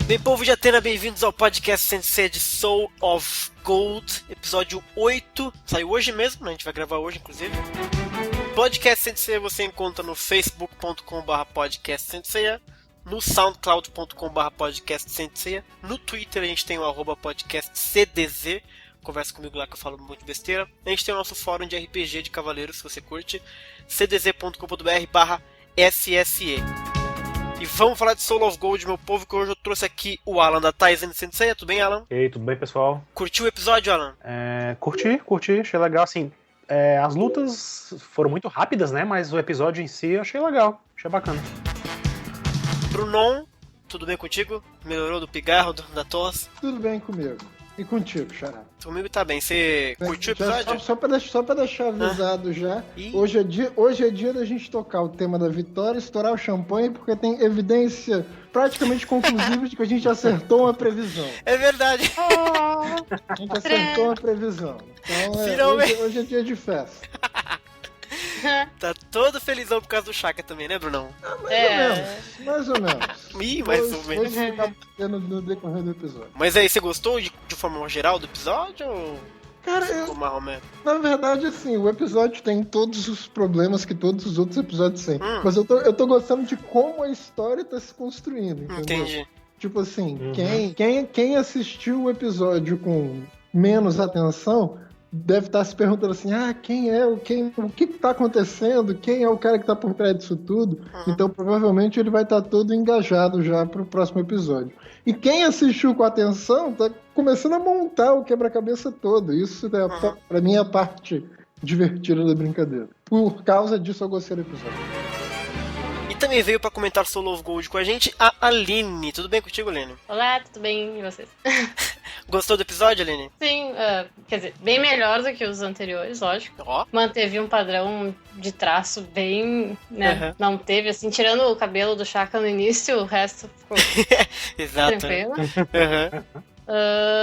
Bem, povo de Atena, bem-vindos ao podcast Sensei de Soul of Gold, episódio 8. Saiu hoje mesmo, né? A gente vai gravar hoje, inclusive. Podcast Sensei você encontra no facebook.com/podcastsensei, no soundcloud.com/podcastsensei, no Twitter a gente tem o @podcastcdz, conversa comigo lá que eu falo muito besteira. A gente tem o nosso fórum de RPG de Cavaleiros, se você curte, cdz.com.br/sse. E vamos falar de Soul of Gold, meu povo, que hoje eu trouxe aqui o Alan da Taizen Sensei. Tudo bem, Alan? E aí, tudo bem, pessoal? Curtiu o episódio, Alan? Curti, achei legal, assim, as lutas foram muito rápidas, né, mas o episódio em si eu achei legal, achei bacana. Brunon, tudo bem contigo? Melhorou do pigarro, da tosse? Tudo bem comigo. E contigo, Xará? Comigo tá bem. Você curtiu o episódio? Só pra deixar avisado já, Ih. hoje é dia da gente tocar o tema da vitória, estourar o champanhe, porque tem evidência praticamente conclusiva de que a gente acertou uma previsão. É verdade. A gente acertou uma previsão. Então, hoje é dia de festa. Tá todo felizão por causa do Chaka também, né, Brunão? Mais ou menos. Ih, mais ou menos. Hoje ficar no decorrer do episódio. Mas aí, você gostou de forma geral do episódio? Ou Cara, ficou marromé? na verdade, assim, o episódio tem todos os problemas que todos os outros episódios têm. Mas eu tô gostando de como a história tá se construindo, entendeu? Entendi. Tipo assim, quem assistiu o episódio com menos atenção deve estar se perguntando assim, quem é, o que tá acontecendo, quem é o cara que tá por trás disso tudo. Então provavelmente ele vai estar todo engajado já pro próximo episódio. E quem assistiu com atenção tá começando a montar o quebra-cabeça todo. Isso pra mim é a parte divertida da brincadeira. Por causa disso eu gostei do episódio. E também veio pra comentar Soul of Gold com a gente a Aline. Tudo bem contigo, Aline? Olá, tudo bem? E vocês? Gostou do episódio, Aline? Sim, quer dizer, bem melhor do que os anteriores, lógico. Ó. Manteve um padrão de traço bem, né? Não teve, assim, tirando o cabelo do Chaka no início, o resto ficou Exato. tranquilo.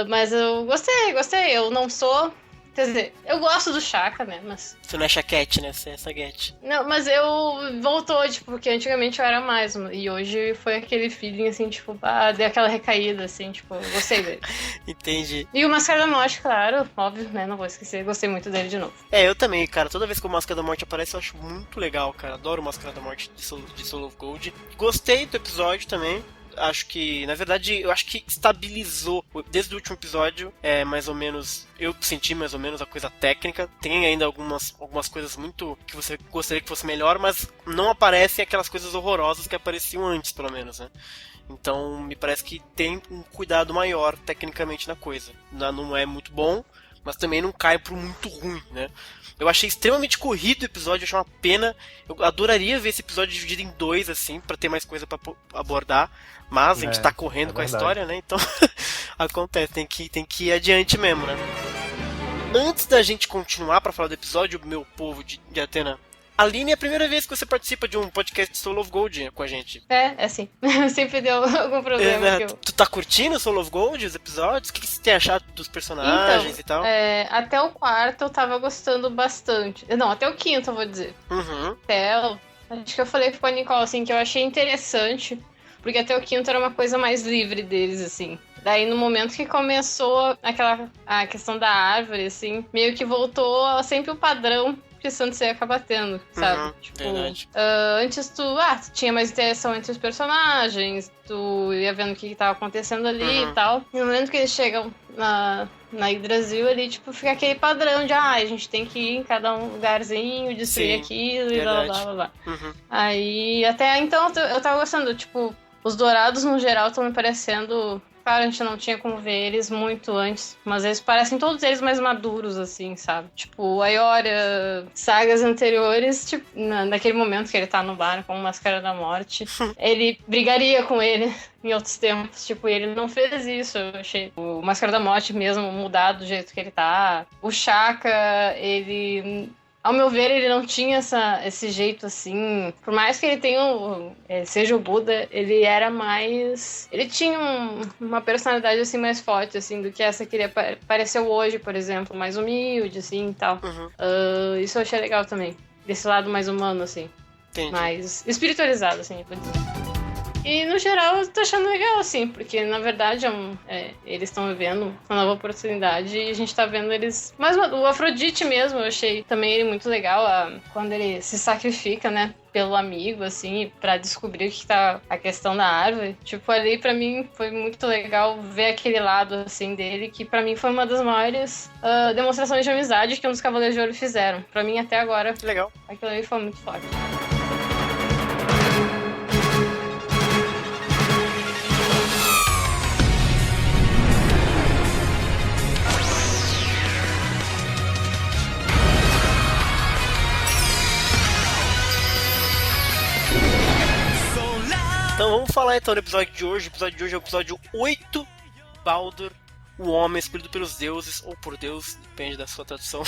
Mas eu gostei. Eu não sou... Quer dizer, eu gosto do Chaka, né? Mas... Você não é chaquete, né? Você é saguete. Não, mas voltou, tipo, porque antigamente eu era mais, e hoje foi aquele feeling, assim, tipo, deu aquela recaída, assim, tipo, eu gostei dele. Entendi. E o Máscara da Morte, claro, óbvio, né? Não vou esquecer, gostei muito dele de novo. Eu também, cara. Toda vez que o Máscara da Morte aparece, eu acho muito legal, cara. Adoro o Máscara da Morte de Soul of Gold. Gostei do episódio também. Acho que, na verdade, eu acho que estabilizou. Desde o último episódio, mais ou menos, eu senti mais ou menos a coisa técnica. Tem ainda algumas coisas muito que você gostaria que fosse melhor, mas não aparecem aquelas coisas horrorosas que apareciam antes, pelo menos, né? Então, me parece que tem um cuidado maior tecnicamente na coisa. Não é muito bom, mas também não cai pro muito ruim, né? Eu achei extremamente corrido o episódio, eu achei uma pena. Eu adoraria ver esse episódio dividido em 2, assim, pra ter mais coisa pra abordar. Mas a gente tá correndo com a história, né? Então, acontece, tem que ir adiante mesmo, né? Antes da gente continuar pra falar do episódio, meu povo de Atena, Aline, é a primeira vez que você participa de um podcast de Soul of Gold com a gente. Sim. Sempre deu algum problema. Tu tá curtindo Soul of Gold, os episódios? O que você tem achado dos personagens e tal? Até o quarto eu tava gostando bastante. Não, até o quinto eu vou dizer. Acho que eu falei com a Nicole, assim, que eu achei interessante, porque até o quinto era uma coisa mais livre deles, assim. Daí, no momento que começou a questão da árvore, assim, meio que voltou sempre o padrão que o Sensei acaba tendo, sabe? Verdade. Antes tu tinha mais interação entre os personagens, tu ia vendo o que tava acontecendo ali e tal. E no momento que eles chegam na Yggdrasil ali, tipo, fica aquele padrão de a gente tem que ir em cada um lugarzinho, destruir aquilo e blá blá blá. Aí, até então, eu tava gostando, tipo, os dourados no geral estão me parecendo... Claro, a gente não tinha como ver eles muito antes, mas eles parecem todos eles mais maduros, assim, sabe? Tipo, a Ioria, sagas anteriores, tipo, naquele momento que ele tá no bar com o Máscara da Morte, ele brigaria com ele em outros tempos, tipo, ele não fez isso, eu achei. O Máscara da Morte mesmo mudar do jeito que ele tá. O Chaka, ele... Ao meu ver, ele não tinha esse jeito assim. Por mais que ele tenha seja o Buda, ele era mais... Ele tinha uma personalidade assim mais forte, assim, do que essa que ele apareceu hoje, por exemplo. Mais humilde, assim, e tal. Isso eu achei legal também. Desse lado mais humano, assim. Entendi. Mais espiritualizado, assim. E no geral eu tô achando legal, assim, porque na verdade eles estão vivendo uma nova oportunidade e a gente tá vendo eles. Mas o Afrodite mesmo, eu achei também ele muito legal, quando ele se sacrifica, né? Pelo amigo, assim, pra descobrir o que tá a questão da árvore. Tipo, ali pra mim foi muito legal ver aquele lado, assim, dele, que pra mim foi uma das maiores demonstrações de amizade que um dos Cavaleiros de Ouro fizeram. Pra mim, até agora, Legal. aquilo ali foi muito forte. Então vamos falar então do episódio de hoje. O episódio de hoje é o episódio 8, Baldur, o homem escolhido pelos deuses, ou por Deus, depende da sua tradução.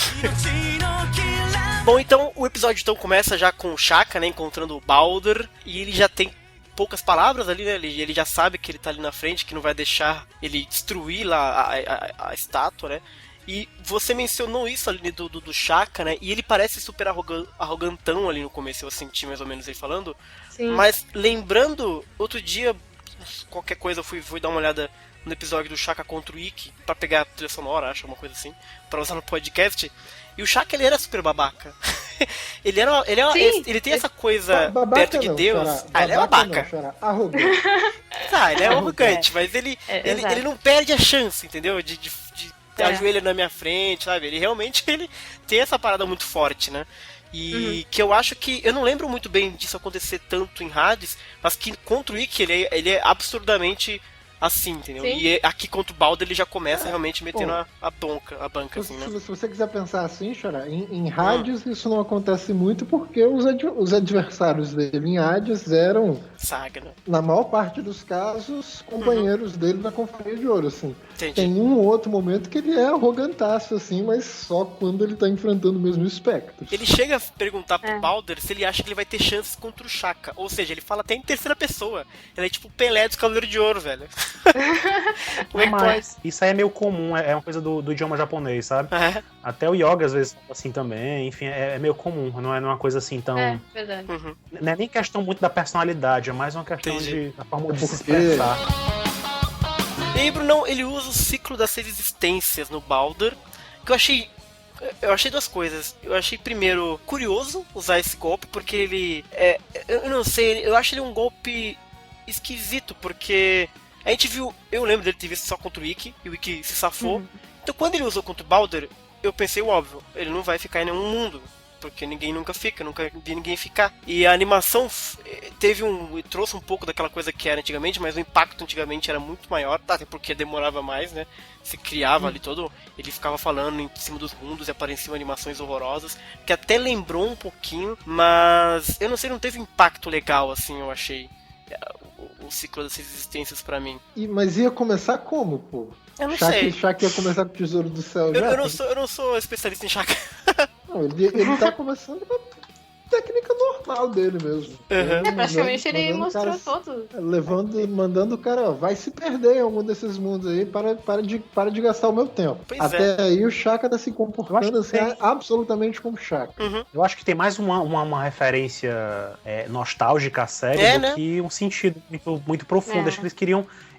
Bom, então o episódio então começa já com o Shaka, né, encontrando o Baldur, e ele já tem poucas palavras ali, né, ele já sabe que ele tá ali na frente, que não vai deixar ele destruir lá a estátua, né. E você mencionou isso ali do Shaka, né? E ele parece super arrogantão ali no começo, eu senti mais ou menos ele falando. Sim. Mas lembrando, outro dia, qualquer coisa, eu fui dar uma olhada no episódio do Shaka contra o Ikki, pra pegar a trilha sonora, acho, uma coisa assim, pra usar no podcast. E o Shaka, ele era super babaca. ele tem essa coisa perto de Deus. Ele é babaca. Arrogante. Tá, ele é arrogante, mas ele não perde a chance, entendeu? De ajoelha na minha frente, sabe? Ele realmente tem essa parada muito forte, né? E que eu acho que... Eu não lembro muito bem disso acontecer tanto em Hades, mas que contra o Ikki ele é absurdamente assim, entendeu? Sim. E aqui contra o Baldur ele já começa realmente metendo a banca, assim, né? Se você quiser pensar assim, Xará, em Hades isso não acontece muito porque os adversários dele em Hades eram, Saga, né? na maior parte dos casos, companheiros dele na Companhia de Ouro, assim. Entendi. Tem um outro momento que ele é arrogantaço, assim, mas só quando ele tá enfrentando mesmo espectros. Ele chega a perguntar pro Baldur se ele acha que ele vai ter chances contra o Shaka. Ou seja, ele fala até em terceira pessoa. Ele é tipo o Pelé dos Cavaleiros de Ouro, velho. Como é que pode? Isso aí é meio comum, é uma coisa do idioma japonês, sabe? É. Até o yoga às vezes assim também, enfim, é meio comum, não é uma coisa assim tão... É, verdade. Não é nem questão muito da personalidade, é mais uma questão da forma de se porque- expressar. Lembro, não, ele usa o ciclo das 6 existências no Baldur, que eu achei duas coisas. Eu achei, primeiro, curioso usar esse golpe, porque ele eu não sei, eu acho ele um golpe esquisito, porque a gente viu, eu lembro dele ter visto só contra o Ikki, e o Ikki se safou. Então quando ele usou contra o Baldur, eu pensei, óbvio, ele não vai ficar em nenhum mundo, porque ninguém nunca fica, nunca vi ninguém ficar. E a animação trouxe um pouco daquela coisa que era antigamente, mas o impacto antigamente era muito maior, até porque demorava mais, né? Se criava ali todo, ele ficava falando em cima dos mundos e apareciam animações horrorosas, que até lembrou um pouquinho, mas eu não sei, não teve impacto legal, assim, eu achei. O ciclo das existências pra mim. Mas ia começar como, pô? Eu não sei. Shaka ia começar com o Tesouro do Céu já? Eu não sou especialista em Shaka. Não, ele tá começando com a técnica normal dele mesmo. Praticamente ele mostrou cara, todo. Mandando o cara, ó, vai se perder em algum desses mundos aí, para de gastar o meu tempo. Pois Até aí o Shaka tá se comportando assim, tem- absolutamente como Shaka. Eu acho que tem mais uma referência nostálgica à série do né? que um sentido muito profundo. Acho que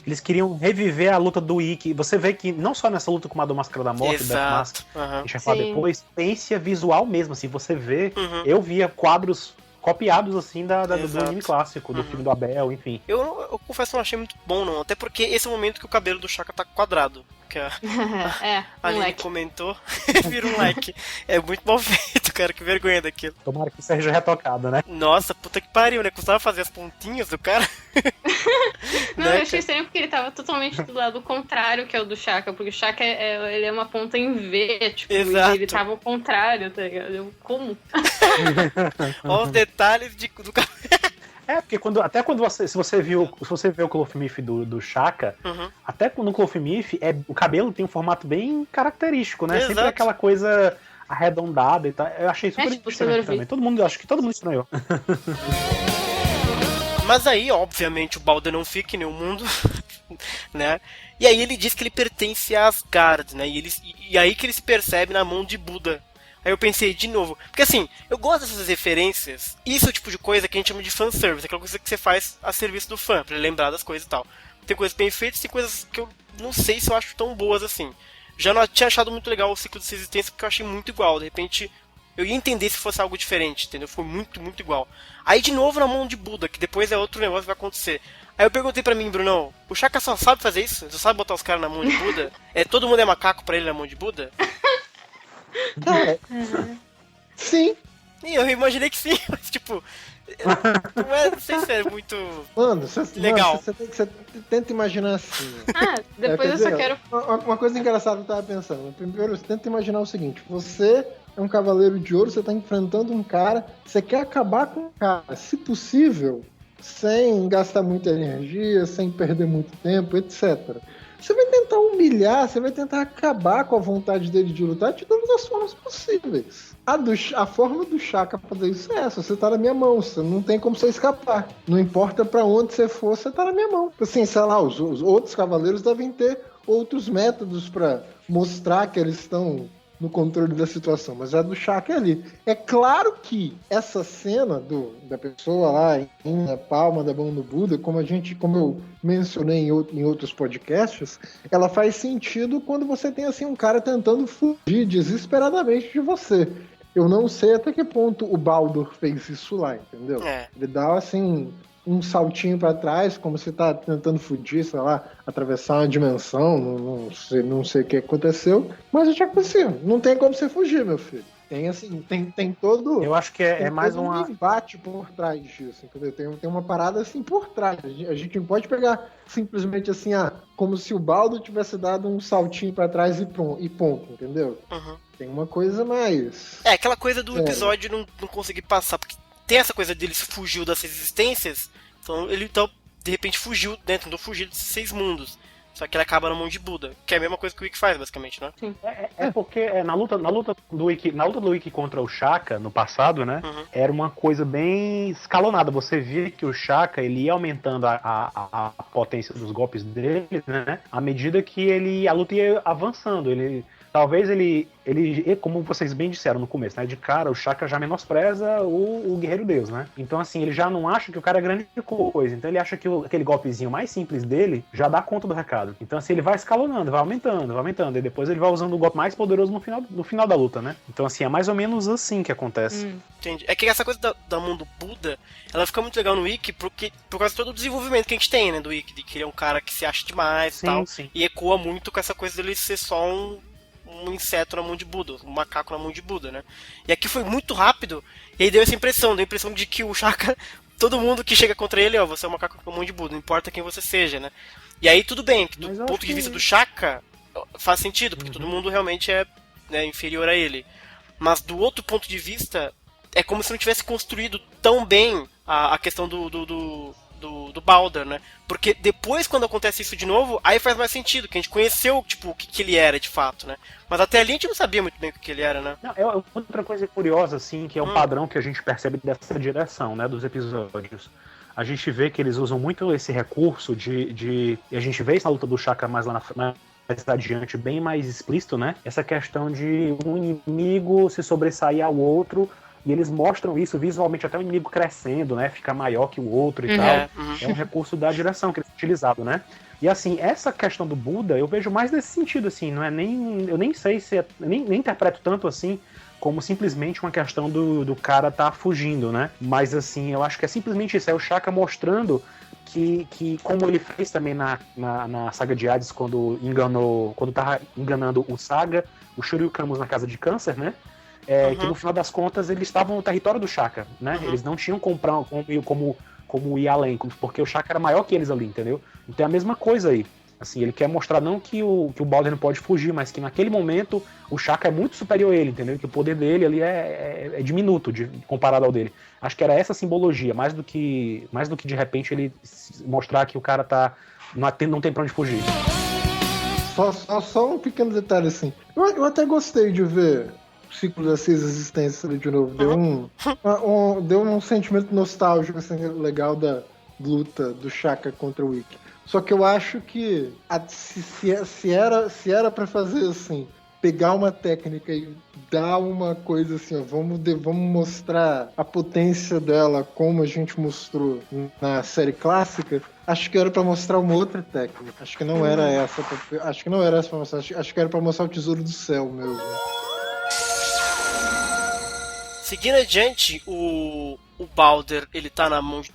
eles queriam reviver a luta do Ikki. Você vê que não só nessa luta com a do Máscara da Morte, Death Mask, Exato. que a gente vai falar Sim. depois, experiência visual mesmo, assim, você vê, eu via quadros copiados, assim, do Exato. anime clássico, do filme do Abel, enfim. Eu confesso que não achei muito bom, não. Até porque esse é o momento que o cabelo do Shaka tá quadrado. Que a Aline moleque. comentou. Vira um like. É muito mal feito, cara. Que vergonha daquilo. Tomara que seja retocado, né? Nossa, puta que pariu, né? Custava fazer as pontinhas do cara. Não, Né, eu achei estranho porque ele tava totalmente do lado contrário que é o do Shaka, porque o Shaka ele é uma ponta em V, tipo, Exato. e ele tava ao contrário, tá ligado? Como? Olha os detalhes do cabelo. Porque se você vê o Clothmith do Shaka, até no Clothmith, o cabelo tem um formato bem característico, né? Exato. Sempre aquela coisa arredondada e tal. Eu achei super tipo, diferente também. Acho que todo mundo estranhou. Mas aí, obviamente, o Baldur não fica em nenhum mundo, né? E aí ele diz que ele pertence a Asgard, né? E aí que ele se percebe na mão de Buda. Aí eu pensei, de novo, porque assim, eu gosto dessas referências, isso é o tipo de coisa que a gente chama de fanservice, aquela coisa que você faz a serviço do fã, pra ele lembrar das coisas e tal. Tem coisas bem feitas, tem coisas que eu não sei se eu acho tão boas assim. Já não tinha achado muito legal o ciclo de resistência, porque eu achei muito igual, de repente eu ia entender se fosse algo diferente, entendeu? Foi muito, muito igual. Aí de novo na mão de Buda, que depois é outro negócio que vai acontecer. Aí eu perguntei pra mim, Brunão, o Shaka só sabe fazer isso? Só sabe botar os caras na mão de Buda? Todo mundo é macaco pra ele na mão de Buda? Cara, sim. Eu imaginei que sim, mas tipo, não sei se é muito Mano, legal. Você tenta imaginar assim. Depois eu só quero... Uma coisa engraçada que eu tava pensando. Primeiro, você tenta imaginar o seguinte. Você é um cavaleiro de ouro, você tá enfrentando um cara, você quer acabar com o cara, se possível, sem gastar muita energia, sem perder muito tempo, etc. Você vai tentar humilhar, você vai tentar acabar com a vontade dele de lutar de todas as formas possíveis. A forma do Shaka fazer isso é essa, você tá na minha mão, você não tem como você escapar. Não importa pra onde você for, você tá na minha mão. Assim, sei lá, os outros cavaleiros devem ter outros métodos pra mostrar que eles estão no controle da situação, mas a do Shaka é ali. É claro que essa cena da pessoa lá na palma da mão do Buda, como eu mencionei em outros podcasts, ela faz sentido quando você tem assim um cara tentando fugir desesperadamente de você. Eu não sei até que ponto o Baldur fez isso lá, entendeu? Ele dá assim um saltinho pra trás, como se tá tentando fugir, sei lá, atravessar uma dimensão, não sei o que aconteceu, mas eu já consigo. Não tem como você fugir, meu filho. Tem assim, tem todo... Eu acho que é mais um embate por trás disso, entendeu? Tem uma parada assim por trás. A gente não pode pegar simplesmente assim, como se o Baldo tivesse dado um saltinho pra trás e ponto, entendeu? Uhum. Tem uma coisa mais... aquela coisa do episódio não conseguir passar, porque tem essa coisa dele fugiu das resistências, então ele de repente fugiu, né, tentou fugir desses 6 mundos. Só que ele acaba na mão de Buda, que é a mesma coisa que o Ikki faz, basicamente, né? Sim. Porque na luta do Ikki contra o Shaka, no passado, né, era uma coisa bem escalonada. Você via que o Shaka, ele ia aumentando a potência dos golpes dele, né, à medida que a luta ia avançando. Talvez ele, como vocês bem disseram no começo, né? De cara, o Shaka já menospreza o Guerreiro Deus, né? Então, assim, ele já não acha que o cara é grande coisa. Então, ele acha que aquele golpezinho mais simples dele já dá conta do recado. Então, assim, ele vai escalonando, vai aumentando. E depois ele vai usando o golpe mais poderoso no final da luta, né? Então, assim, é mais ou menos assim que acontece. Entendi. É que essa coisa da mão do Buda, ela fica muito legal no Ikki por causa de todo o desenvolvimento que a gente tem, né? Do Ikki, de que ele é um cara que se acha demais e tal. Sim. E ecoa muito com essa coisa dele ser só um inseto na mão de Buda, um macaco na mão de Buda, né? E aqui foi muito rápido, e aí deu a impressão de que o Shaka, todo mundo que chega contra ele, você é um macaco com a mão de Buda, não importa quem você seja, né? E aí tudo bem, que do ponto de vista do Shaka, faz sentido, porque todo mundo realmente é, né, inferior a ele. Mas do outro ponto de vista, é como se não tivesse construído tão bem a questão do Baldur, né? Porque depois, quando acontece isso de novo, aí faz mais sentido, que a gente conheceu, tipo, o que ele era de fato, né? Mas até ali a gente não sabia muito bem o que ele era, né? Não, outra coisa curiosa, assim, que é um padrão que a gente percebe dessa direção, né, dos episódios. A gente vê que eles usam muito esse recurso e a gente vê isso na luta do Shaka mais adiante, bem mais explícito, né? Essa questão de um inimigo se sobressair ao outro. E eles mostram isso visualmente, até o inimigo crescendo, né? Fica maior que o outro e tal. É um recurso da direção que eles têm utilizado, né? E assim, essa questão do Buda, eu vejo mais nesse sentido, assim, não é nem... Eu nem sei se... nem interpreto tanto assim como simplesmente uma questão do cara tá fugindo, né? Mas assim, eu acho que é simplesmente isso. É o Shaka mostrando que como ele fez também na saga de Hades, quando tava enganando o Saga, o Shurikamos na Casa de Câncer, né? Que no final das contas eles estavam no território do Shaka, né? Eles não tinham como ir além, porque o Shaka era maior que eles ali, entendeu? Então é a mesma coisa aí. Assim, ele quer mostrar não que o Baldur não pode fugir, mas que naquele momento o Shaka é muito superior a ele, entendeu? Que o poder dele ali é diminuto comparado ao dele. Acho que era essa simbologia, mais do que de repente ele mostrar que o cara não tem pra onde fugir. Só um pequeno detalhe assim. Eu até gostei de ver o ciclo das 6 existências ali de novo. Deu um sentimento nostálgico assim, legal da luta do Shaka contra o Ikki. Só que eu acho que se era pra fazer assim, pegar uma técnica e dar uma coisa assim, ó, vamos mostrar a potência dela como a gente mostrou na série clássica, acho que era pra mostrar uma outra técnica. Acho que não era essa pra mostrar. Acho que era pra mostrar o Tesouro do Céu mesmo. Seguindo adiante, o Balder, ele tá na mão de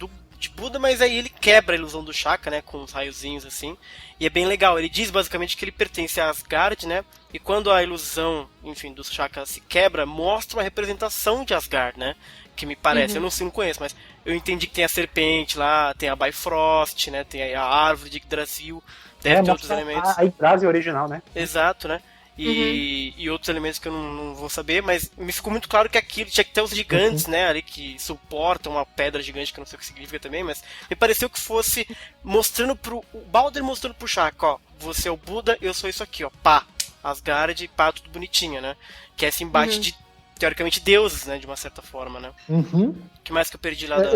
Buda, mas aí ele quebra a ilusão do Shaka, né, com os raiozinhos assim, e é bem legal. Ele diz basicamente que ele pertence a Asgard, né, e quando a ilusão, enfim, do Shaka se quebra, mostra uma representação de Asgard, né, que me parece, eu não conheço, mas eu entendi que tem a serpente lá, tem a Bifrost, né, tem a árvore de Yggdrasil, deve ter outros elementos. A Yggdrasil original, né? Exato, né. E outros elementos que eu não vou saber, mas me ficou muito claro que aquilo tinha que ter os gigantes, né, ali que suportam uma pedra gigante, que eu não sei o que significa também, mas me pareceu que fosse mostrando o Balder mostrando pro Shaka, ó, você é o Buda, eu sou isso aqui, ó, pá, Asgard, pá, tudo bonitinho, né, que é esse embate de, teoricamente, deuses, né, de uma certa forma, né. O que mais que eu perdi lá da...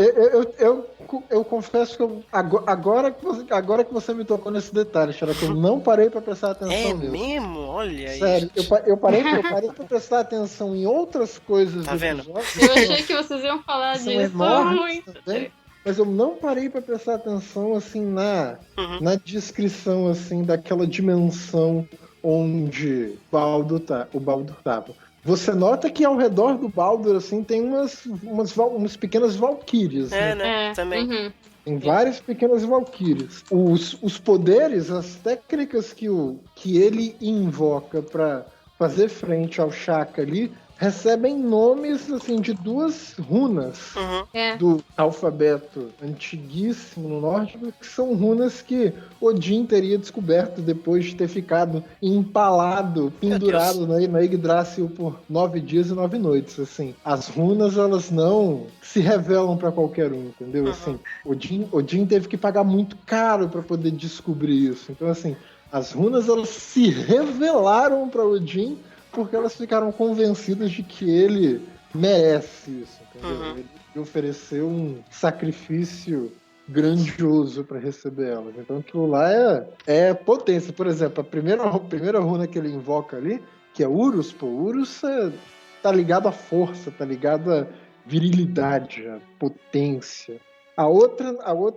Eu confesso que agora que você me tocou nesse detalhe, Xará, eu não parei pra prestar atenção nisso. É mesmo? Olha sério, isso. eu parei pra prestar atenção em outras coisas tá do vendo? episódio. Eu achei que vocês iam falar São disso enormes muito. também, mas eu não parei pra prestar atenção assim na descrição assim daquela dimensão onde o Baldur tava. Você nota que ao redor do Baldur assim tem umas pequenas valquírias, né? Também. Tem várias pequenas valquírias. Os poderes, as técnicas que ele invoca pra fazer frente ao Shaka ali, recebem nomes assim de duas runas do alfabeto antiguíssimo no norte, que são runas que Odin teria descoberto depois de ter ficado empalado, pendurado na Yggdrasil por 9 dias e 9 noites. Assim, as runas, elas não se revelam para qualquer um, entendeu? Assim, Odin teve que pagar muito caro para poder descobrir isso. Então, assim, as runas, elas se revelaram para Odin porque elas ficaram convencidas de que ele merece isso, entendeu? Ele ofereceu um sacrifício grandioso para receber elas. Então aquilo lá é potência. Por exemplo, a primeira runa que ele invoca ali, que é Urus, Urus tá ligado à força, tá ligado à virilidade, à potência. A outra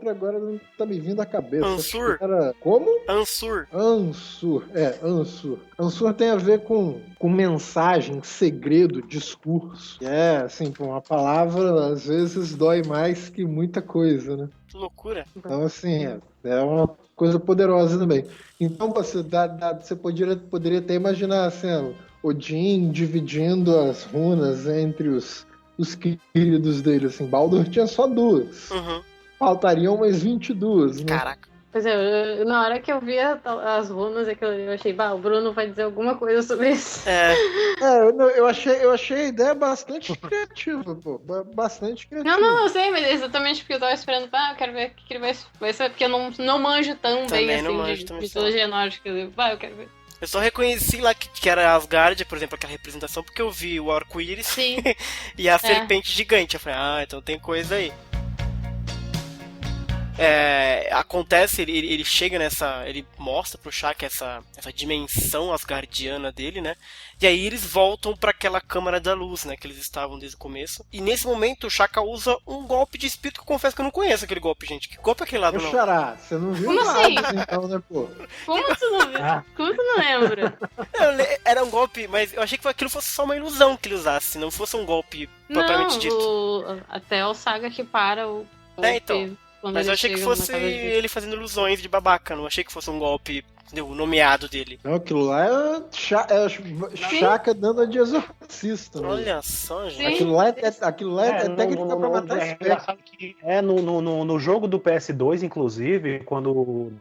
agora não tá me vindo à cabeça. Ansur. Como? Ansur. Ansur. Ansur tem a ver com mensagem, segredo, discurso. Assim, uma palavra às vezes dói mais que muita coisa, né? Que loucura. Então, assim, é uma coisa poderosa também. Então, você poderia até imaginar, assim, Odin dividindo as runas entre os queridos dele, assim. Baldur tinha só 2. Faltariam mais 22, né? Caraca. Pois é, na hora que eu vi as runas, eu achei, o Bruno vai dizer alguma coisa sobre isso. Eu achei a ideia bastante criativa, pô. Bastante criativa. Não, eu sei, mas exatamente porque eu tava esperando, eu quero ver o que ele vai ser, porque eu não manjo tão também bem, não assim, manjo, de mitologia nórdica. Eu quero ver. Eu só reconheci lá que era Asgard, por exemplo, aquela representação, porque eu vi o arco-íris e a serpente gigante. Eu falei, então tem coisa aí. Acontece, ele chega ele mostra pro Shaka essa dimensão asgardiana dele, né? E aí eles voltam pra aquela Câmara da Luz, né? Que eles estavam desde o começo. E nesse momento o Shaka usa um golpe de espírito que eu confesso que eu não conheço aquele golpe, gente. Que golpe é aquele lá do não? Xará, você não viu Como nada, assim? então, né, pô? Como tu não viu? Como tu não lembra? Era um golpe, mas eu achei que aquilo fosse só uma ilusão que ele usasse, não fosse um golpe propriamente dito. Até o Saga que para o golpe. Então. Mas eu achei que fosse ele fazendo ilusões de babaca, não achei que fosse um golpe, o nomeado dele. Não, aquilo lá é Shaka dando a de exorcista. Olha só, gente. Aquilo lá é técnica pra matar espectro. No jogo do PS2, inclusive,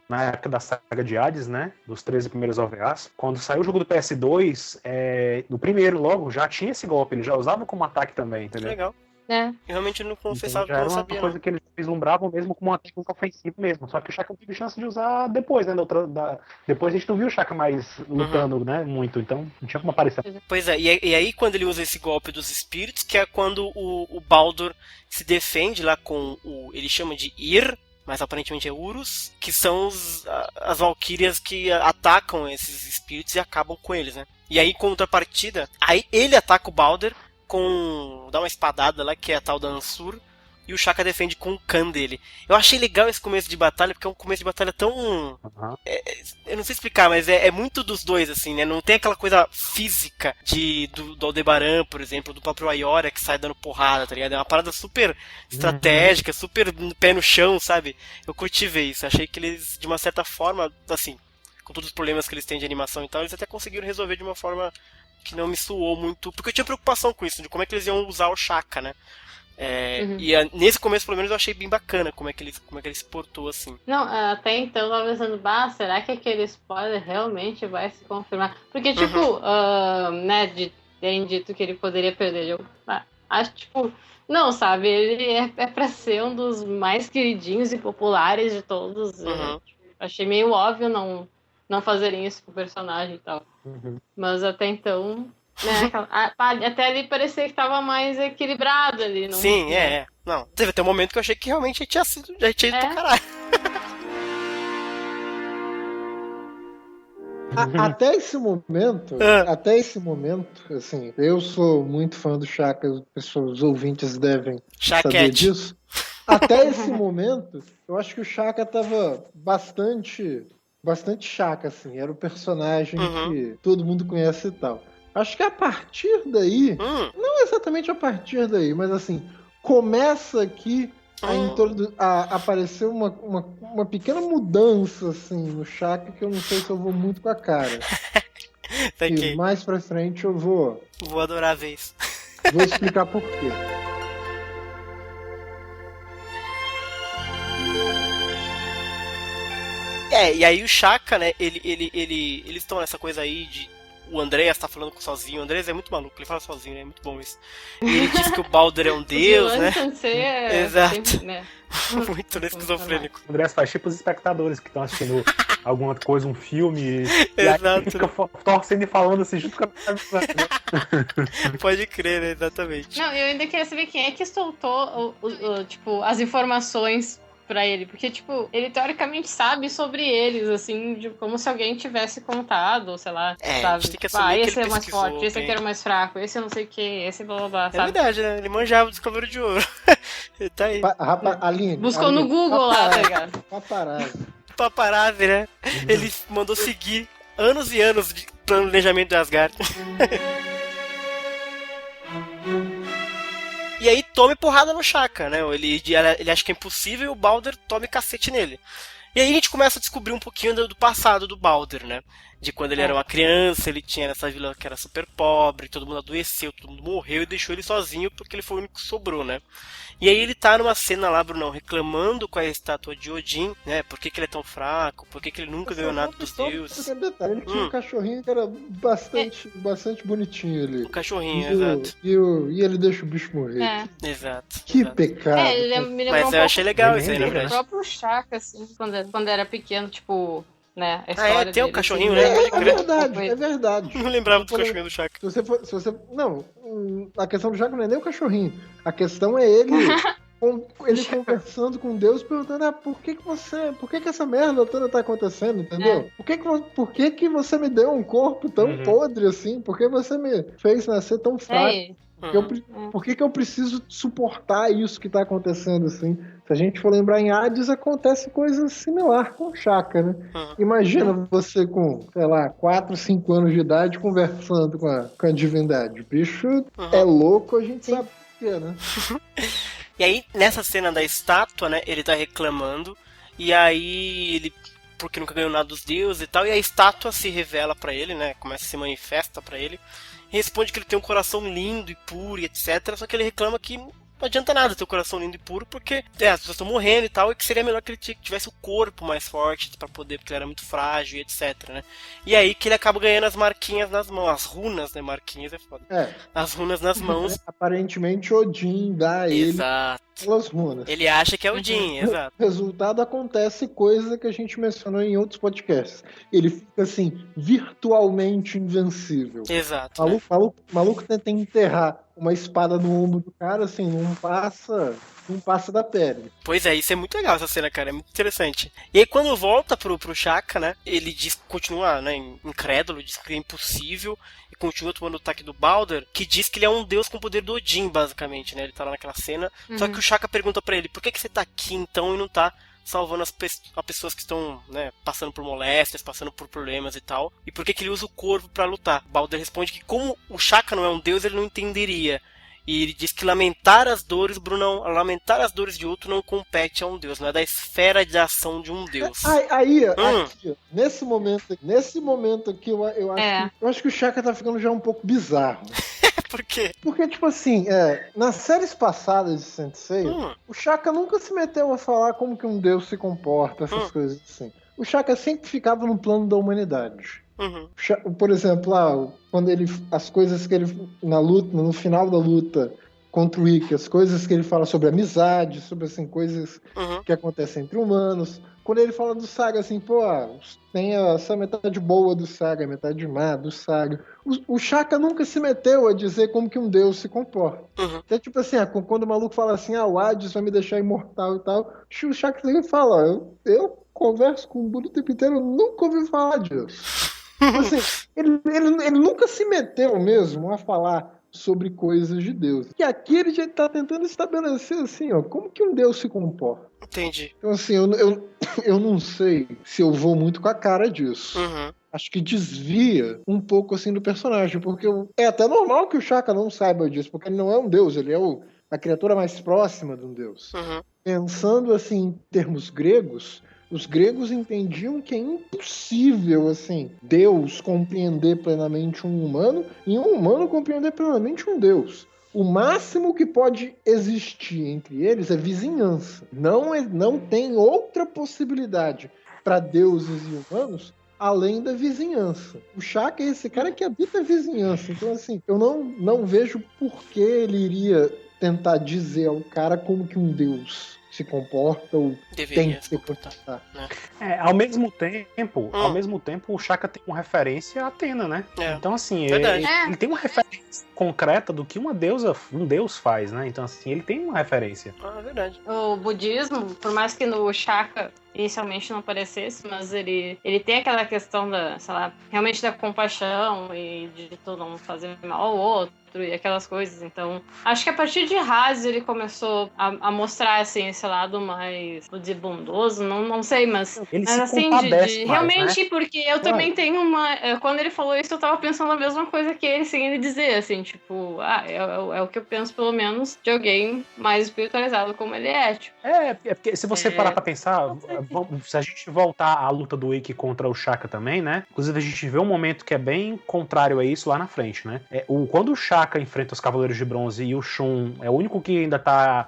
na época da saga de Hades, né, dos 13 primeiros OVAs, quando saiu o jogo do PS2, no primeiro logo, já tinha esse golpe, ele já usava como ataque também, entendeu? Legal. Eu realmente não confessava que eu não sabia. Era uma coisa que eles vislumbravam mesmo como uma técnica ofensiva mesmo. Só que o Shaka teve chance de usar depois, né? Depois a gente não viu o Shaka mais lutando, né? Muito. Então não tinha como aparecer. Pois é, e aí quando ele usa esse golpe dos espíritos, que é quando o Baldur se defende lá com ele chama de Ir, mas aparentemente é Urus, que são as valquírias que atacam esses espíritos e acabam com eles, né? E aí, em contrapartida, aí ele ataca o Balder dá uma espadada lá, que é a tal da Ansur, e o Shaka defende com o Khan dele. Eu achei legal esse começo de batalha, porque é um começo de batalha tão... eu não sei explicar, mas é muito dos dois, assim, né? Não tem aquela coisa física do Aldebaran, por exemplo, do próprio Aiora, que sai dando porrada, tá ligado? É uma parada super estratégica, super pé no chão, sabe? Eu curti ver isso. Achei que eles, de uma certa forma, assim, com todos os problemas que eles têm de animação e tal, eles até conseguiram resolver de uma forma que não me suou muito... Porque eu tinha preocupação com isso, de como é que eles iam usar o Shaka, né? E nesse começo, pelo menos, eu achei bem bacana como é que ele se portou assim. Não, até então eu tava pensando, será que aquele spoiler realmente vai se confirmar? Porque, tipo, né, de terem dito que ele poderia perder, eu acho, tipo, não, sabe, ele é pra ser um dos mais queridinhos e populares de todos. Achei meio óbvio não fazerem isso com o personagem e tal. Mas até então... Né, até ali parecia que tava mais equilibrado ali. Não... Sim, Não, teve até um momento que eu achei que realmente já tinha ido pra caralho. Até esse momento, assim, eu sou muito fã do Shaka, os ouvintes devem saber disso. Até esse momento, eu acho que o Shaka tava bastante Shaka, assim, era o personagem que todo mundo conhece e tal. Acho que a partir daí, não exatamente a partir daí, mas assim, começa aqui a aparecer uma pequena mudança assim, no Shaka, que eu não sei se eu vou muito com a cara. E mais pra frente eu vou adorar ver isso. Vou explicar por quê. E aí o Shaka, né, eles estão nessa coisa aí de... O Andreas tá falando sozinho. O Andreas é muito maluco, ele fala sozinho, né? É muito bom isso. E ele diz que o Balder é um deus, né? Exato. Sempre, né? Muito esquizofrênico. O Andreas faz tipo os espectadores que estão assistindo alguma coisa, um filme. Exato. E aí fica torcendo e falando assim junto com a... Pode crer, né? Exatamente. Não, eu ainda queria saber quem é que soltou tipo, as informações pra ele, porque, tipo, ele teoricamente sabe sobre eles, assim, como se alguém tivesse contado, sei lá, sabe? A gente tem que assumir esse que ele é o mais forte, esse aqui era o mais fraco, esse eu não sei o que, esse blá blá blá, sabe? É verdade, né? Ele manjava o Descobridor de Ouro. Ele tá aí. Aline, buscou no Google lá, tá ligado? Paparazzi, né? Ele mandou seguir anos e anos de planejamento de Asgard. E aí tome porrada no Shaka, né? Ele acha que é impossível e o Balder tome cacete nele. E aí a gente começa a descobrir um pouquinho do passado do Balder, né? De quando ele era uma criança, ele tinha nessa vila que era super pobre, todo mundo adoeceu, todo mundo morreu e deixou ele sozinho porque ele foi o único que sobrou, né? E aí ele tá numa cena lá, Brunão, reclamando com a estátua de Odin, né? Por que ele é tão fraco, por que ele nunca ganhou nada dos deuses. Ele tinha um cachorrinho que era bastante bonitinho ali. Um cachorrinho, exato. E ele deixa o bicho morrer. Exato. Que pecado. Mas eu achei legal isso aí, na verdade. O próprio Shaka, assim, quando era pequeno, tipo... Né, a história tem um dele, cachorrinho, assim, né? É verdade. Não lembrava do cachorrinho do Shaka. Não, a questão do Shaka não é nem o cachorrinho. A questão é ele conversando com Deus, perguntando, por que essa merda toda tá acontecendo, entendeu? Por que você me deu um corpo tão podre assim? Por que você me fez nascer tão fraco? Por que eu preciso suportar isso que tá acontecendo assim? Se a gente for lembrar em Hades, acontece coisa similar com o Shaka, né? Imagina você com, sei lá, 4, 5 anos de idade conversando com a divindade. O bicho é louco, a gente sabe por quê, né? E aí, nessa cena da estátua, né, ele tá reclamando, e aí ele... porque nunca ganhou nada dos deuses e tal, e a estátua se revela pra ele, né, começa a se manifesta pra ele, responde que ele tem um coração lindo e puro e etc, só que ele reclama que não adianta nada ter um coração lindo e puro, porque as pessoas estão morrendo e tal, e que seria melhor que ele tivesse o corpo mais forte pra poder, porque ele era muito frágil e etc, né. E aí que ele acaba ganhando as marquinhas nas mãos, as runas, né, marquinhas é foda. As runas nas mãos. Aparentemente Odin dá a ele pelas runas. Ele acha que é Odin, exato. Resultado, acontece coisa que a gente mencionou em outros podcasts. Ele fica assim, virtualmente invencível. Exato. Maluco tenta enterrar o uma espada no ombro do cara, assim, não passa da pele. Pois é, isso é muito legal essa cena, cara, é muito interessante. E aí quando volta pro Shaka, né, ele continua, né, incrédulo, diz que é impossível, e continua tomando o ataque do Balder, que diz que ele é um deus com o poder do Odin, basicamente, né, ele tá lá naquela cena, só que o Shaka pergunta pra ele, por que você tá aqui então e não tá salvando as pessoas que estão, né, passando por moléstias, passando por problemas e tal, e por que ele usa o corvo pra lutar? Balder responde que como o Shaka não é um deus, ele não entenderia. E ele diz que lamentar as dores, Brunão, lamentar as dores de outro não compete a um deus, não é da esfera de ação de um deus. Aqui, nesse momento aqui, eu acho que o Shaka tá ficando já um pouco bizarro. Por quê? Porque, tipo assim, nas séries passadas de Sensei, o Shaka nunca se meteu a falar como que um deus se comporta, essas coisas assim. O Shaka sempre ficava no plano da humanidade. Por exemplo, quando as coisas que ele na luta, no final da luta contra o Ikki, as coisas que ele fala sobre amizade, sobre assim, coisas que acontecem entre humanos. Quando ele fala do Saga, assim, tem essa metade boa do Saga, metade má do Saga. O Shaka nunca se meteu a dizer como que um deus se comporta. Até tipo assim, quando o maluco fala assim, o Hades vai me deixar imortal e tal, o Shaka sempre fala, eu converso com o Buda o tempo inteiro, eu nunca ouvi falar disso. Assim, ele nunca se meteu mesmo a falar sobre coisas de Deus. E aqui ele já tá tentando estabelecer assim, como que um Deus se comporta. Entendi. Então assim, eu não sei se eu vou muito com a cara disso. Acho que desvia um pouco assim do personagem, porque é até normal que o Shaka não saiba disso, porque ele não é um Deus, ele é a criatura mais próxima de um Deus. Pensando assim em termos gregos, os gregos entendiam que é impossível, assim, Deus compreender plenamente um humano e um humano compreender plenamente um Deus. O máximo que pode existir entre eles é vizinhança. Não tem outra possibilidade para deuses e humanos além da vizinhança. O Shaka é esse cara que habita a vizinhança. Então, assim, eu não vejo por que ele iria tentar dizer ao cara como que um deus se comporta ou deveria tem que se comportar. Né? Ao mesmo tempo, o Shaka tem uma referência a Atena, né? Então, assim, ele tem uma referência concreta do que um deus faz, né? Então, assim, ele tem uma referência. É verdade. O budismo, por mais que no Shaka inicialmente não aparecesse, mas ele tem aquela questão da, sei lá, realmente da compaixão e de todo mundo fazer mal ao outro e aquelas coisas. Então, acho que a partir de Hades ele começou a mostrar, assim, esse lado mais, vou dizer, bondoso, não sei, mas ele mas se assim, compadece mais, realmente, né? porque eu também tenho quando ele falou isso, eu tava pensando a mesma coisa que ele, sem ele dizer, assim, tipo, é o que eu penso, pelo menos, de alguém mais espiritualizado como ele é, tipo. Porque se você parar pra pensar, se a gente voltar à luta do Ikki contra o Shaka também, né? Inclusive a gente vê um momento que é bem contrário a isso lá na frente, né? Quando o Shaka enfrenta os Cavaleiros de Bronze e o Shun é o único que ainda tá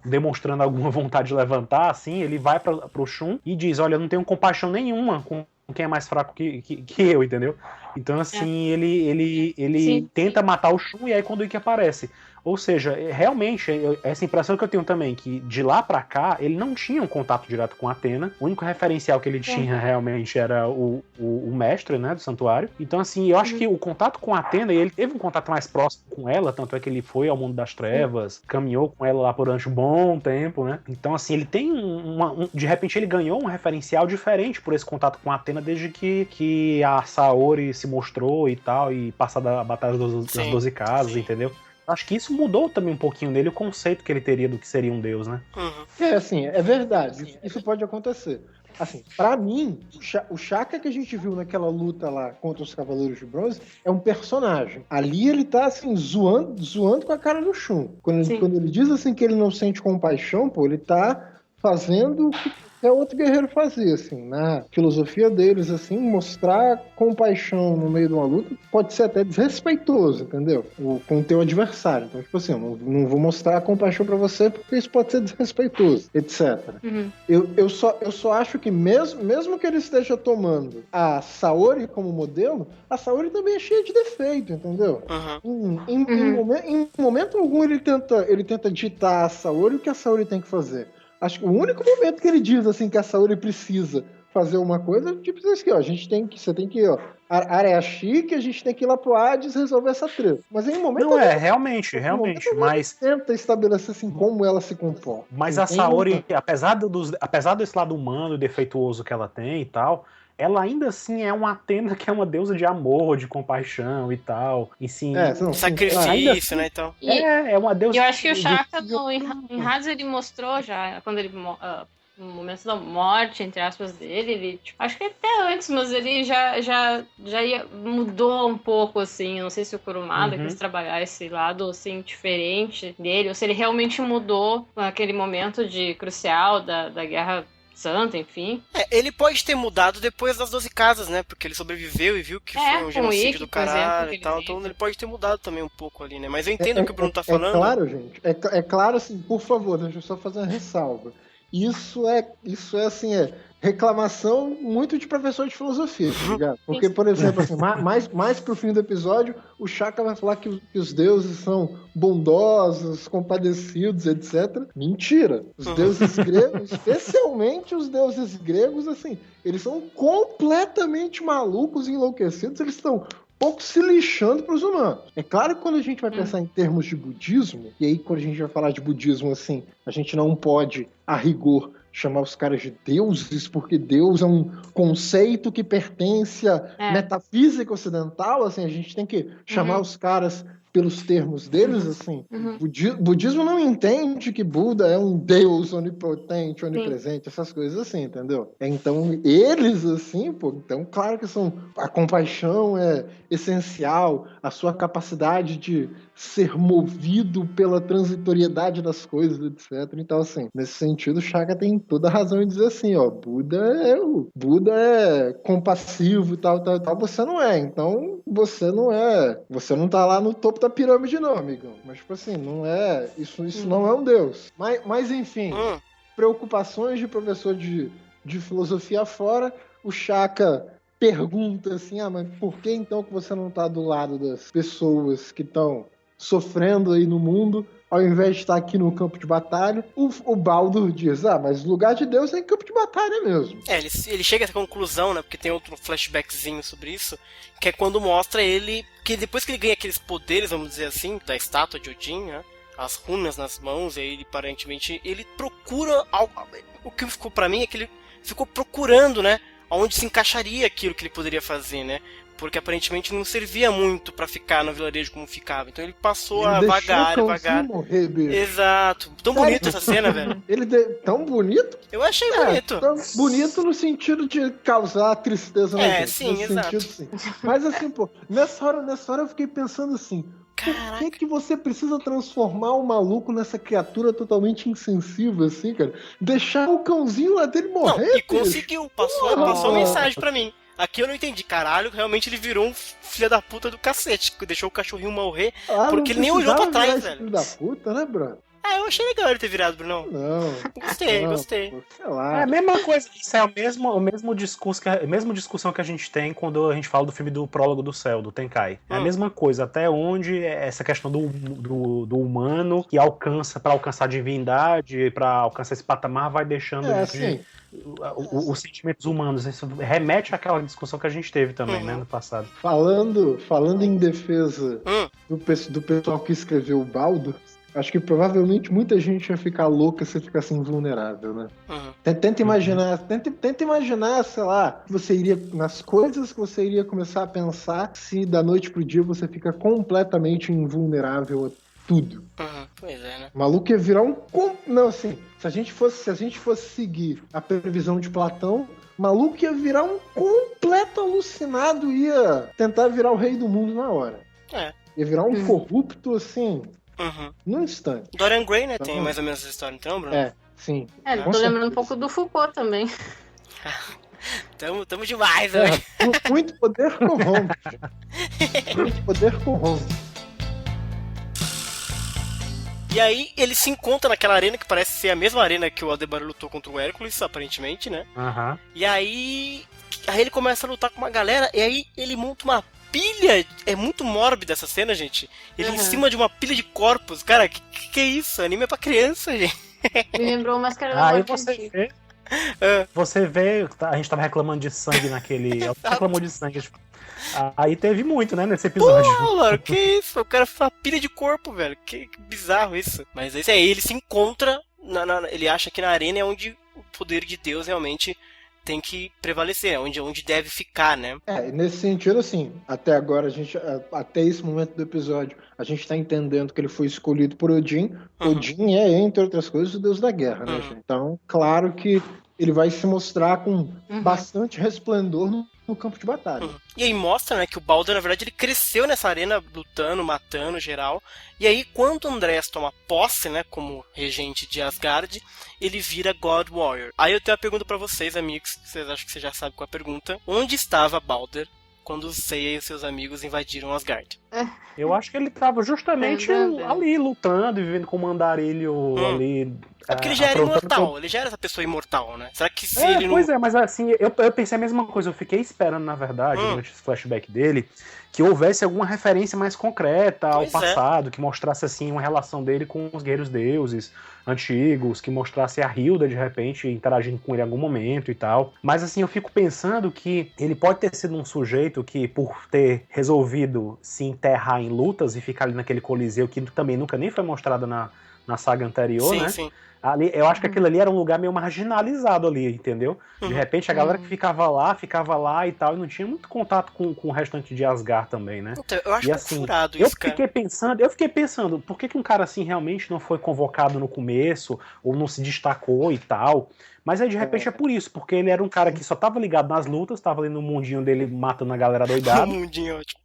demonstrando alguma vontade de levantar, assim, ele vai pro Shun e diz, olha, eu não tenho compaixão nenhuma com quem é mais fraco que eu, entendeu? Então, assim, ele tenta matar o Shun e aí quando o Ikki aparece. Ou seja, realmente, essa impressão que eu tenho também, que de lá pra cá, ele não tinha um contato direto com Atena. O único referencial que ele tinha realmente era o mestre, né, do santuário. Então, assim, eu acho que o contato com Atena, ele teve um contato mais próximo com ela, tanto é que ele foi ao mundo das trevas, caminhou com ela lá por um bom tempo, né? Então, assim, ele tem de repente ele ganhou um referencial diferente por esse contato com Atena desde que a Saori se mostrou e tal, e passada a Batalha das 12 Casas, entendeu? Acho que isso mudou também um pouquinho nele, o conceito que ele teria do que seria um deus, né? Assim, é verdade. Isso pode acontecer. Assim, pra mim, o Shaka que a gente viu naquela luta lá contra os Cavaleiros de Bronze é um personagem. Ali ele tá, assim, zoando com a cara do Shun. Quando ele diz, assim, que ele não sente compaixão, ele tá fazendo o que outro guerreiro fazia, assim, na filosofia deles, assim, mostrar compaixão no meio de uma luta pode ser até desrespeitoso, entendeu? Com o teu adversário. Então, tipo assim, eu não vou mostrar compaixão pra você porque isso pode ser desrespeitoso, etc. Eu só acho que mesmo que ele esteja tomando a Saori como modelo, a Saori também é cheia de defeito, entendeu? Em momento algum ele tenta ditar a Saori o que a Saori tem que fazer. Acho que o único momento que ele diz assim que a Saori precisa fazer uma coisa, tipo isso aqui, ó, você tem que ir, ó, área chique, a gente tem que ir lá pro Hades resolver essa treta. Mas em um momento... Não, realmente, mas... Tenta estabelecer, assim, como ela se comporta. Mas a Saori, apesar desse lado humano e defeituoso que ela tem e tal, ela ainda assim é uma Atena que é uma deusa de amor, de compaixão e tal. E sim, sacrifício, assim, né, então. É uma deusa... Eu acho que o Shaka, em Hades, ele mostrou já, quando ele... no momento da morte, entre aspas, dele, ele, tipo, acho que até antes, mas ele já mudou um pouco, assim, eu não sei se o Kurumada quis trabalhar esse lado, assim, diferente dele, ou se ele realmente mudou naquele momento crucial da Guerra Santa, enfim. Ele pode ter mudado depois das 12 casas, né, porque ele sobreviveu e viu que foi um genocídio do caralho e tal, então ele pode ter mudado também um pouco ali, né, mas eu entendo o que o Bruno tá falando. É claro, gente, é claro, assim, por favor, deixa eu só fazer uma ressalva. Isso é assim, reclamação muito de professor de filosofia, tá ligado? Porque, por exemplo, assim, mais pro fim do episódio, o Shaka vai falar que os deuses são bondosos, compadecidos, etc. Mentira! Os deuses gregos, especialmente os deuses gregos, assim, eles são completamente malucos e enlouquecidos, eles estão pouco se lixando para os humanos. É claro que quando a gente vai pensar em termos de budismo, e aí quando a gente vai falar de budismo assim, a gente não pode, a rigor, chamar os caras de deuses, porque Deus é um conceito que pertence à metafísica ocidental, assim, a gente tem que chamar os caras pelos termos deles, assim. Budismo não entende que Buda é um deus onipotente, onipresente, essas coisas assim, entendeu? Então, eles, assim, então, claro que a compaixão é essencial, a sua capacidade de ser movido pela transitoriedade das coisas, etc. Então, assim, nesse sentido, o Shaka tem toda a razão em dizer assim, ó, Buda é compassivo e tal, você não é, então você não tá lá no topo da pirâmide não, amigão, mas tipo assim, não é, isso não é um deus, mas enfim, preocupações de professor de filosofia fora, o Shaka pergunta assim, mas por que então que você não tá do lado das pessoas que estão sofrendo aí no mundo, ao invés de estar aqui no campo de batalha? O Baldur diz, mas o lugar de Deus é em campo de batalha mesmo. Ele chega a essa conclusão, né, porque tem outro flashbackzinho sobre isso, que é quando mostra ele, que depois que ele ganha aqueles poderes, vamos dizer assim, da estátua de Odin, né, as runas nas mãos, e aí ele aparentemente, ele procura algo, o que ficou pra mim é que ele ficou procurando, né, onde se encaixaria aquilo que ele poderia fazer, né? Porque aparentemente não servia muito pra ficar no vilarejo como ficava. Então ele passou a vagar. Morrer, bicho. Exato. Tão bonita essa cena, velho. Tão bonito? Eu achei bonito. Tão bonito no sentido de causar tristeza na gente. Sim, exato. Sentido, sim. Mas assim, nessa hora eu fiquei pensando assim, por que você precisa transformar o maluco nessa criatura totalmente insensível, assim, cara? Deixar o cãozinho lá dele morrer? Não, e conseguiu. Passou a mensagem pra mim. Aqui eu não entendi, caralho, realmente ele virou um filho da puta do cacete, que deixou o cachorrinho morrer, porque ele nem olhou pra trás, velho. Filho da puta, né, bro? Eu achei legal ele ter virado, Brunão. Não. Gostei. Sei lá. É a mesma coisa, isso é o mesmo discurso, a mesma discussão que a gente tem quando a gente fala do filme do Prólogo do Céu, do Tenkai. É a mesma coisa, até onde essa questão do humano que alcança, pra alcançar a divindade, pra alcançar esse patamar, vai deixando os sentimentos humanos. Isso remete àquela discussão que a gente teve também, né, no passado. Falando em defesa do pessoal que escreveu o Baldur, acho que provavelmente muita gente ia ficar louca se ficasse invulnerável, né? Tenta imaginar, sei lá, nas coisas que você iria começar a pensar se da noite pro dia você fica completamente invulnerável a tudo. Pois é, né? O maluco ia virar não, assim, se a gente fosse seguir a previsão de Platão, o maluco ia virar um completo alucinado, ia tentar virar o rei do mundo na hora. Ia virar um corrupto, assim, num instante. Dorian Gray, né? Tem mais ou menos essa história, então, Bruno? Sim. Tô lembrando um pouco do Foucault também. Tamo demais, né? Muito poder corrompe. Muito poder corrompe. E aí ele se encontra naquela arena que parece ser a mesma arena que o Aldebaran lutou contra o Hércules, aparentemente, né? E aí ele começa a lutar com uma galera, e aí ele monta uma pilha. É muito mórbida essa cena, gente. Ele em cima de uma pilha de corpos. Cara, que é isso? Anime é pra criança, gente. Me lembrou Máscara da Morte. Você vê, a gente tava reclamando de sangue naquele. Reclamou de sangue. Tipo, aí teve muito, né, nesse episódio. Pô, mano, que isso? O cara foi uma pilha de corpo, velho. Que bizarro isso. Mas esse aí, ele se encontra. Ele acha que na arena é onde o poder de Deus realmente tem que prevalecer, é onde deve ficar, né? Nesse sentido, assim, até agora, até esse momento do episódio, a gente tá entendendo que ele foi escolhido por Odin. Odin é, entre outras coisas, o deus da guerra, né, gente? Então, claro que ele vai se mostrar com bastante resplendor no campo de batalha. E aí mostra, né, que o Baldur, na verdade, ele cresceu nessa arena lutando, matando geral. E aí, quando o Andrés toma posse, né, como regente de Asgard, ele vira God Warrior. Aí eu tenho uma pergunta pra vocês, amigos, vocês acham que você já sabe qual é a pergunta. Onde estava Baldur quando o Seiya e seus amigos invadiram Asgard? Eu acho que ele tava justamente ali, lutando e vivendo com o Mandarilho ali. É porque ele já era imortal, ele já era essa pessoa imortal, né? Será que se ele não... Pois é, mas assim, eu pensei a mesma coisa, eu fiquei esperando, na verdade, durante esse flashback dele, que houvesse alguma referência mais concreta ao passado, que mostrasse, assim, uma relação dele com os guerreiros deuses antigos, que mostrasse a Hilda, de repente, interagindo com ele em algum momento e tal. Mas, assim, eu fico pensando que ele pode ter sido um sujeito que, por ter resolvido se enterrar em lutas e ficar ali naquele coliseu, que também nunca nem foi mostrado na saga anterior, né? Sim. Ali, eu acho que aquilo ali era um lugar meio marginalizado ali, entendeu? De repente a galera que ficava lá e tal, e não tinha muito contato com o restante de Asgard também, né? Então, eu acho assim, furado isso, cara. Eu fiquei pensando, por que um cara assim realmente não foi convocado no começo, ou não se destacou e tal? Mas aí de repente é por isso, porque ele era um cara que só tava ligado nas lutas, tava ali no mundinho dele matando a galera doidada. Um mundinho ótimo.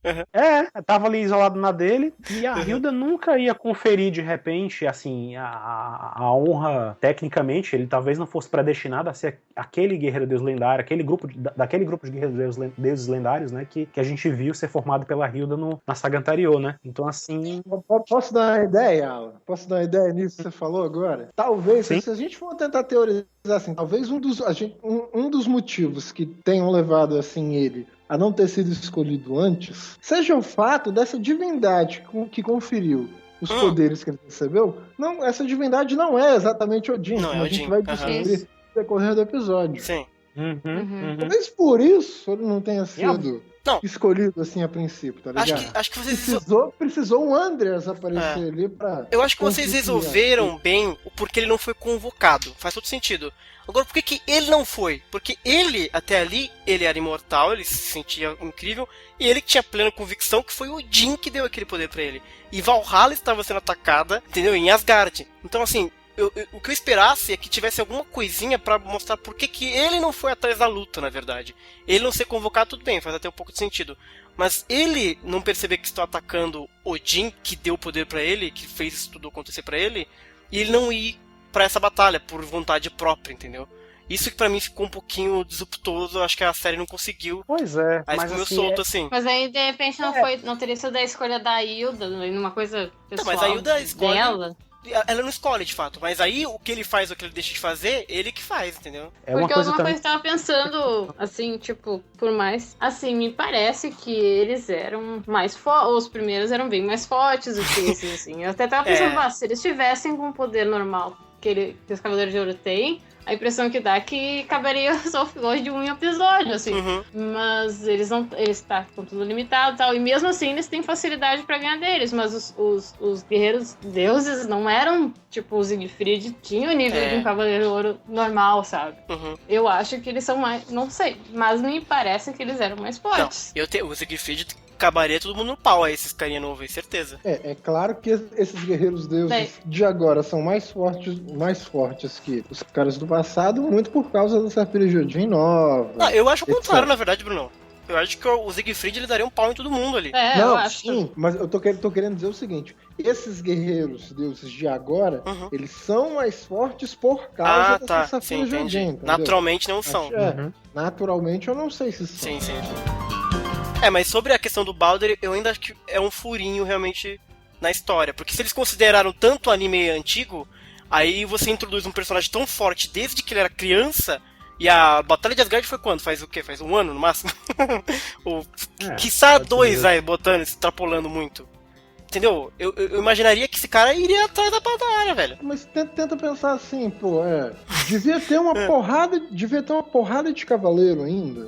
Tava ali isolado na dele, e a Hilda nunca ia conferir de repente, assim, a honra, tecnicamente, ele talvez não fosse predestinado a ser aquele guerreiro deus lendário, daquele grupo de guerreiros deuses lendários, né, que a gente viu ser formado pela Hilda na saga anterior, né? Então, assim... Posso dar uma ideia, Alan? Posso dar uma ideia nisso que você falou agora? Talvez, se a gente for tentar teorizar assim, talvez um dos motivos que tenham levado assim ele a não ter sido escolhido antes seja o fato dessa divindade que conferiu os poderes que ele recebeu. Não, essa divindade não é exatamente Odin, não é Odin. A gente vai descobrir no decorrer do episódio. Sim. Talvez por isso ele não tenha sido escolhido assim a princípio, tá ligado? Acho que vocês precisou um Andreas aparecer ali pra... Eu acho que vocês resolveram bem o porquê ele não foi convocado. Faz todo sentido. Agora, por que ele não foi? Porque ele, até ali, ele era imortal, ele se sentia incrível, e ele tinha plena convicção que foi Odin que deu aquele poder pra ele. E Valhalla estava sendo atacada, entendeu? Em Asgard. Então, assim, o que eu esperasse é que tivesse alguma coisinha pra mostrar por que ele não foi atrás da luta, na verdade. Ele não ser convocado, tudo bem, faz até um pouco de sentido. Mas ele não perceber que estão atacando Odin, que deu o poder pra ele, que fez isso tudo acontecer pra ele, e ele não ir pra essa batalha por vontade própria, entendeu? Isso que pra mim ficou um pouquinho disruptoso, acho que a série não conseguiu. Pois é. Aí ficou meio solto, assim. Mas aí, de repente, não teria sido a escolha da Hilda, numa coisa pessoal. Não, mas a Hilda escolhe... dela. Ela não escolhe, de fato. Mas aí, o que ele faz, o que ele deixa de fazer, ele que faz, entendeu? Porque uma coisa que eu tava pensando, assim, tipo, por mais... Assim, me parece que eles eram mais fortes. Os primeiros eram bem mais fortes do que esses, assim. Eu até tava pensando, se eles tivessem com o poder normal que os Cavaleiros de Ouro têm, a impressão que dá é que caberia só hoje de um episódio, assim. Mas eles com tudo limitado e tal. E mesmo assim, eles têm facilidade pra ganhar deles. Mas os guerreiros deuses não eram, tipo, o Siegfried tinha o nível de um Cavaleiro de Ouro normal, sabe? Eu acho que eles são mais... Não sei. Mas me parece que eles eram mais fortes. Não, o Siegfried acabaria todo mundo no pau a esses carinha novo aí, certeza. É claro que esses guerreiros deuses de agora são mais fortes que os caras do passado, muito por causa dessa filha de Odin nova. Não, eu acho o contrário, na verdade, Bruno. Eu acho que o Siegfried ele daria um pau em todo mundo ali. Não, eu acho. Sim, mas eu tô querendo dizer o seguinte: esses guerreiros deuses de agora, eles são mais fortes por causa dessa filha de Odin. Entendeu? Naturalmente não são. Naturalmente eu não sei se são. Sim. Mas sobre a questão do Baldur, eu ainda acho que é um furinho realmente na história. Porque se eles consideraram tanto o anime antigo, aí você introduz um personagem tão forte desde que ele era criança, e a Batalha de Asgard foi quando? Faz o quê? Faz um ano no máximo? Quiçá 2 aí, botando, extrapolando muito. entendeu? Eu imaginaria que esse cara iria atrás da batalha, velho. Mas tenta pensar assim, pô, devia ter uma porrada de cavaleiro ainda.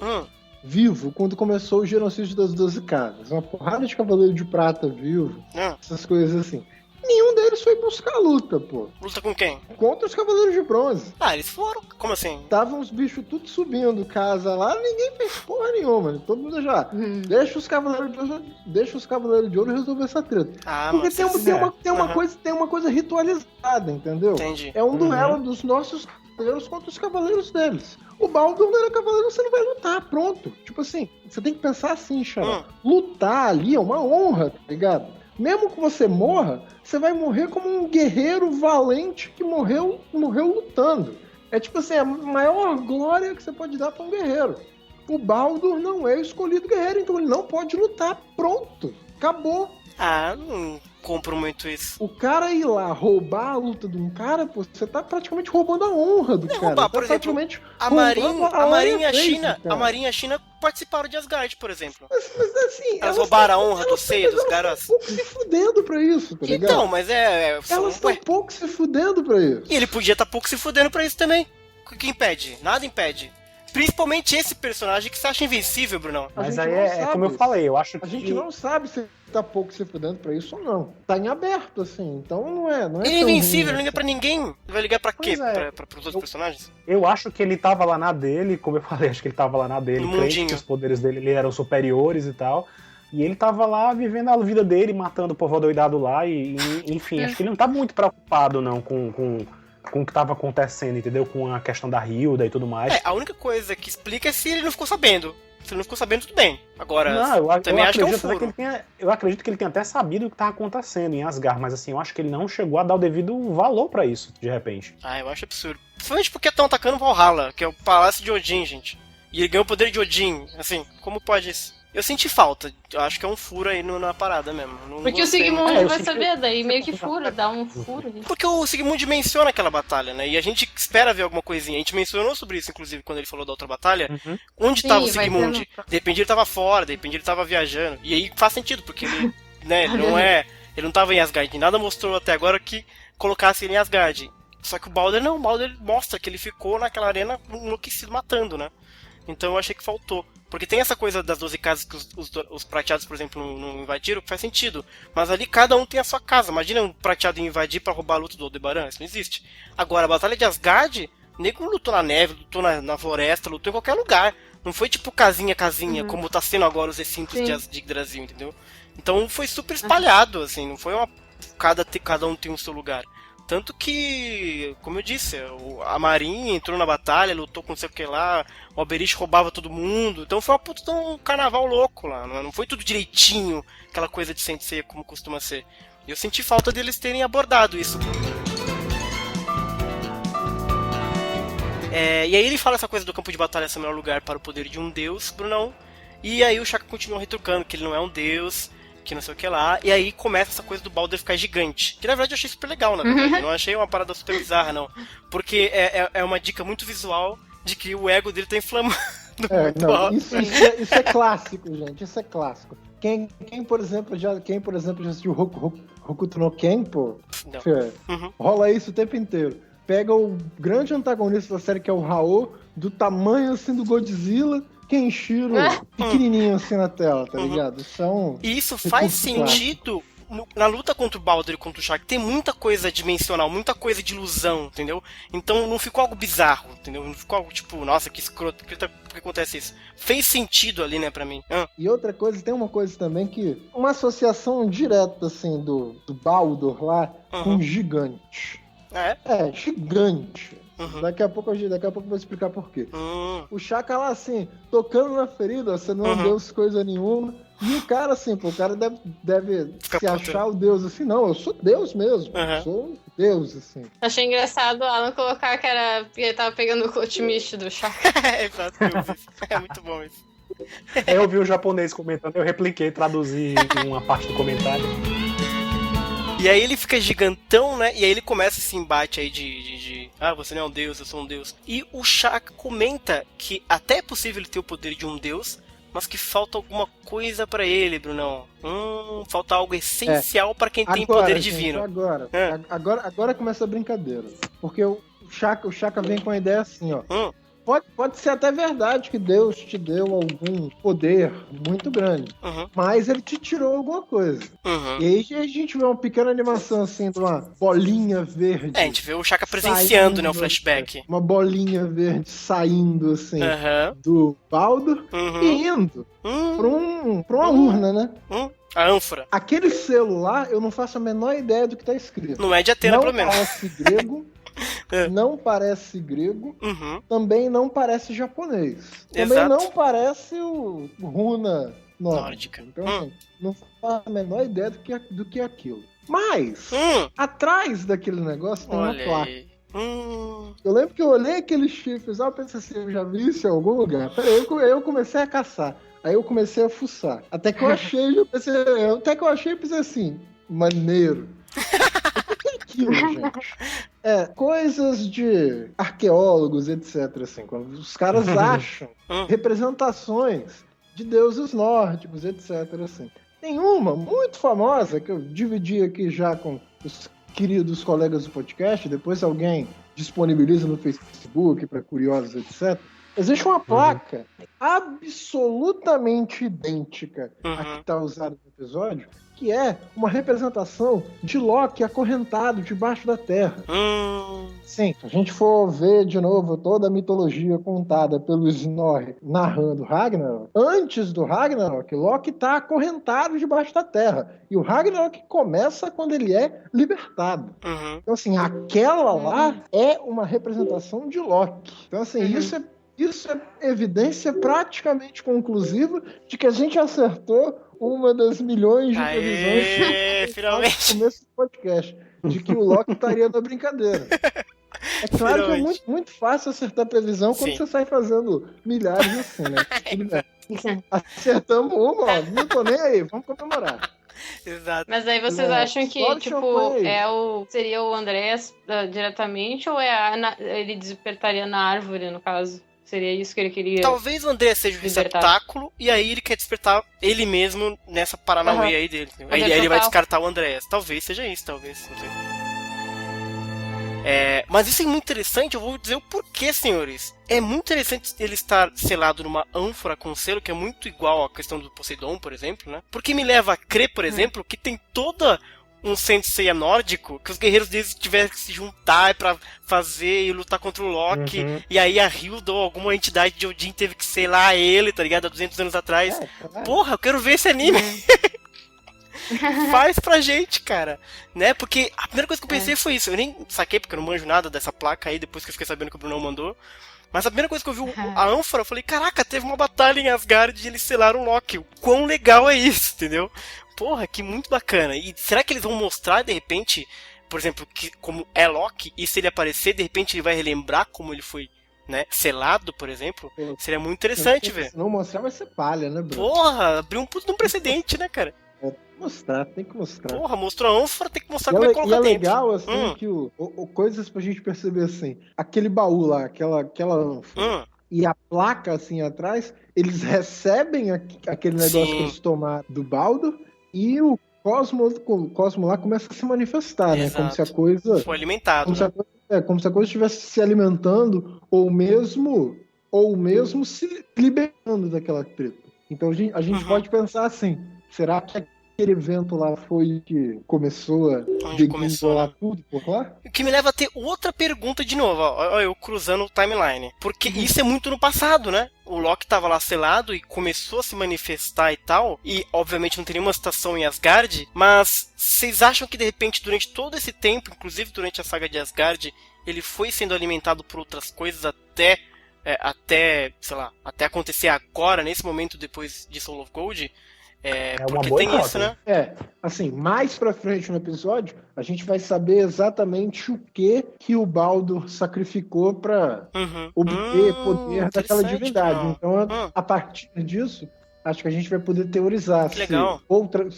Vivo, quando começou o genocídio das 12 casas. Uma porrada de cavaleiro de prata vivo. Essas coisas assim. Nenhum deles foi buscar a luta, pô. Luta com quem? Contra os cavaleiros de bronze. Ah, eles foram? Como assim? Estavam os bichos tudo subindo casa lá, ninguém fez porra nenhuma. Todo mundo já. Deixa os cavaleiros de ouro resolver essa treta. Porque tem uma coisa ritualizada, entendeu? Entendi. É um duelo dos nossos cavaleiros contra os cavaleiros deles. O Baldur não era cavaleiro, você não vai lutar, pronto. Tipo assim, você tem que pensar assim, Xará. Lutar ali é uma honra, tá ligado? Mesmo que você morra, você vai morrer como um guerreiro valente que morreu lutando. É tipo assim, a maior glória que você pode dar pra um guerreiro. O Baldur não é escolhido guerreiro, então ele não pode lutar. Pronto. Acabou. Não compro muito isso. O cara ir lá roubar a luta de um cara, pô, você tá praticamente roubando a honra do cara. Roubar, por exemplo, a Marinha e a China participaram de Asgard, por exemplo. Mas assim, elas roubaram a honra do Seiya, dos caras. Elas estão pouco se fudendo pra isso, tá ligado? Então, mas elas estão pouco se fudendo pra isso. E ele podia estar pouco se fudendo pra isso também. O que impede? Nada impede. Principalmente esse personagem que se acha invencível, Brunão. Mas aí é como eu falei, eu acho que... A gente não sabe se tá pouco se fudendo pra isso ou não. Tá em aberto, assim, então não é ele é invencível, ele não liga pra ninguém. Ele vai ligar pra quê? Pros outros personagens? Eu acho que ele tava lá na dele, como eu falei, acho que ele tava lá na dele, crente que os poderes dele eram superiores e tal. E ele tava lá vivendo a vida dele, matando o povo doidado lá, e enfim, acho que ele não tá muito preocupado, não, com o que tava acontecendo, entendeu? Com a questão da Hilda e tudo mais. A única coisa que explica é se ele não ficou sabendo. Se ele não ficou sabendo, tudo bem. Agora, eu também acho que é um furo. Eu acredito que ele tenha até sabido o que tava acontecendo em Asgard, mas assim, eu acho que ele não chegou a dar o devido valor pra isso, de repente. Eu acho absurdo. Principalmente porque estão atacando Valhalla, que é o palácio de Odin, gente. E ele ganhou o poder de Odin. Assim, como pode isso? Eu senti falta. Eu acho que é um furo aí na parada mesmo. Porque o Sigmund vai saber, daí meio que fura, dá um furo. Porque o Sigmund menciona aquela batalha, né? E a gente espera ver alguma coisinha. A gente mencionou sobre isso, inclusive, quando ele falou da outra batalha. Onde estava o Sigmund? De repente ele tava fora, de repente ele tava viajando. E aí faz sentido, porque ele, né, ele não tava em Asgard. Nada mostrou até agora que colocasse ele em Asgard. Só que o Baldur não. O Baldur mostra que ele ficou naquela arena enlouquecido, matando, né? Então eu achei que faltou. Porque tem essa coisa das 12 casas que os prateados, por exemplo, não invadiram, que faz sentido. Mas ali cada um tem a sua casa. Imagina um prateado invadir pra roubar a luta do Aldebaran, isso não existe. Agora, a Batalha de Asgard, o nego lutou na neve, lutou na floresta, lutou em qualquer lugar. Não foi tipo casinha, como tá sendo agora os recintos de Yggdrasil, entendeu? Então foi super espalhado, assim, não foi cada um tem o seu lugar. Tanto que, como eu disse, a Marinha entrou na batalha, lutou com não sei o que lá, o Alberich roubava todo mundo, então foi uma puta de um carnaval louco lá, não foi tudo direitinho, aquela coisa de Sensei como costuma ser. E eu senti falta deles terem abordado isso. E aí ele fala essa coisa do campo de batalha ser o melhor lugar para o poder de um deus, Brunão, e aí o Shaka continua retrucando que ele não é um deus, que não sei o que lá, e aí começa essa coisa do Baldur ficar gigante, que na verdade eu achei super legal, na verdade, eu não achei uma parada super bizarra, não, porque é uma dica muito visual de que o ego dele tá inflamando muito alto. Isso é clássico, gente, isso é clássico. Quem por exemplo, já assistiu Hokuto no Ken, pô, rola isso o tempo inteiro. Pega o grande antagonista da série, que é o Hao, do tamanho assim do Godzilla, Kenshiro pequenininho assim na tela, tá ligado? E isso faz sentido na luta contra o Baldur e contra o Shaka. Tem muita coisa dimensional, muita coisa de ilusão, entendeu? Então não ficou algo bizarro, entendeu? Não ficou algo tipo, nossa, que escroto, por que acontece isso? Fez sentido ali, né, pra mim. E outra coisa, tem uma coisa também que... Uma associação direta, assim, do Baldur lá com gigante. Gigante. Daqui a pouco eu vou explicar por quê. O Shaka lá, assim, tocando na ferida, você não é Deus coisa nenhuma. E o cara, assim, o cara deve se achar o Deus, assim, não, eu sou Deus mesmo. Eu sou Deus, assim. Achei engraçado o Alan colocar que ele tava pegando o coach misto do Shaka. Exato, é muito bom isso. Eu vi o japonês comentando, eu repliquei, traduzi uma parte do comentário. E aí ele fica gigantão, né? E aí ele começa esse embate aí de você não é um deus, eu sou um deus. E o Shaka comenta que até é possível ele ter o poder de um deus, mas que falta alguma coisa pra ele, Brunão. Falta algo essencial pra quem tem poder divino. Agora começa a brincadeira. Porque o Chaka vem com a ideia assim, ó. Pode ser até verdade que Deus te deu algum poder muito grande, mas ele te tirou alguma coisa. E aí a gente vê uma pequena animação assim de uma bolinha verde. A gente vê o Chaka presenciando, né, o flashback. Uma bolinha verde saindo assim do Baldur e indo pra uma urna, né? A ânfora. Aquele selo lá, eu não faço a menor ideia do que tá escrito. Não é de Atena, pelo menos. Não parece grego. Não parece grego, também não parece japonês. Também não parece o runa nórdica. Então, assim, não faço a menor ideia do que é aquilo. Mas, atrás daquele negócio tem uma placa. Eu lembro que eu olhei aqueles chifres lá e pensei assim, eu já vi isso em algum lugar. Peraí, eu comecei a caçar. Aí eu comecei a fuçar. Até que eu achei, e pensei assim, maneiro. O que é aquilo, gente? Coisas de arqueólogos, etc. Assim, quando os caras acham representações de deuses nórdicos, etc. Assim. Tem uma muito famosa que eu dividi aqui já com os queridos colegas do podcast, depois alguém disponibiliza no Facebook para curiosos, etc. Existe uma placa absolutamente idêntica à que está usada no episódio, que é uma representação de Loki acorrentado debaixo da terra. Sim, se a gente for ver de novo toda a mitologia contada pelo Snorri narrando Ragnarok, antes do Ragnarok, Loki está acorrentado debaixo da terra. E o Ragnarok começa quando ele é libertado. Então, assim, aquela lá é uma representação de Loki. Então, assim, isso é evidência praticamente conclusiva de que a gente acertou uma das milhões de previsões finalmente. No começo do podcast, de que o Loki estaria na brincadeira. É claro que é muito, muito fácil acertar previsão quando você sai fazendo milhares assim, né? Acertamos uma, ó, não tô nem aí, vamos comemorar. Exato. Mas aí vocês acham que, tipo, seria o Andrés diretamente ou ele despertaria na árvore, no caso? Seria isso que ele queria? Talvez o André seja o receptáculo e aí ele quer despertar ele mesmo nessa paranauê aí dele. Aí ele vai descartar o Andrés. Talvez seja isso, talvez. Não sei. Mas isso é muito interessante, eu vou dizer o porquê, senhores. É muito interessante ele estar selado numa ânfora com selo, que é muito igual à questão do Poseidon, por exemplo, né? Porque me leva a crer, por exemplo, que tem toda um Senseiya nórdico, que os guerreiros deles tiveram que se juntar pra fazer e lutar contra o Loki, e aí a Hilda ou alguma entidade de Odin teve que selar ele, tá ligado? Há 200 anos atrás. Porra, eu quero ver esse anime. Faz pra gente, cara. Né? Porque a primeira coisa que eu pensei foi isso. Eu nem saquei, porque eu não manjo nada dessa placa aí, depois que eu fiquei sabendo que o Bruno mandou. Mas a primeira coisa que eu vi a ânfora, eu falei, caraca, teve uma batalha em Asgard e eles selaram o Loki. O quão legal é isso, entendeu? Porra, que muito bacana. E será que eles vão mostrar, de repente, por exemplo, que como é Loki, e se ele aparecer, de repente ele vai relembrar como ele foi, né, selado, por exemplo? Seria muito interessante, velho. Se não mostrar, vai ser palha, né, Bruno? Porra, abriu um puto de um precedente, né, cara? Tem que mostrar. Porra, mostrou a ânfora, tem que mostrar como é que coloca dentro. E é legal, assim, que coisas pra gente perceber, assim, aquele baú lá, aquela ânfora, e a placa, assim, atrás, eles recebem aquele negócio que eles tomaram do Baldur, e o Cosmo lá começa a se manifestar, né? Como se a coisa... Foi alimentado, como se a coisa estivesse se alimentando, ou mesmo se liberando daquela treta. Então a gente pode pensar assim, será que aquele evento lá foi que começou a desenrolar tudo por lá? O que me leva a ter outra pergunta de novo, ó, eu cruzando o timeline. Porque isso é muito no passado, né? O Loki tava lá selado e começou a se manifestar e tal, e obviamente não tem nenhuma citação em Asgard, mas vocês acham que de repente durante todo esse tempo, inclusive durante a saga de Asgard, ele foi sendo alimentado por outras coisas até sei lá, até acontecer agora, nesse momento depois de Soul of Gold? Porque tem isso, né? Assim, mais pra frente no episódio, a gente vai saber exatamente o que o Baldur sacrificou pra obter poder daquela divindade. Então, a partir disso, acho que a gente vai poder teorizar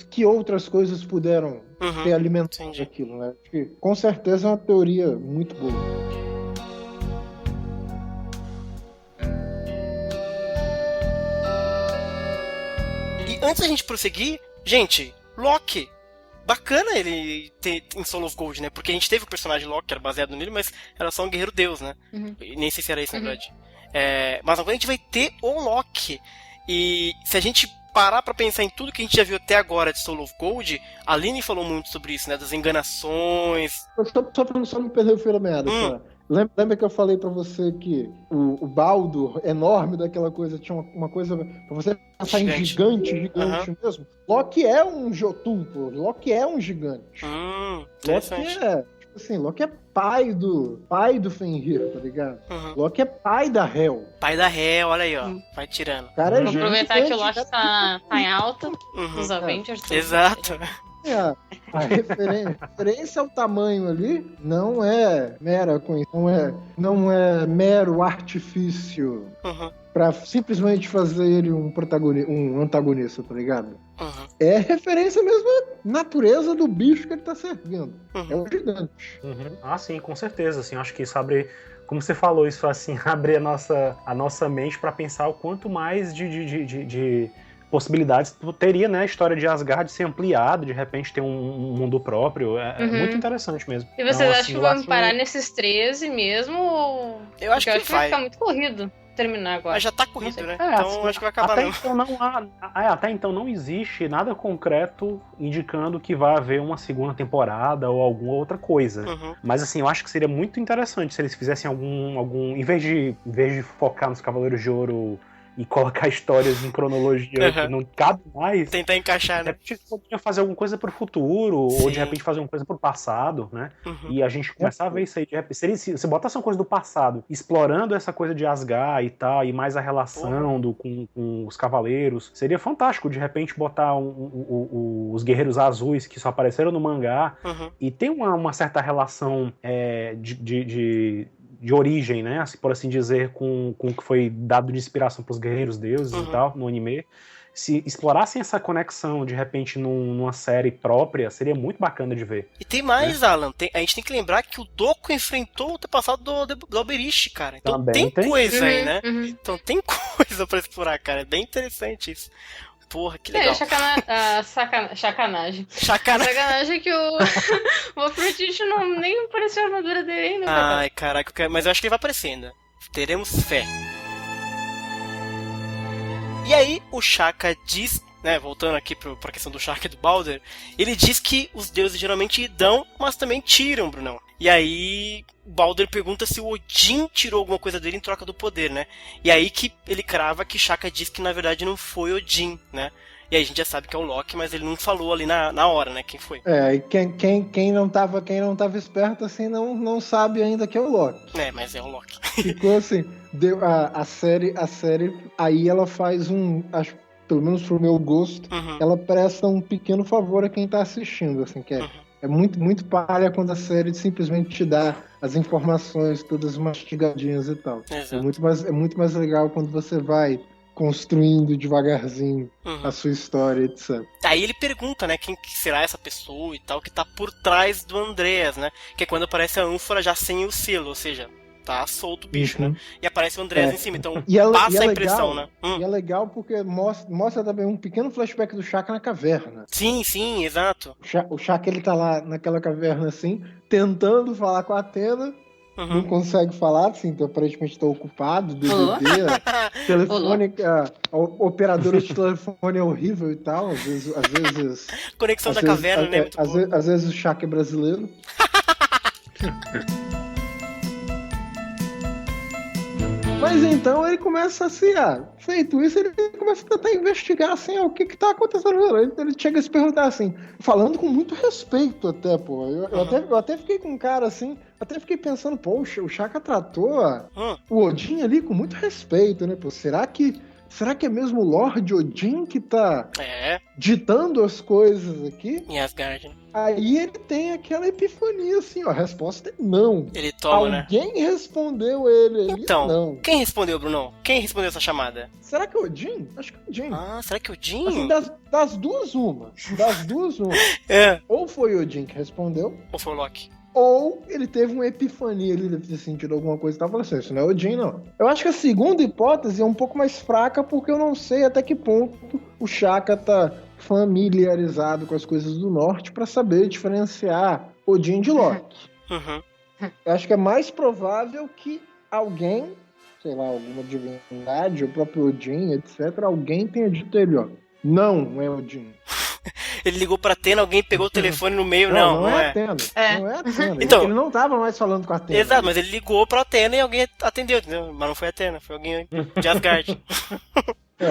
que outras coisas puderam ter alimentado aquilo, né? Acho que, com certeza é uma teoria muito boa. antes da gente prosseguir, gente, Loki. Bacana ele ter em Soul of Gold, né? Porque a gente teve o personagem Loki, que era baseado nele, mas era só um guerreiro deus, né? E nem sei se era isso, na verdade. Mas agora a gente vai ter o Loki. E se a gente parar pra pensar em tudo que a gente já viu até agora de Soul of Gold, a Aline falou muito sobre isso, né? Das enganações. Só não perder o fio da meada, cara. Lembra que eu falei pra você que o baldo enorme daquela coisa tinha uma coisa pra você pensar em gigante mesmo? Loki é um Jotun, pô. Loki é um gigante. Loki é pai do Fenrir, tá ligado? Loki é pai da Hel. Pai da Hel, olha aí, ó. Vai tirando. Cara, vamos aproveitar que o Loki tá em alta nos Avengers. Exato. A referência ao tamanho ali não é mera coisa, não é mero artifício pra simplesmente fazer ele um antagonista, tá ligado? É referência mesmo à natureza do bicho que ele tá servindo. É um gigante. Ah, sim, com certeza. Assim, acho que isso abre, como você falou, isso assim, abre a nossa mente pra pensar o quanto mais de possibilidades teria, né, a história de Asgard ser ampliada, de repente ter um mundo próprio. É muito interessante mesmo. E vocês acham que vão parar nesses 13 mesmo? Ou... Eu acho que vai ficar muito corrido terminar agora. Mas já tá corrido, né? Então assim, acho que vai acabar mesmo. Até então não existe nada concreto indicando que vai haver uma segunda temporada ou alguma outra coisa. Mas assim, eu acho que seria muito interessante se eles fizessem algum em vez de focar nos Cavaleiros de Ouro e colocar histórias em cronologia que não cabe mais. Tentar encaixar, né? De repente podia fazer alguma coisa pro futuro, ou de repente fazer alguma coisa pro passado, né? E a gente começar a ver isso aí. De repente, se você botasse uma coisa do passado, explorando essa coisa de Asgard e tal, e mais a relação com os Cavaleiros, seria fantástico, de repente, botar os Guerreiros Azuis, que só apareceram no mangá, e tem uma certa relação de origem, né, assim, por assim dizer, com o que foi dado de inspiração para os guerreiros deuses e tal, no anime. Se explorassem essa conexão, de repente, numa série própria, seria muito bacana de ver. E tem mais, Alan. A gente tem que lembrar que o Doku enfrentou o antepassado do Alberish, cara. Então tem coisa aí, né? Então tem coisa pra explorar, cara. É bem interessante isso. Porra, que legal. Sacanagem. Sacanagem que o Aphrodite nem apareceu a armadura dele ainda. Ai, caraca, mas eu acho que ele vai aparecer ainda. Teremos fé. E aí, o Shaka diz, né, voltando aqui pra questão do Shaka e do Balder, ele diz que os deuses geralmente dão, mas também tiram, Brunão. E aí, o Balder pergunta se o Odin tirou alguma coisa dele em troca do poder, né? E aí que ele crava que Shaka diz que na verdade não foi Odin, né? E aí a gente já sabe que é o Loki, mas ele não falou ali na hora, né? Quem foi. E quem não tava esperto assim não sabe ainda que é o Loki. Mas é o Loki. Ficou assim, a série aí ela faz acho, pelo menos pro meu gosto, ela presta um pequeno favor a quem tá assistindo, assim, que é muito, muito palha quando a série simplesmente te dá as informações todas mastigadinhas e tal. É muito mais legal quando você vai construindo devagarzinho a sua história, etc. Aí ele pergunta, né, quem será essa pessoa e tal, que tá por trás do Andreas, né? Que é quando aparece a ânfora já sem o selo, ou seja, tá solto o bicho, né? E aparece o Andreas em cima, então passa a impressão, legal, né? E é legal porque mostra também um pequeno flashback do Shaka na caverna. Sim, exato. O Shaka, ele tá lá naquela caverna, assim, tentando falar com a Athena, não consegue falar, assim, então aparentemente tá ocupado, DVD, telefone, a operadora de telefone é horrível e tal, às vezes conexão da caverna, né? Muito às vezes o Shaka é brasileiro. Mas então ele começa assim, feito isso, ele começa a tentar investigar assim, o que tá acontecendo. Ele chega a se perguntar assim, falando com muito respeito até, pô. Eu até fiquei com um cara assim, até fiquei pensando, poxa, o Shaka tratou o Odin ali com muito respeito, né, pô? Será que é mesmo o Lord Odin que tá ditando as coisas aqui? Em Asgard. Aí ele tem aquela epifania assim, a resposta é não. Ele toma, Alguém respondeu ele. Então, não. Quem respondeu, Brunão? Quem respondeu essa chamada? Será que é Odin? Acho que é Odin. Será que é Odin? Assim, das duas, uma. Ou foi Odin que respondeu. Ou foi o Loki. Ou ele teve uma epifania, ele deve ter sentido alguma coisa e tal, falou assim, isso não é Odin, não. Eu acho que a segunda hipótese é um pouco mais fraca, porque eu não sei até que ponto o Shaka tá familiarizado com as coisas do norte pra saber diferenciar Odin de Loki. Uhum. Eu acho que é mais provável que alguém, sei lá, alguma divindade, o próprio Odin, etc., alguém tenha dito a ele, ó, não é Odin. Ele ligou pra Atena, alguém pegou o telefone no meio, Não é. Atena. É. Não é Atena. Então- Ele não tava mais falando com a Atena. Exato, mas ele ligou pra Atena e alguém atendeu, entendeu? Mas não foi a Atena, foi alguém de Asgard.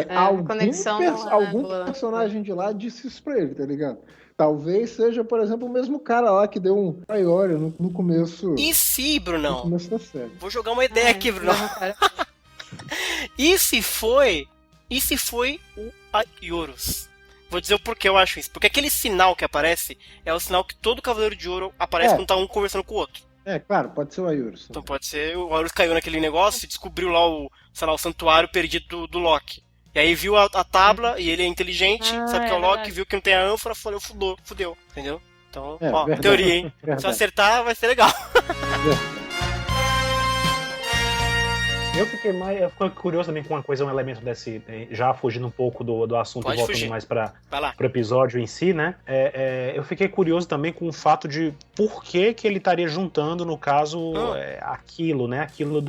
Algum, conexão não é algum boa. personagem de lá disse isso pra ele, tá ligado? Talvez seja, por exemplo, o mesmo cara lá que deu um Priori no começo. E se, No Brunão? começo da série. Vou jogar uma ideia aqui, Brunão. E se foi o Aiorus? Vou dizer o porquê eu acho isso. Porque aquele sinal que aparece é o sinal que todo Cavaleiro de Ouro aparece quando tá um conversando com o outro. É, claro, pode ser o Aiurus. Então pode ser o Aiorus caiu naquele negócio e descobriu lá o santuário perdido do Loki. E aí viu a tábua e ele é inteligente, sabe que é o Loki, verdade. viu que não tem a ânfora, falou, fudeu, entendeu? Então, Verdade. teoria, hein? Se eu Verdade. acertar, vai ser legal. Eu fiquei curioso também com uma coisa, um elemento desse, já fugindo um pouco do assunto Pode e voltando fugir. mais para Vai lá. o episódio em si, né? Eu fiquei curioso também com o fato de por que ele estaria juntando, no caso, aquilo, né? Aquilo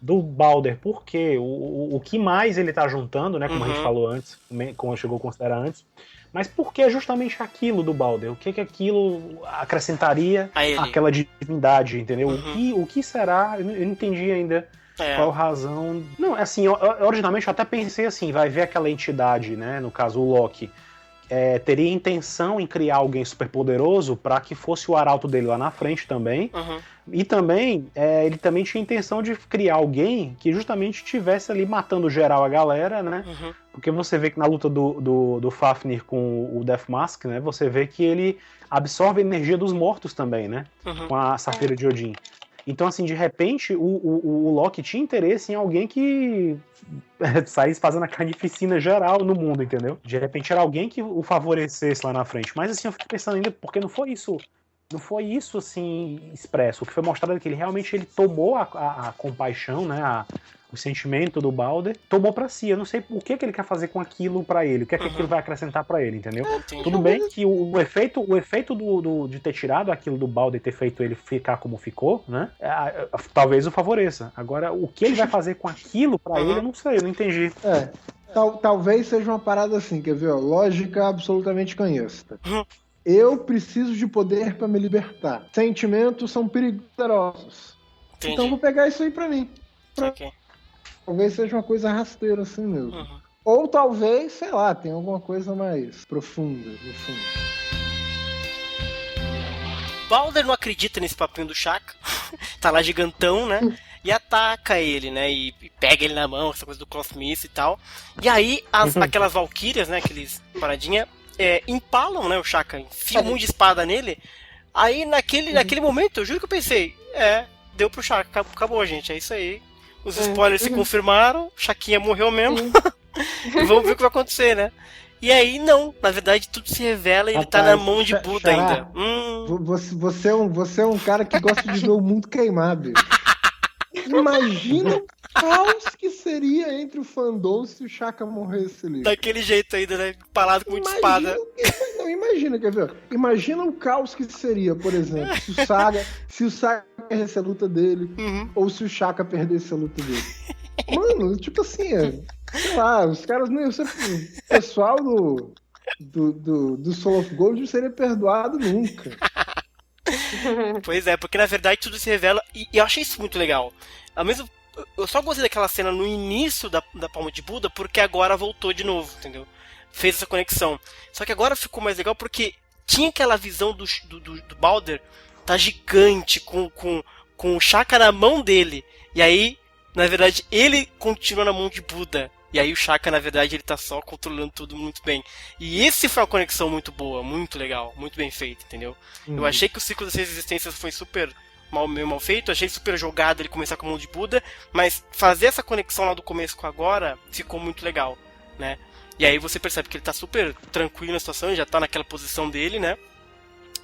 do Balder. Por quê? O que mais ele tá juntando, né? Como a gente falou antes, como chegou a considerar antes. Mas por que justamente aquilo do Balder? O que aquilo acrescentaria A ele. àquela divindade, entendeu? Uhum. O que será? Eu não entendi ainda É. qual razão. Não, assim, originalmente eu até pensei assim, vai ver aquela entidade, né? No caso, o Loki. Teria intenção em criar alguém superpoderoso para que fosse o arauto dele lá na frente também. Uhum. E também, ele também tinha intenção de criar alguém que justamente estivesse ali matando geral a galera, né? Uhum. Porque você vê que na luta do Fafnir com o Death Mask, né? Você vê que ele absorve a energia dos mortos também, né? Uhum. Com a Safira de Odin. Então, assim, de repente, o Loki tinha interesse em alguém que saísse fazendo a carnificina geral no mundo, entendeu? De repente era alguém que o favorecesse lá na frente. Mas, assim, eu fiquei pensando ainda, porque não foi isso, assim, expresso. O que foi mostrado é que ele realmente tomou a compaixão, né? O sentimento do Balder, tomou pra si. Eu não sei o que ele quer fazer com aquilo pra ele, o que é que aquilo vai acrescentar pra ele, entendeu? Entendi. Tudo bem que o efeito de ter tirado aquilo do Balder e ter feito ele ficar como ficou, né? Talvez o favoreça. Agora, o que ele vai fazer com aquilo pra ele, eu não sei, eu não entendi. Talvez seja uma parada assim, quer ver? Ó, lógica absolutamente canhesta. Uhum. Eu preciso de poder pra me libertar. Sentimentos são perigosos. Entendi. Então vou pegar isso aí pra mim. Ok. Talvez seja uma coisa rasteira assim mesmo. Uhum. Ou talvez, sei lá, tenha alguma coisa mais profunda no fundo. Balder não acredita nesse papinho do Shaka. Tá lá gigantão, né? E ataca ele, né? E pega ele na mão, essa coisa do Clothmith e tal. E aí, aquelas valquírias, né? Aqueles paradinha, empalam, né? O Shaka, enfia um monte de espada nele. Aí, naquele momento, eu juro que eu pensei, deu pro Shaka, acabou, gente, é isso aí. Os spoilers se confirmaram, Shaquinha morreu mesmo. E vamos ver o que vai acontecer, né? E aí, não. Na verdade, tudo se revela e ele tá na mão de Buda Xará, ainda. Você é um cara que gosta de ver o mundo queimado. Imagina o caos que seria entre o fandom se o Shaka morresse ali. Daquele jeito ainda, né? Empalado com muita espada. Não, imagina, quer ver? Imagina o caos que seria, por exemplo, se o Saga perdesse a luta dele, ou se o Shaka perdesse a luta dele. Mano, tipo assim, sei lá, os caras não iam ser. O pessoal do Soul of Gold não seria perdoado nunca. Pois é, porque na verdade tudo se revela. E eu achei isso muito legal. Eu só gostei daquela cena no início da Palma de Buda, porque agora voltou de novo, entendeu? Fez essa conexão. Só que agora ficou mais legal porque tinha aquela visão do Balder tá gigante, com o Shaka na mão dele. E aí, na verdade, ele continua na mão de Buda. E aí o Shaka, na verdade, ele tá só controlando tudo muito bem. E esse foi uma conexão muito boa, muito legal, muito bem feita, entendeu? Eu achei que o ciclo das 6 existências foi super mal feito, achei super jogado ele começar com a mão de Buda, mas fazer essa conexão lá do começo com agora ficou muito legal, né? E aí você percebe que ele tá super tranquilo na situação, ele já tá naquela posição dele, né?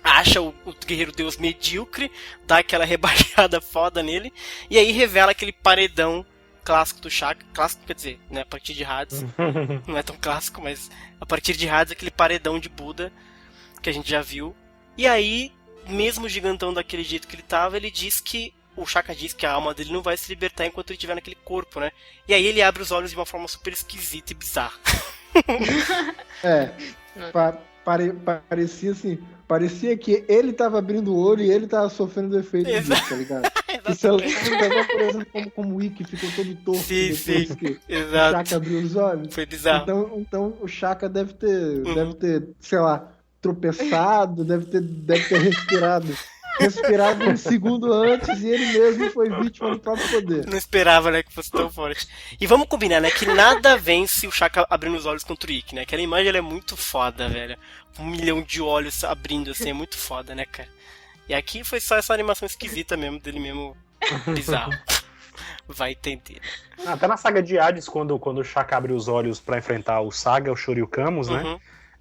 acha o Guerreiro Deus medíocre, dá aquela rebaixada foda nele, e aí revela aquele paredão clássico do Shaka. Clássico, quer dizer, né, a partir de Hades. Não é tão clássico, mas a partir de Hades, aquele paredão de Buda que a gente já viu. E aí, mesmo o gigantão daquele jeito que ele tava, ele diz que o Shaka diz que a alma dele não vai se libertar enquanto ele estiver naquele corpo, né? E aí ele abre os olhos de uma forma super esquisita e bizarra. Parecia assim, parecia que ele tava abrindo o olho e ele tava sofrendo do efeito disso, tá ligado? Isso lembra, por exemplo, como o Ikki ficou todo torto depois que o Shaka abriu os olhos. Foi bizarro. Então o Shaka deve ter, sei lá, tropeçado, deve ter respirado um segundo antes e ele mesmo foi vítima do próprio poder. Não esperava, né, que fosse tão forte. E vamos combinar, né, que nada vence o Shaka abrindo os olhos contra o Ikki, né? Aquela imagem ela é muito foda, velho. 1 milhão de olhos abrindo assim, é muito foda, né, cara? E aqui foi só essa animação esquisita mesmo, dele mesmo bizarro. Vai entender. Até na saga de Hades, quando o Shaka abre os olhos pra enfrentar o Saga, o Shoryukamus, né?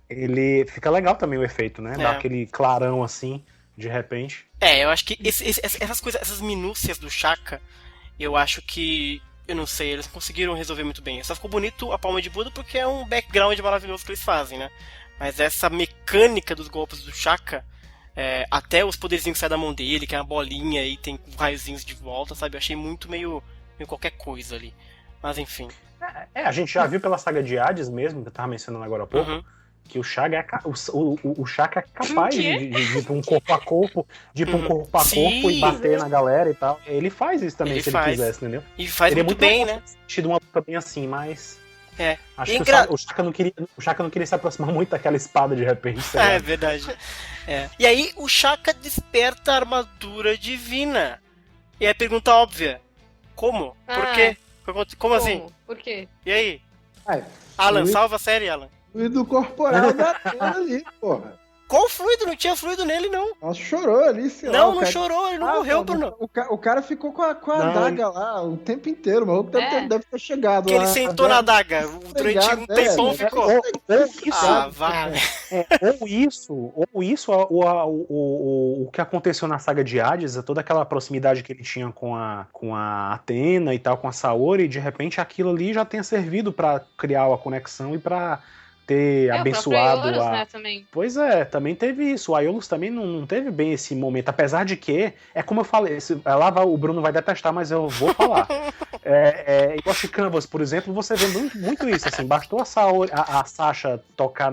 Ele fica legal também o efeito, né? Dá aquele clarão assim, de repente. Eu acho que essas coisas, essas minúcias do Shaka, eu acho que, eu não sei, eles conseguiram resolver muito bem. Só ficou bonito a palma de Buda porque é um background maravilhoso que eles fazem, né? Mas essa mecânica dos golpes do Shaka, até os poderzinhos que saem da mão dele, que é uma bolinha e tem raiozinhos de volta, sabe? Eu achei muito meio qualquer coisa ali. Mas enfim. A gente já viu pela saga de Hades mesmo, que eu tava mencionando agora há pouco, que o Shaka é capaz de ir pra um corpo a corpo, e bater na galera e tal. Ele faz isso também, se ele quisesse, entendeu? E faz ele muito bem, né? Tido uma luta bem assim, mas... Acho que o Shaka não queria se aproximar muito daquela espada de repente. É verdade. E aí o Shaka desperta a armadura divina. E aí a pergunta óbvia: como? Por quê? Como assim? Por quê? E aí? Alan, salva a série, Alan. Fluido corporal da tela ali, porra. Qual fluido? Não tinha fluido nele, não. Nossa, chorou ali, sei lá. Não chorou, ele não morreu, Bruno. O cara ficou com a adaga lá o tempo inteiro, o maluco deve ter chegado lá. Que ele sentou na adaga, durante um tempão ficou. Ou isso, o que aconteceu na saga de Hades, toda aquela proximidade que ele tinha com a Athena e tal, com a Saori, e de repente aquilo ali já tenha servido pra criar a conexão e pra ter abençoado o Aiolos, né, também. Pois também teve isso. O Aiolos também não teve bem esse momento, apesar de que, como eu falei, o Bruno vai detestar, mas eu vou falar. Em Ghost Canvas, por exemplo, você vê muito isso, assim, bastou a Sasha tocar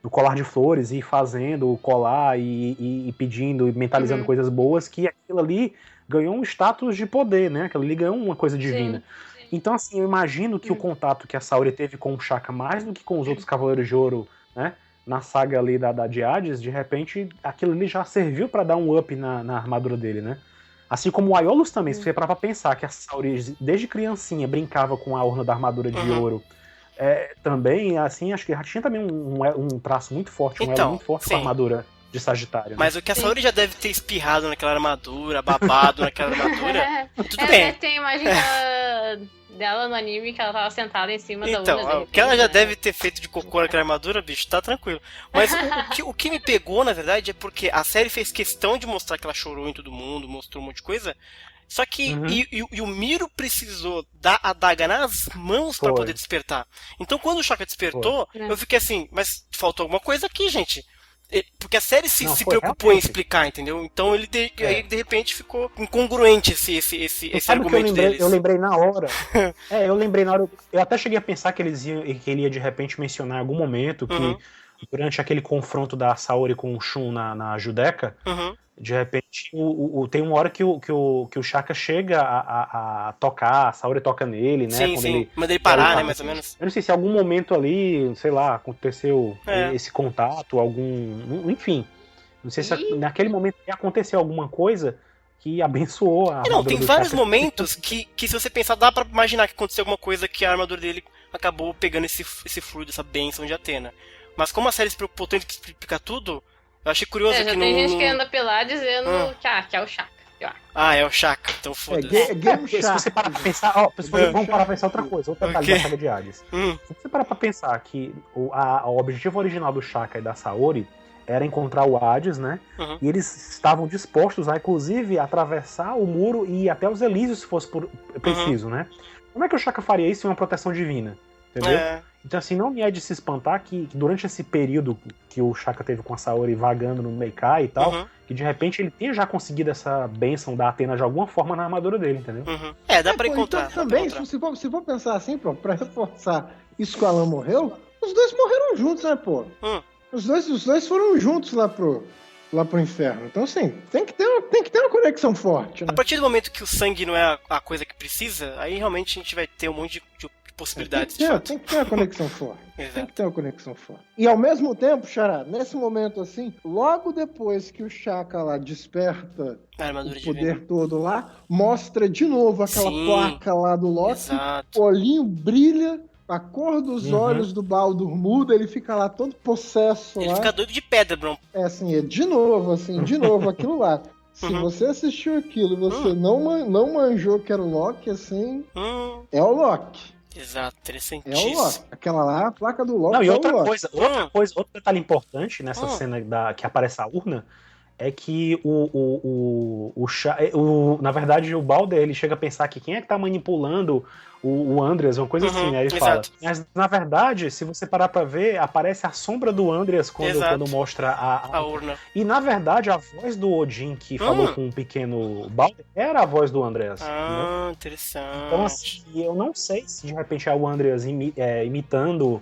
no colar de flores e ir fazendo o colar e pedindo e mentalizando coisas boas, que aquilo ali ganhou um status de poder, né? Aquilo ali ganhou uma coisa divina. Sim. Então, assim, eu imagino que o contato que a Saori teve com o Shaka, mais do que com os outros Cavaleiros de Ouro, né, na saga ali da de Hades, de repente, aquilo ali já serviu pra dar um up na armadura dele, né? Assim como o Aiolos também, se você parar pra pensar que a Saori, desde criancinha, brincava com a orna da armadura de ouro, também, assim, acho que já tinha também um traço muito forte, um elo muito forte com a armadura de Sagitário. Né? Mas o que a Saori já deve ter espirrado naquela armadura, babado naquela armadura, tudo bem. Tem imagem dela no anime que ela tava sentada em cima da Então, Una. O que ela já deve ter feito de cocô naquela armadura, bicho, tá tranquilo. Mas o que me pegou, na verdade, é porque a série fez questão de mostrar que ela chorou em todo mundo, mostrou um monte de coisa. Só que e o Miro precisou dar a adaga nas mãos pra poder despertar. Então quando o Shaka despertou, eu fiquei assim, mas faltou alguma coisa aqui, gente. Porque a série se preocupou em explicar, entendeu? Então ele aí, de repente ficou incongruente esse argumento deles. Eu lembrei na hora. Eu até cheguei a pensar que ele ia de repente mencionar em algum momento que durante aquele confronto da Saori com o Shun na Judeca, de repente tem uma hora que o Shaka chega a tocar, a Saori toca nele, né? Sim. Manda ele parar, né, mais ou menos. Eu não sei se em algum momento ali, sei lá, aconteceu esse contato, enfim. Não sei se naquele momento aconteceu alguma coisa que abençoou a armadura. Tem vários momentos que se você pensar, dá pra imaginar que aconteceu alguma coisa que a armadura dele acabou pegando esse fluido, essa bênção de Athena. Mas como a série se preocupou tanto em explicar tudo, eu achei curioso que tem gente que anda pela dizendo que é o Shaka. É o Shaka, então foda-se. Se você parar pra pensar, vamos parar pra pensar outra coisa, outro detalhe da saga de Hades. Se você parar pra pensar que o objetivo original do Shaka e da Saori era encontrar o Hades, né? E eles estavam dispostos a, inclusive, atravessar o muro e ir até os Elísios, se fosse preciso, né? Como é que o Shaka faria isso em uma proteção divina? Entendeu? Então, assim, não me é de se espantar que durante esse período que o Shaka teve com a Saori vagando no Meikai e tal, que de repente ele tenha já conseguido essa bênção da Athena de alguma forma na armadura dele, entendeu? Dá pra encontrar. Então, também, se for pensar assim, pô, pra reforçar isso que o Alan morreu, os dois morreram juntos, né, pô? Os dois foram juntos lá pro inferno. Então, assim, tem que ter uma conexão forte, né? A partir do momento que o sangue não é a coisa que precisa, aí realmente a gente vai ter um monte de possibilidades. Tem que ter uma conexão forte. Tem que ter uma conexão forte. E ao mesmo tempo, Xará, nesse momento assim, logo depois que o Shaka lá desperta o poder todo lá, mostra de novo aquela placa lá do Loki, o olhinho brilha, a cor dos olhos do Baldur muda, ele fica lá todo possesso ele lá. Ele fica doido de pedra, Bruno. De novo aquilo lá. Se você assistiu aquilo e você não manjou que era o Loki, assim, é o Loki. Exato, interessantíssimo. É o Loki. Aquela lá, a placa do Loki. Não, e outra coisa, outro detalhe importante nessa cena que aparece a urna é que na verdade o Balder ele chega a pensar que quem é que tá manipulando o Andreas, uma coisa assim, né? Ele fala. Mas na verdade, se você parar pra ver, aparece a sombra do Andreas quando mostra a urna. E na verdade a voz do Odin que falou com o pequeno Balder era a voz do Andreas. Interessante. Então assim, eu não sei se de repente é o Andreas imitando,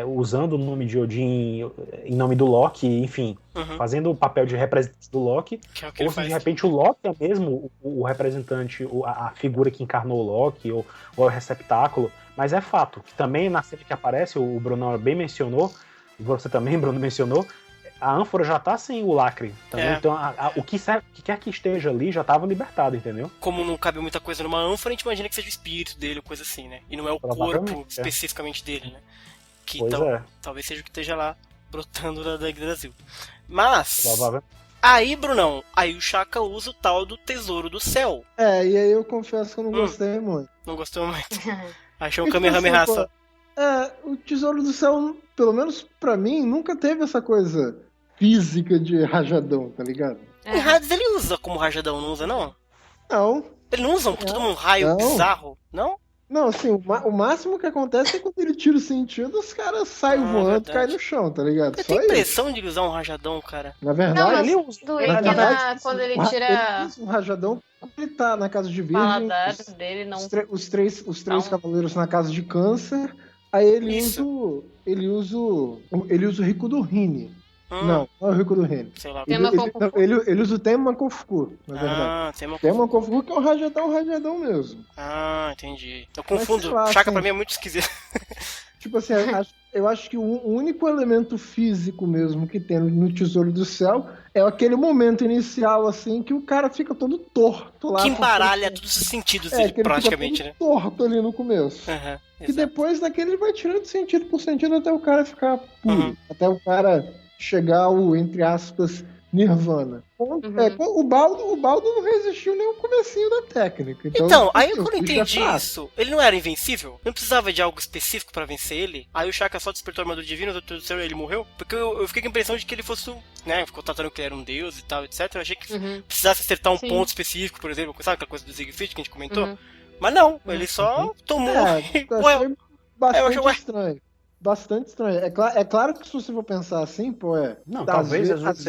usando o nome de Odin em nome do Loki, enfim, fazendo o papel de representante do Loki, ou se de repente o Loki é mesmo o representante, a figura que encarnou o Loki, ou o receptáculo, mas é fato, que também na cena que aparece, o Bruno bem mencionou, e você também, Bruno, mencionou, a ânfora já tá sem o lacre, então o que quer que esteja ali já tava libertado, entendeu? Como não cabe muita coisa numa ânfora, a gente imagina que seja o espírito dele, ou coisa assim, né? E não é o corpo especificamente dele, né? Que talvez seja o que esteja lá brotando da Brasil. Mas aí, Brunão, aí o Shaka usa o tal do Tesouro do Céu. E aí eu confesso que eu não gostei muito. Não gostou muito? Achou um Kamehameha só. O Tesouro do Céu, pelo menos pra mim, nunca teve essa coisa física de rajadão, tá ligado? Em Hades ele usa como rajadão, não usa não? Não. Ele não usa todo um raio bizarro, não? Não, assim, o máximo que acontece é quando ele tira o sentido, os caras saem voando e caem no chão, tá ligado? Eu tenho a impressão de usar um rajadão, cara. Na verdade, ele usa. Quando ele tira. Ele usa um rajadão quando ele tá na casa de Virgem. Dele não. Os três cavaleiros na casa de Câncer. Aí ele usa o Rico do Rini. Não é o Rico do Rini. Ele usa o Tema Kofuku, na verdade. Tema Kofuku que é um rajadão mesmo. Entendi. Eu confundo. Shaka pra mim é muito esquisito. Tipo assim, eu acho que o único elemento físico mesmo que tem no Tesouro do Céu é aquele momento inicial, assim, que o cara fica todo torto lá. Que embaralha todos os sentidos dele, praticamente, né? Torto ali no começo. E depois daquele ele vai tirando sentido por sentido até o cara ficar puro. Até o cara chegar ao, entre aspas, Nirvana. O Baldo não resistiu nem o comecinho da técnica. Então aí eu não entendi isso. Ele não era invencível? Não precisava de algo específico pra vencer ele? Aí o Shaka só despertou a armadura divina, ele morreu? Porque eu fiquei com a impressão de que ele fosse, né, ficou tratando que ele era um deus e tal, etc. Eu achei que precisasse acertar um ponto específico, por exemplo, sabe aquela coisa do Siegfried que a gente comentou? Mas não, ele só tomou. Bastante estranho. Bastante estranho. É claro que se você for pensar assim, Não, talvez às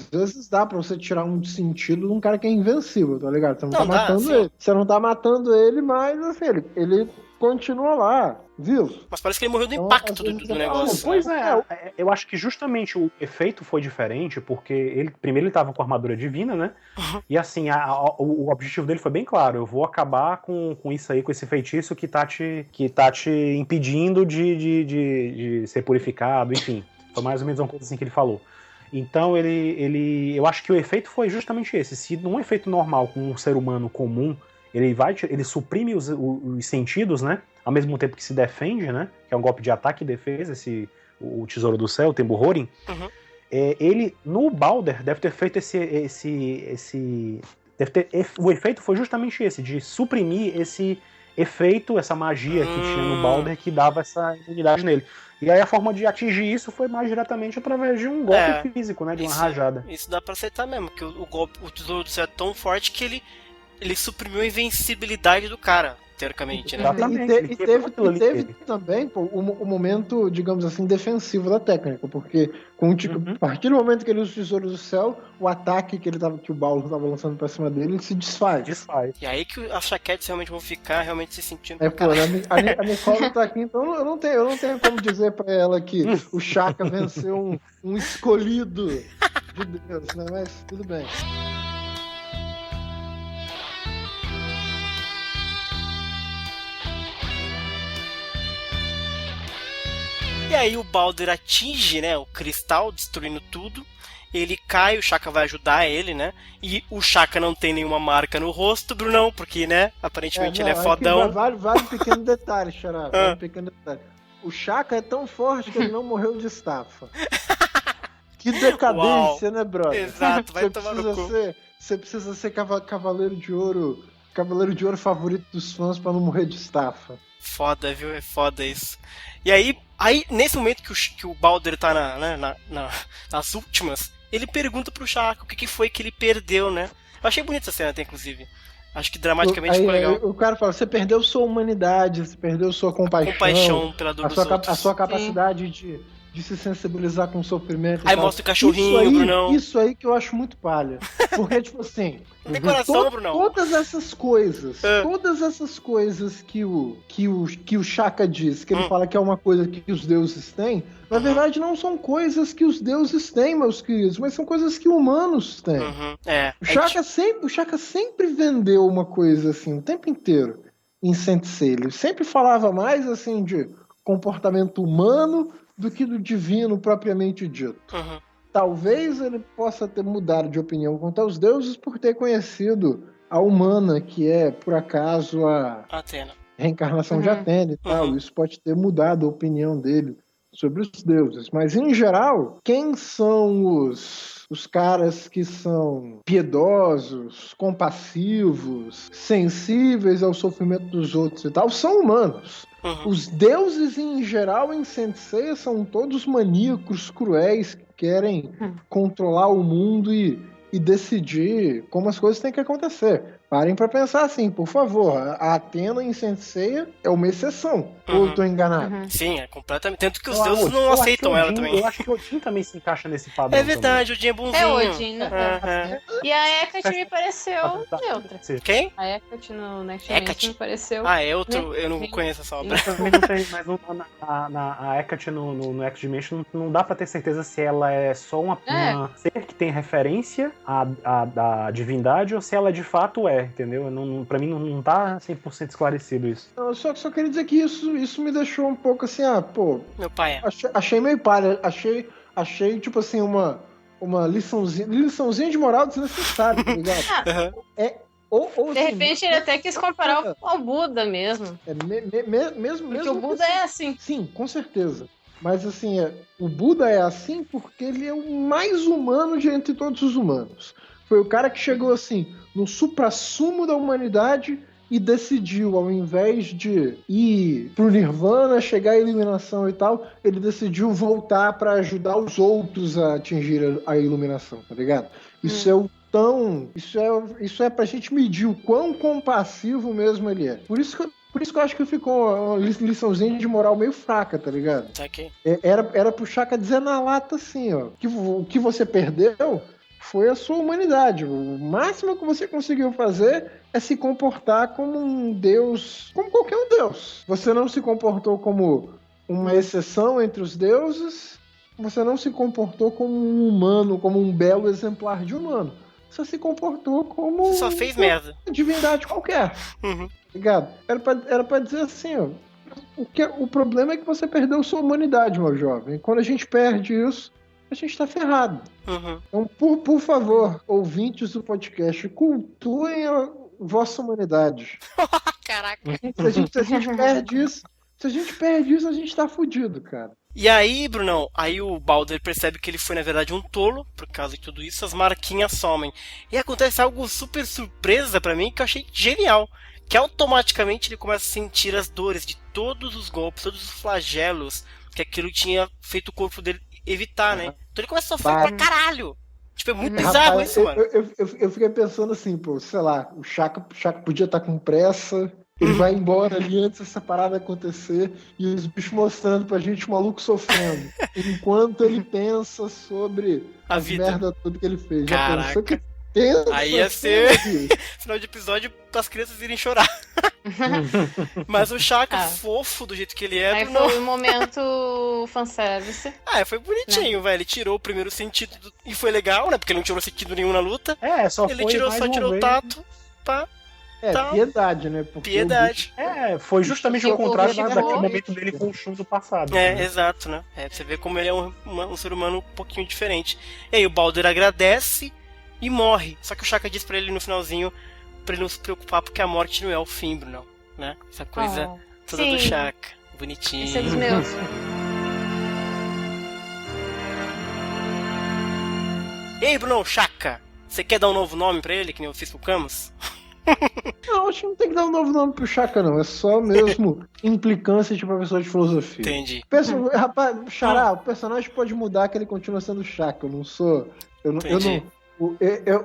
vezes dá pra você tirar um sentido de um cara que é invencível, tá ligado? Você não tá matando ele. Você não tá matando ele, mas assim, ele continua lá, viu? Mas parece que ele morreu do impacto do negócio. Pois eu acho que justamente o efeito foi diferente, porque primeiro ele tava com a armadura divina, né? E assim, o objetivo dele foi bem claro: eu vou acabar com isso aí, com esse feitiço que tá te impedindo de ser purificado, enfim. Foi mais ou menos uma coisa assim que ele falou. Então eu acho que o efeito foi justamente esse. Se num efeito normal com um ser humano comum, ele suprime os sentidos, né? Ao mesmo tempo que se defende, né? Que é um golpe de ataque e defesa, o Tesouro do Céu, o Tembo Horin. Ele, no Balder, deve ter feito o efeito foi justamente esse, de suprimir efeito, essa magia que tinha no Balder que dava essa imunidade nele. E aí a forma de atingir isso foi mais diretamente através de um golpe físico, né? De uma rajada. Isso dá pra aceitar mesmo, que o golpe, o Tesouro do Céu é tão forte que ele suprimiu a invencibilidade do cara, teoricamente, né? Exatamente. E teve também o momento, digamos assim, defensivo da técnica, porque a partir do momento que ele usa o Tesouro do Céu, o ataque que o Baldur estava lançando pra cima dele, ele se desfaz. E aí que as chaquetes realmente vão ficar realmente se sentindo. A Nicole tá aqui, então eu não tenho como dizer pra ela que o Shaka venceu um escolhido de Deus, né? Mas tudo bem. E aí o Baldur atinge, né, o cristal, destruindo tudo. Ele cai, o Shaka vai ajudar ele, né? E o Shaka não tem nenhuma marca no rosto, Brunão, porque, né, aparentemente ele é fodão. Vale um pequeno detalhe, Xará. Vale um pequeno detalhe. O Shaka é tão forte que ele não morreu de estafa. Que decadência, né, brother? Exato, vai tomar no cu. Você precisa ser cavaleiro de ouro favorito dos fãs pra não morrer de estafa. Foda, viu? É foda isso. E aí nesse momento que o Baldur tá nas últimas, ele pergunta pro Shaka o que foi que ele perdeu, né? Eu achei bonita essa cena até, inclusive. Acho que dramaticamente ficou legal. O cara fala, você perdeu sua humanidade, você perdeu sua compaixão pela dor dos outros. A sua capacidade de se sensibilizar com o sofrimento. Aí mostra o cachorrinho, Brunão. Isso aí que eu acho muito palha. Porque, tipo assim, tem coração, Brunão. Todas essas coisas que o Shaka diz, que ele fala que é uma coisa que os deuses têm, na verdade não são coisas que os deuses têm, meus queridos, mas são coisas que humanos têm. O Shaka sempre vendeu uma coisa assim, o tempo inteiro, em Sensei. Ele sempre falava mais assim de comportamento humano do que do divino propriamente dito. Talvez ele possa ter mudado de opinião quanto aos deuses por ter conhecido a humana, que é, por acaso, a Atena. Reencarnação de Atena e tal. Isso pode ter mudado a opinião dele sobre os deuses. Mas, em geral, quem são os caras que são piedosos, compassivos, sensíveis ao sofrimento dos outros e tal, são humanos. Os deuses, em geral, em Sensei, são todos maníacos, cruéis, que querem controlar o mundo e decidir como as coisas têm que acontecer. Parem pra pensar assim, por favor. A Atena em Sensei é uma exceção. Ou eu tô enganado? Sim, é completamente. Tanto que os deuses não aceitam ela também. Eu acho que o Odin também se encaixa nesse padrão. É verdade, o Odin é bonzinho. É o Odin, né? E a Hecate me pareceu neutra. Quem? A Hecate no Next Dimension me pareceu... Ah, é outro? Eu não conheço essa obra. Eu também não sei, mas a Hecate no Next Dimension não dá pra ter certeza se ela é só uma ser que tem referência à divindade ou se ela de fato é, entendeu? Pra mim não tá 100% esclarecido isso. Eu só queria dizer que isso me deixou um pouco assim, Meu pai achei meio palha, achei tipo assim, uma liçãozinha de moral desnecessária, tá ligado? De repente ele até quis comparar ao Buda mesmo. Porque o Buda é assim. Sim, com certeza. Mas assim, o Buda é assim porque ele é o mais humano de entre todos os humanos. Foi o cara que chegou assim, no suprassumo da humanidade e decidiu, ao invés de ir pro Nirvana, chegar à iluminação e tal, ele decidiu voltar pra ajudar os outros a atingir a iluminação, tá ligado? Isso é pra gente medir o quão compassivo mesmo ele é. Por isso que eu acho que ficou uma liçãozinha de moral meio fraca, tá ligado? Okay. Era pro Shaka dizer na lata assim, ó, que o que você perdeu foi a sua humanidade. O máximo que você conseguiu fazer é se comportar como um deus, como qualquer um deus. Você não se comportou como uma exceção entre os deuses, você não se comportou como um humano, como um belo exemplar de humano. Você se comportou como... Você só fez merda. Uma divindade qualquer. Ligado? Era pra dizer assim, ó. O problema é que você perdeu sua humanidade, meu jovem. E quando a gente perde isso, a gente tá ferrado. Então, por favor, ouvintes do podcast, cultuem a vossa humanidade. Caraca. Se a gente perde isso, a gente tá fudido, cara. E aí, Brunão, o Baldur percebe que ele foi, na verdade, um tolo, por causa de tudo isso, as marquinhas somem. E acontece algo super surpresa pra mim, que eu achei genial. que automaticamente ele começa a sentir as dores de todos os golpes, todos os flagelos que aquilo tinha feito o corpo dele evitar, né? Então ele começa a sofrer pra caralho. Tipo, é muito bizarro isso, mano. Eu fiquei pensando assim, pô, sei lá, o Chaka podia estar com pressa, ele vai embora ali antes dessa parada acontecer, e os bichos mostrando pra gente o maluco sofrendo, enquanto ele pensa sobre A as vida. merda tudo que ele fez. Caraca. Já pensou que tenso, Aí ia ser assim, final de episódio para as crianças irem chorar. Mas o Chaka, fofo do jeito que ele é, Aí Bruno. foi um momento fanservice. Foi bonitinho, velho. Ele tirou o primeiro sentido e foi legal, né? Porque ele não tirou sentido nenhum na luta. Só Ele foi tirou, mais só uma tirou o vez. tato. Pá. Tá. piedade, né? Porque Piedade. Foi justamente E o o povo contraste chegou- daquele momento dele com o Shun do passado. né? Exato, né? Você vê como ele é um ser humano um pouquinho diferente. E aí o Balder agradece e morre. Só que o Chaka diz pra ele no finalzinho pra ele não se preocupar, porque a morte não é o fim, Bruno. Né? Essa coisa toda do sim. Chaka. Bonitinho. Esse é dos meus. Ei, Bruno, Chaka, você quer dar um novo nome pra ele, que nem eu fiz pro Camus? Não, acho que não tem que dar um novo nome pro Chaka, não. É só mesmo implicância de professor de filosofia. Entendi. Rapaz, Xará, o personagem pode mudar, que ele continua sendo Chaka. Eu não sou. Eu Entendi. não.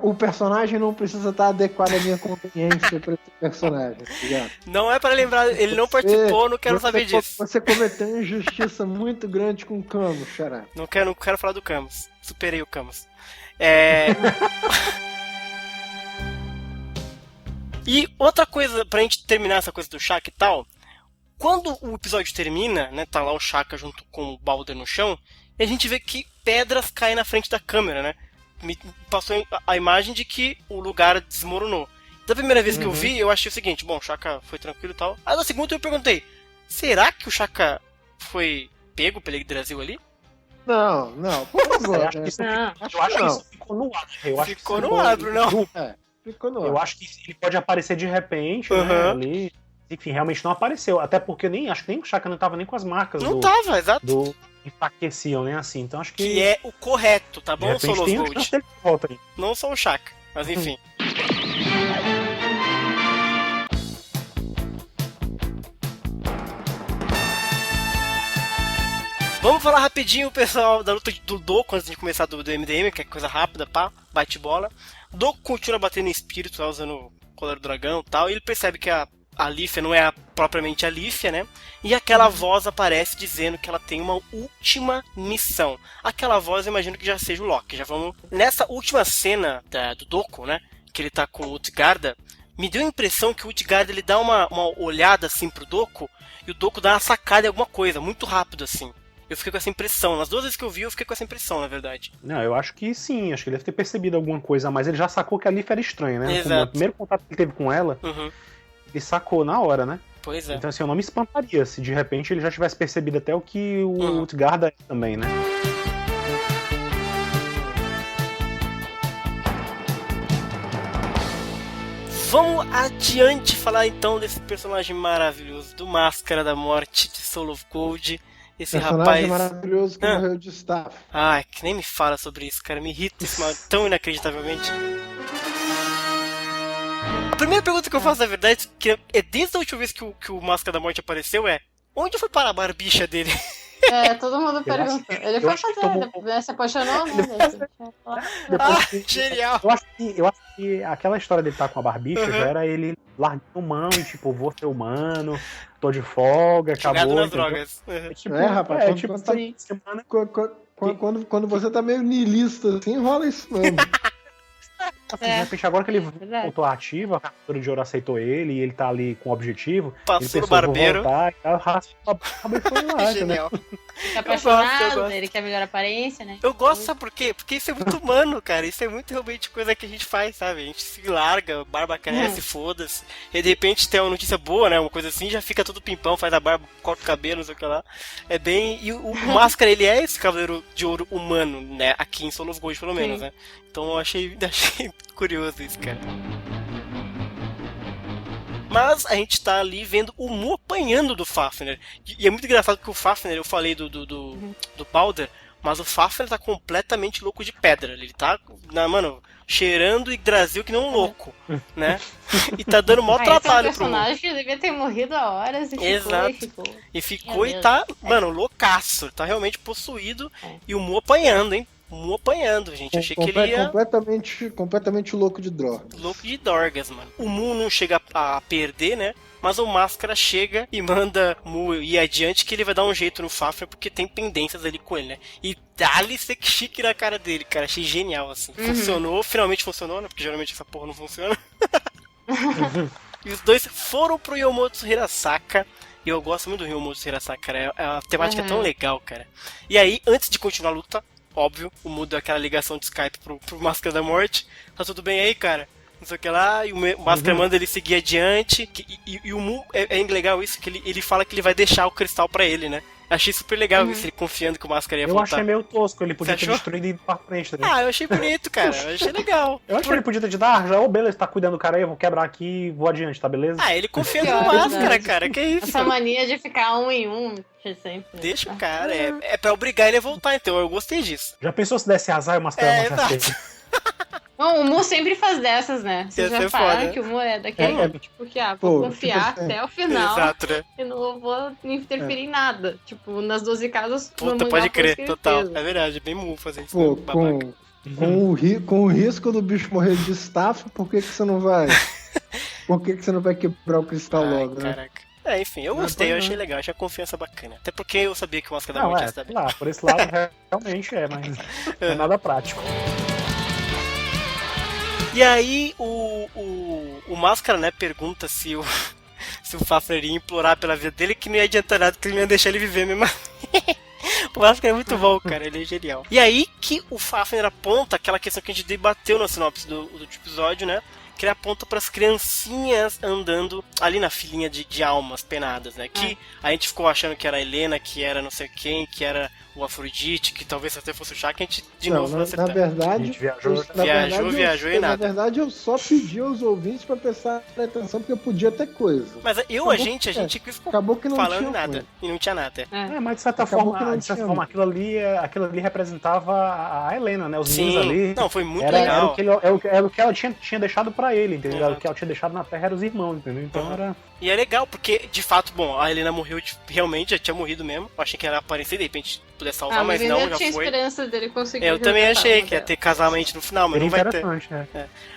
O personagem não precisa estar adequado à minha conveniência pra esse personagem, tá ligado? Não é pra lembrar, ele não participou, não quero saber disso. Você cometeu uma injustiça muito grande com o Camus, Xará. Não quero falar do Camus. Superei o Camus. E outra coisa, pra gente terminar essa coisa do Chaka e tal, quando o episódio termina, né, tá lá o Chaka junto com o Balder no chão, e a gente vê que pedras caem na frente da câmera, né? Me passou a imagem de que o lugar desmoronou. Da primeira vez que eu vi, eu achei o seguinte, bom, o Chaka foi tranquilo e tal. Aí da segunda eu perguntei, será que o Chaka foi pego pelo Yggdrasil ali? Não, por favor. Eu acho que isso, Não. eu acho que isso ficou no ar. Eu acho que Ficou isso no ar, Brunão. Ficou no Eu ar. acho que ele pode aparecer de repente, né, Uhum. ali. Enfim, realmente não apareceu. Até porque acho que nem o Chaka não tava nem com as marcas Não tava, exato. do enfraqueciam, né? Assim. Então acho que. Que é o correto, tá de bom, repente Solos tem um Gold? chance dele de volta aí. Não só o Chaka, mas enfim. Vamos falar rapidinho, pessoal, da luta do Doku antes de começar do MDM, que é coisa rápida, pá, bate bola. Doku continua batendo em espírito, tá, usando o colar do dragão e tal, e ele percebe que a Lífia não é propriamente a Lífia, né? E aquela voz aparece dizendo que ela tem uma última missão. Aquela voz eu imagino que já seja o Loki. Já vamos. Nessa última cena do Doku, né? Que ele tá com o Utgarda, me deu a impressão que o Utgarda ele dá uma olhada assim pro Doku, e o Doku dá uma sacada em alguma coisa, muito rápido assim. Eu fiquei com essa impressão. Nas duas vezes que eu vi, eu fiquei com essa impressão, na verdade. Não, eu acho que sim. Acho que ele deve ter percebido alguma coisa a mais. Ele já sacou que a Lífia era estranha, né? Exato. O primeiro contato que ele teve com ela, Uhum. ele sacou na hora, né? Pois é. Então, assim, eu não me espantaria se de repente ele já tivesse percebido até o que o Utgarda é também, né? Vamos adiante falar então desse personagem maravilhoso, do Máscara da Morte de Soul of Gold. Esse Personagem rapaz. maravilhoso que morreu de staff. Ai, que nem me fala sobre isso, cara. Me irrita isso tão inacreditavelmente. A primeira pergunta que eu faço, na verdade, que é desde a última vez que o Máscara da Morte apareceu, é: onde foi parar a barbicha dele? Todo mundo perguntou. Ele foi fazer, né? Se apaixonou, né? Genial! Eu acho que aquela história dele estar com a barbicha já era ele largando mão e tipo, vou ser humano, tô de folga, Jogado acabou. nas entendeu? drogas. Uhum. Tipo, Rapaz, quando tipo, você tá- essa semana Quando você tá meio niilista assim, rola isso mesmo. de repente, agora que ele verdade. voltou ativa, a captura de ouro aceitou ele e ele tá ali com o objetivo. Passou ele no pensou, vou barbeiro. voltar, e tal, raspou a barba e foi lá, entendeu? Genial. Tá apaixonado, eu gosto. ele quer melhor aparência, né? Eu gosto, sabe por quê? Porque isso é muito humano, cara. Isso é muito realmente coisa que a gente faz, sabe? A gente se larga, a barba cresce, foda-se. E de repente tem uma notícia boa, né? Uma coisa assim, já fica todo pimpão, faz a barba, corta o cabelo, não sei o que lá. É bem. E o Máscara, ele é esse cavaleiro de ouro humano, né? Aqui em Soul of Gold, pelo menos, né? Então eu achei curioso isso, cara. Mas a gente tá ali vendo o Mu apanhando do Fafnir. E é muito engraçado porque o Fafnir, eu falei do Balder, mas o Fafnir tá completamente louco de pedra. Ele tá. Mano, cheirando Yggdrasil que nem um louco, né? E tá dando maior Esse é um trabalho pro personagem que devia ter morrido há horas e Exato. ficou. E ficou e tá, mano, loucaço. Tá realmente possuído. E o Mu apanhando, hein? O Mu apanhando, gente. Achei que ele ia... completamente louco de droga. Louco de dorgas, mano. O Mu não chega a perder, né? Mas o Máscara chega e manda o Mu ir adiante, que ele vai dar um jeito no Fafnir, porque tem pendências ali com ele, né? E dá-lhe chique na cara dele, cara. Achei genial, assim. Funcionou, finalmente funcionou, né? Porque geralmente essa porra não funciona. E os dois foram pro Yomotsu Hirasaka. E eu gosto muito do Yomotsu Hirasaka, cara. A temática é tão legal, cara. E aí, antes de continuar a luta, óbvio, o Mu deu aquela ligação de Skype pro Máscara da Morte. Tá tudo bem aí, cara? Não sei o que lá, e o Máscara manda ele seguir adiante. E o Mu, é legal isso, que ele fala que ele vai deixar o cristal pra ele, né? Achei super legal isso, ele confiando que o Máscara ia voltar. Eu achei meio tosco, ele podia ter destruído e ido pra frente. Né? Eu achei bonito, cara, eu achei legal. Eu acho que ele podia ter dito, beleza, tá cuidando do cara aí, eu vou quebrar aqui e vou adiante, tá beleza? Ele confia no Máscara, cara, que isso? Essa mania de ficar um em um, sempre. Deixa o cara, é pra obrigar ele a voltar, então eu gostei disso. Já pensou se desse azar e o Máscara não tinha Não, o Mu sempre faz dessas, né? Vocês já falaram que o Mu é daquele tipo que, vou confiar até o final. Exato, né? E não vou interferir em nada. Tipo, nas 12 casas... Puta, pode crer, total. É verdade, é bem Mu fazer isso. Pô, com o risco do bicho morrer de estafa, por que você não vai? Por que você não vai quebrar o cristal logo, né? Caraca. Enfim, eu gostei, eu achei legal, achei a confiança bacana. Até porque eu sabia que o Máscara da Morte ia estar bem. Por esse lado realmente mas não é nada prático. E aí o Máscara, né, pergunta se o Fafnir ia implorar pela vida dele, que não ia adiantar nada, que ele não ia deixar ele viver mesmo. O Máscara é muito bom, cara, ele é genial. E aí que o Fafnir aponta aquela questão que a gente debateu na sinopse do episódio, né? Que ele aponta pras criancinhas andando ali na filinha de almas penadas, né? Que a gente ficou achando que era a Helena, que era não sei quem, que era o Afrodite, que talvez até fosse o Chakra, a gente de novo não acertou. Na verdade, a gente viajou e nada. Na verdade, eu só pedi aos ouvintes pra prestar atenção, porque podia ter coisa. Mas a gente acabou que não falando tinha nada. coisa. E não tinha nada. Mas de certa forma, aquilo ali representava a Helena, né? Os meninos ali. Não, foi muito legal. Era o que ela tinha deixado pra ele, entendeu? O que ela tinha deixado na Terra eram os irmãos, entendeu? Então era... E é legal, porque, de fato, bom, a Helena morreu, realmente, já tinha morrido mesmo. Eu achei que ela ia aparecer, de repente, pudesse salvar, mas não, já tinha foi. Esperança dele conseguir. Eu também achei que ia ter casamento no final, mas não vai ter.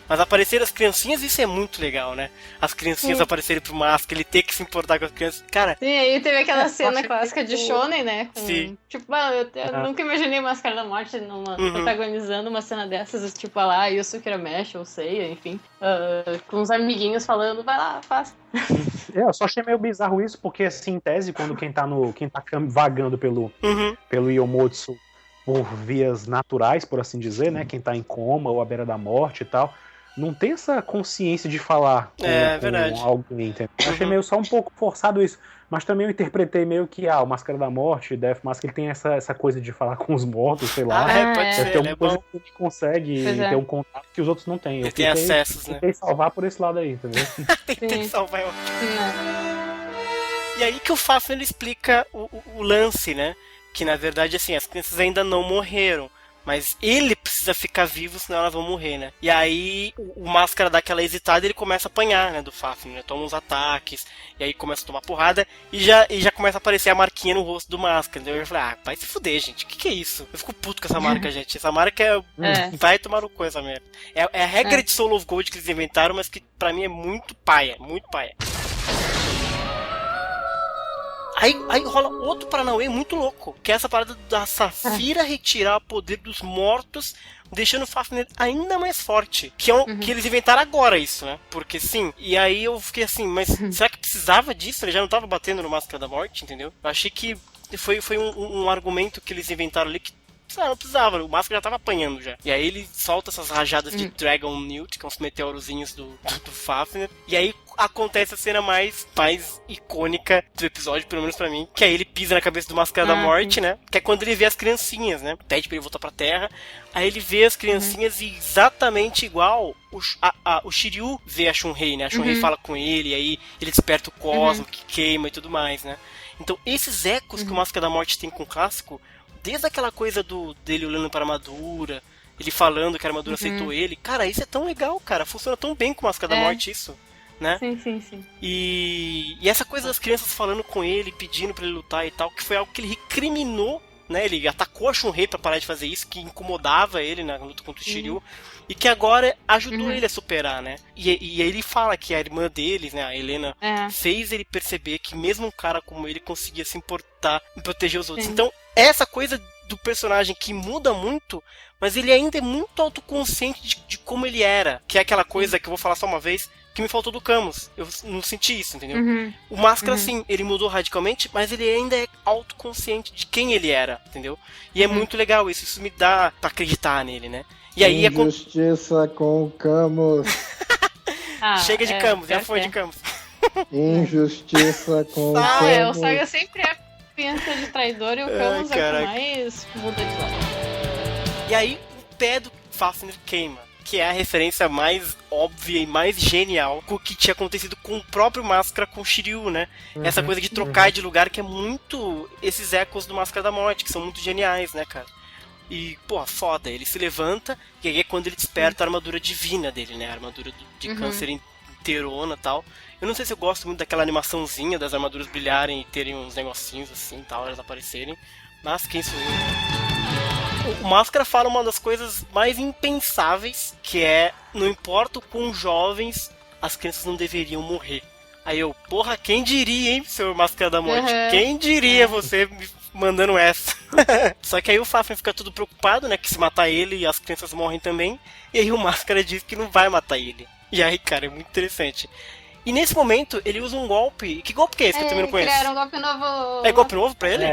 Mas apareceram as criancinhas, isso é muito legal, né? As criancinhas aparecerem pro Máscara, ele ter que se importar com as crianças. Cara... Sim, aí teve aquela cena clássica de Shonen, né? Sim. Tipo, eu nunca imaginei Máscara da Morte protagonizando uma cena dessas, tipo, lá, Yusuke Urameshi, ou Seiya, enfim. Com os amiguinhos falando, vai lá, faça. Eu só achei meio bizarro isso, porque, assim, em tese, quando quem tá vagando pelo Yomotsu por vias naturais, por assim dizer, né? Quem tá em coma ou à beira da morte e tal, não tem essa consciência de falar com alguém, entendeu? Eu achei meio só um pouco forçado isso. Mas também eu interpretei meio que o Máscara da Morte, Death Mask, ele tem essa coisa de falar com os mortos, sei lá. Pode ser, tem alguma coisa que ele consegue ter um contato que os outros não têm. Ele tem acessos, né? Tentei salvar por esse lado aí, entendeu? Tentei salvar, é ótimo. E aí que o Fafnir explica o lance, né? Que na verdade, assim, as crianças ainda não morreram. Mas ele precisa ficar vivo, senão elas vão morrer, né? E aí o Máscara dá aquela hesitada e ele começa a apanhar, né, do Fafnir, né? Toma uns ataques, e aí começa a tomar porrada, e já começa a aparecer a marquinha no rosto do Máscara. Então eu falei, vai se fuder, gente, o que é isso? Eu fico puto com essa marca, gente. Essa marca vai tomar no cu, essa merda. É a regra de Soul of Gold que eles inventaram, mas que pra mim é muito paia, muito paia. Aí rola outro Paranauê muito louco, que é essa parada da Safira retirar o poder dos mortos, deixando o Fafnir ainda mais forte. Que é que eles inventaram agora isso, né? Porque sim, e aí eu fiquei assim, mas será que precisava disso? Ele já não tava batendo no Máscara da Morte, entendeu? Eu achei que foi um argumento que eles inventaram ali que não precisava, o Máscara já tava apanhando já. E aí ele solta essas rajadas de Dragon Newt, que são os meteorozinhos do Fafnir. E aí acontece a cena mais icônica do episódio, pelo menos pra mim, que aí ele pisa na cabeça do Máscara da Morte, né? Que é quando ele vê as criancinhas, né? Pede pra ele voltar pra Terra. Aí ele vê as criancinhas e exatamente igual o Shiryu vê a Shunrei, né? A Shunrei fala com ele, e aí ele desperta o Cosmo, que queima e tudo mais, né? Então esses ecos que o Máscara da Morte tem com o clássico, desde aquela coisa dele olhando para a armadura, ele falando que a armadura aceitou ele. Cara, isso é tão legal, cara. Funciona tão bem com Máscara da Morte isso, né? Sim. E essa coisa das crianças falando com ele, pedindo pra ele lutar e tal, que foi algo que ele recriminou, né? Ele atacou a Shunrei pra parar de fazer isso, que incomodava ele na luta contra o Shiryu, e que agora ajudou ele a superar, né? E aí ele fala que a irmã deles, né, a Helena, fez ele perceber que mesmo um cara como ele conseguia se importar e proteger os outros. Então, essa coisa do personagem que muda muito, mas ele ainda é muito autoconsciente de como ele era, que é aquela coisa que eu vou falar só uma vez, que me faltou do Camus. Eu não senti isso, entendeu? O Máscara, sim, ele mudou radicalmente, mas ele ainda é autoconsciente de quem ele era, entendeu? E é muito legal isso. Isso me dá pra acreditar nele, né? E aí Injustiça com o Camus. Chega de Camus, já foi de Camus. Injustiça com o Camus. O Saga sempre é pinta de traidor e o Camus é o que mais muda de lado. E aí o pé do Fafnir queima, que é a referência mais óbvia e mais genial com o que tinha acontecido com o próprio Máscara com o Shiryu, né? Essa coisa de trocar de lugar, que é muito esses ecos do Máscara da Morte, que são muito geniais, né, cara? E, pô, foda, ele se levanta, e aí é quando ele desperta a armadura divina dele, né? A armadura de câncer inteirona e tal. Eu não sei se eu gosto muito daquela animaçãozinha das armaduras brilharem e terem uns negocinhos assim e tal, elas aparecerem, mas quem sou eu? O Máscara fala uma das coisas mais impensáveis, que é: não importa o quão jovens, as crianças não deveriam morrer. Aí eu, porra, quem diria, hein, senhor Máscara da Morte? Quem diria você me mandando essa? Só que aí o Fafnir fica todo preocupado, né, que se matar ele, as crianças morrem também. E aí o Máscara diz que não vai matar ele. E aí, cara, é muito interessante. E nesse momento, ele usa um golpe. Que golpe que é esse que eu também não conheço? Criaram um golpe novo. É golpe novo pra ele?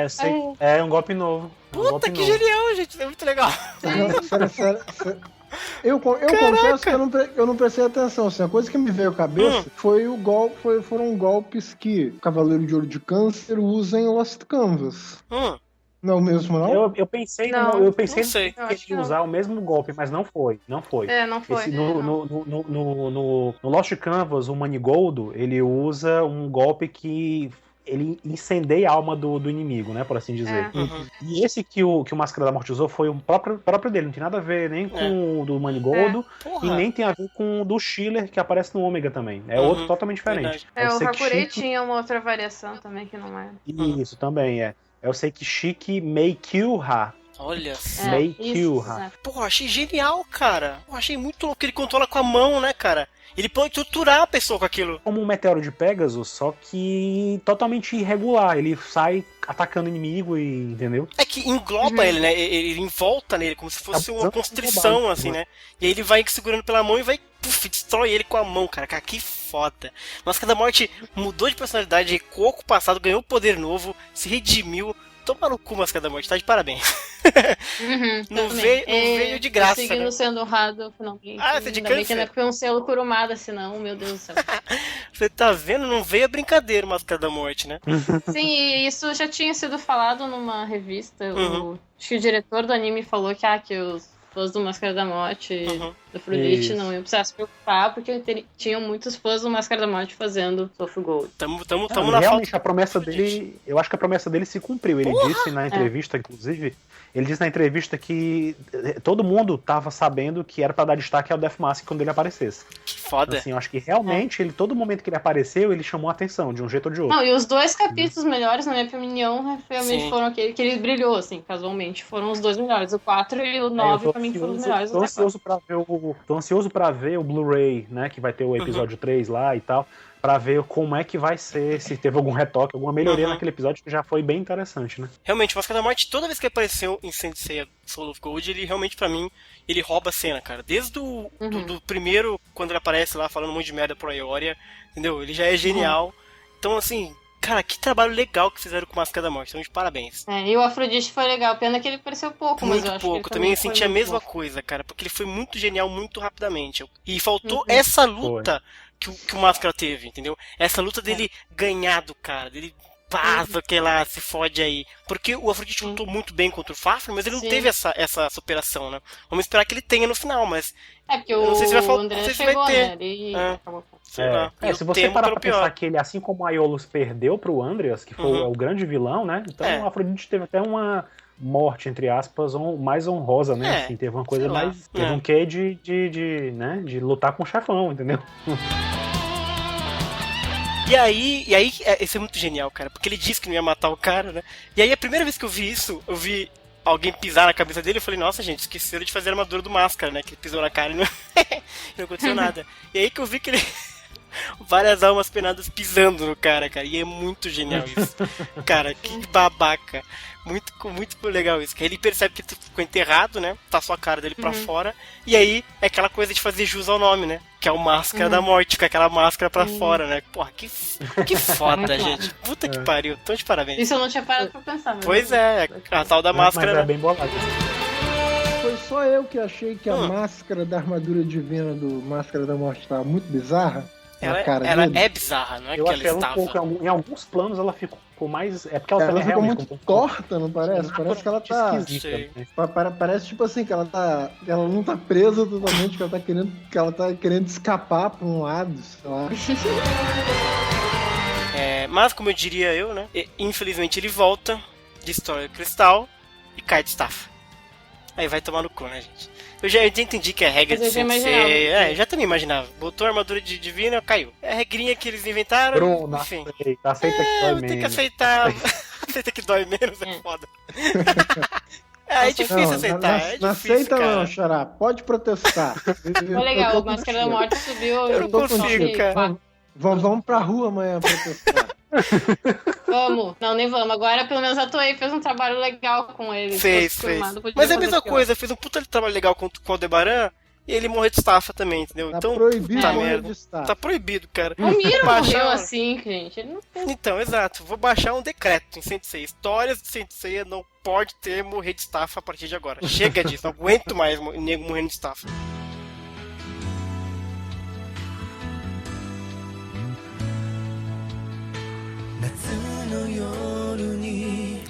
É um golpe novo. Puta, que genial, gente. É muito legal. Sério. Eu confesso que eu não prestei atenção. Assim, a coisa que me veio à cabeça foram golpes que o Cavaleiro de Ouro de Câncer usa em Lost Canvas. Não é o mesmo, não? Eu pensei que ele ia usar o mesmo golpe, mas não foi. Não foi. Não foi. No Lost Canvas, o Manigoldo, ele usa um golpe que ele incendeia a alma do inimigo, né, por assim dizer. E esse que o Máscara da Morte usou foi o próprio dele, não tem nada a ver nem com o do Manigoldo, e nem tem a ver com o do Schiller, que aparece no Ômega também. É outro totalmente diferente. O Hakurei tinha uma outra variação também que não é. Isso, também é. Eu sei que Shiki Meikyu-ha. Olha só. Meikyu-ha. Porra, achei genial, cara. Eu achei muito louco que ele controla com a mão, né, cara? Ele pode torturar a pessoa com aquilo. Como um meteoro de Pegasus, só que totalmente irregular. Ele sai atacando o inimigo e... entendeu? É que engloba ele, né? Ele envolta nele, como se fosse uma constrição, assim, né? E aí ele vai segurando pela mão e vai... destrói ele com a mão, cara. Cara, que foda. Máscara da Morte mudou de personalidade, recuou com o passado, ganhou poder novo, se redimiu. Toma no cu, Máscara da Morte, tá de parabéns. Não veio de graça, seguindo né? sendo honrado, finalmente. Você de Ainda bem que câncer? não foi um selo Kurumada, senão, meu Deus do céu. Você tá vendo? Não veio a brincadeira, Máscara da Morte, né? Sim, e isso já tinha sido falado numa revista. Acho que o diretor do anime falou que os fãs do Máscara da Morte, do Afrodite, não iam precisar se preocupar, porque tinham muitos fãs do Máscara da Morte fazendo Soul Gold. Tamo na realmente, falta. a promessa dele, eu acho que a promessa dele se cumpriu. Ele disse na entrevista, inclusive, ele disse na entrevista que todo mundo tava sabendo que era pra dar destaque ao Death Mask quando ele aparecesse. Que foda. Assim, eu acho que realmente, todo momento que ele apareceu, ele chamou a atenção, de um jeito ou de outro. Não, e os dois capítulos melhores, na minha opinião, realmente foram aquele que ele brilhou, assim, casualmente. Foram os dois melhores. O 4 e o 9, pra mim, foram os melhores. Tô ansioso pra ver o Blu-ray, né, que vai ter o episódio 3 lá e tal, pra ver como é que vai ser, se teve algum retoque, alguma melhoria naquele episódio, que já foi bem interessante, né? Realmente, o Máscara da Morte, toda vez que apareceu em Sensei Soul of Gold, ele realmente, pra mim, ele rouba a cena, cara. Desde do primeiro, quando ele aparece lá falando um monte de merda pro Aioria, entendeu? Ele já é genial. Então, assim, cara, que trabalho legal que fizeram com o Máscara da Morte. Então, de parabéns. E o Afrodite foi legal. Pena que ele apareceu pouco, mas eu acho pouco. que ele também senti a mesma coisa, cara. Porque ele foi muito genial, muito rapidamente. E faltou essa luta que o Máscara teve, entendeu? Essa luta dele ganhar do cara, dele passa, que lá se fode aí. Porque o Afrodite lutou muito bem contra o Fafnir, mas ele não teve essa superação, né? Vamos esperar que ele tenha no final, mas... porque eu não sei se vai faltar, André não sei se chegou, vai ter. né? Ele acabou. Se você parar pra pensar que ele, assim como o Aiolos perdeu pro Andreas, que foi o grande vilão, né? Então o Afrodite teve até morte, entre aspas, mais honrosa, né? Assim, teve uma coisa mais... Teve um quê de lutar com o chefão, entendeu? E aí, isso é muito genial, cara, porque ele disse que não ia matar o cara, né? E aí, a primeira vez que eu vi isso, eu vi alguém pisar na cabeça dele, eu falei, nossa, gente, esqueceram de fazer a armadura do Máscara, né? Que ele pisou na cara e não aconteceu nada. E aí que eu vi que ele... várias almas penadas pisando no cara, e é muito genial isso. Cara, que babaca. Muito legal isso. Que aí ele percebe que ele ficou enterrado, né? Tá só a cara dele pra fora. E aí é aquela coisa de fazer jus ao nome, né? Que é o Máscara da Morte, com aquela máscara pra fora, né? Porra, que foda, gente. Puta que pariu. Então de parabéns. Isso eu não tinha parado pra pensar. Mas pois é, a tal da máscara. Mas é bem bolado. Foi só eu que achei que a máscara da armadura divina do Máscara da Morte tava muito bizarra. Ela é bizarra, não é eu que achei ela estava. Em alguns planos ela ficou mais... É porque ela ficou realmente muito torta, não parece? Parece que ela tá... esquisita, né? Parece tipo assim, que ela não tá presa totalmente, que ela tá querendo escapar pra um lado, sei lá. Mas, como eu diria eu, né? Infelizmente ele volta, destrói o cristal e cai de estafa. Aí vai tomar no cu, né, gente? Eu já entendi que é a regra de Sensei. Eu já também imaginava. Botou a armadura de divina, caiu. É a regrinha que eles inventaram. Bruno, enfim. Aceita que dói menos. Tem que aceitar. Aceita que dói menos, é foda. É difícil aceitar. Não aceita não, Xará. Pode protestar. Foi legal, o Máscara da Morte subiu. Eu não consigo, cara. Vamos pra rua amanhã protestar. Vamos. Não, nem vamos. Agora pelo menos a Toei fez um trabalho legal com ele. Fez. Mas é a mesma coisa, fez um puta trabalho legal com o Aldebaran e ele morreu de estafa também, entendeu? Tá então, proibido morrer de estafa. Tá proibido, cara. O Miro morreu assim, gente. Ele não fez. Então, exato. Vou baixar um decreto em Sensei. Histórias de Sensei não pode ter morrer de estafa a partir de agora. Chega disso, não aguento mais nego morrendo de estafa.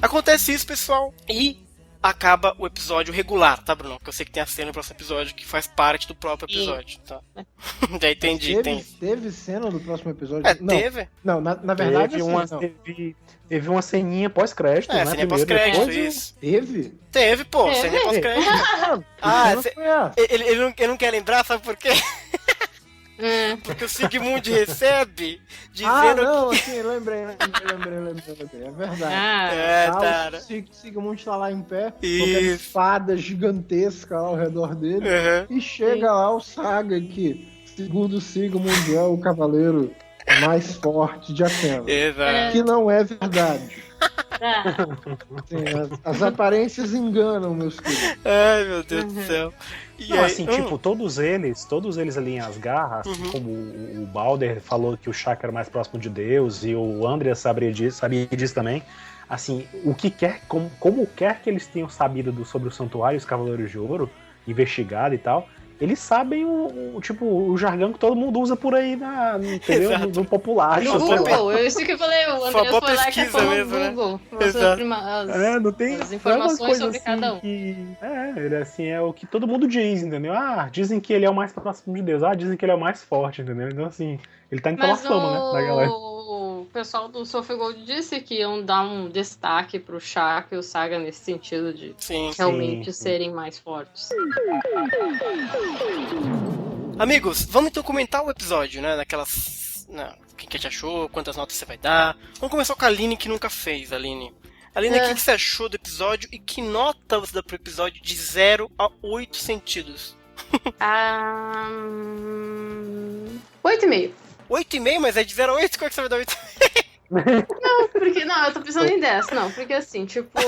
Acontece isso, pessoal, e acaba o episódio regular, tá, Bruno? Porque eu sei que tem a cena no próximo episódio que faz parte do próprio episódio, tá? Já entendi, teve cena do próximo episódio? Não, teve? Não, na verdade teve uma ceninha pós-crédito, né? Ceninha pós-crédito, isso. Teve? Teve, pô, ceninha pós-crédito. Ele não quer lembrar, sabe por quê? Porque o Sigmund recebe dizendo assim, lembrei. É verdade. Cara. O Sigmund tá lá em pé, com Isso. aquela espada gigantesca lá ao redor dele, e chega lá o Saga, que, segundo o Sigmund, é o cavaleiro mais forte de Athena. Exato. Que não é verdade. Sim, as aparências enganam, meus queridos. Ai, meu Deus do céu. E não, aí, assim, tipo, todos eles ali em Asgard, assim como o Balder falou que o Shaka era mais próximo de Deus, e o Andreas sabia disso também, assim, como quer que eles tenham sabido sobre o Santuário e os Cavaleiros de Ouro, investigado e tal, eles sabem o jargão que todo mundo usa por aí entendeu? No popular. No Google, isso que eu falei, o André foi lá que falou no Google. Não tem as informações sobre assim cada um. Ele assim, é o que todo mundo diz, entendeu? Dizem que ele é o mais próximo de Deus. Dizem que ele é o mais forte, entendeu? Então assim, ele tá indo pela fama, né, da galera. O pessoal do Soul Gold disse que iam dar um destaque pro Shaka e o Saga nesse sentido de realmente serem mais fortes. Amigos, vamos então comentar o episódio, né? O que a gente achou, quantas notas você vai dar. Vamos começar com a Aline, que nunca fez, Aline. Aline, o que você achou do episódio e que nota você dá pro episódio de 0 a 8 sentidos? 8,5. 8,5? Mas é de 0 a 8? Qual é que você vai dar 8,5? Não, eu tô pensando em 10, porque assim, tipo...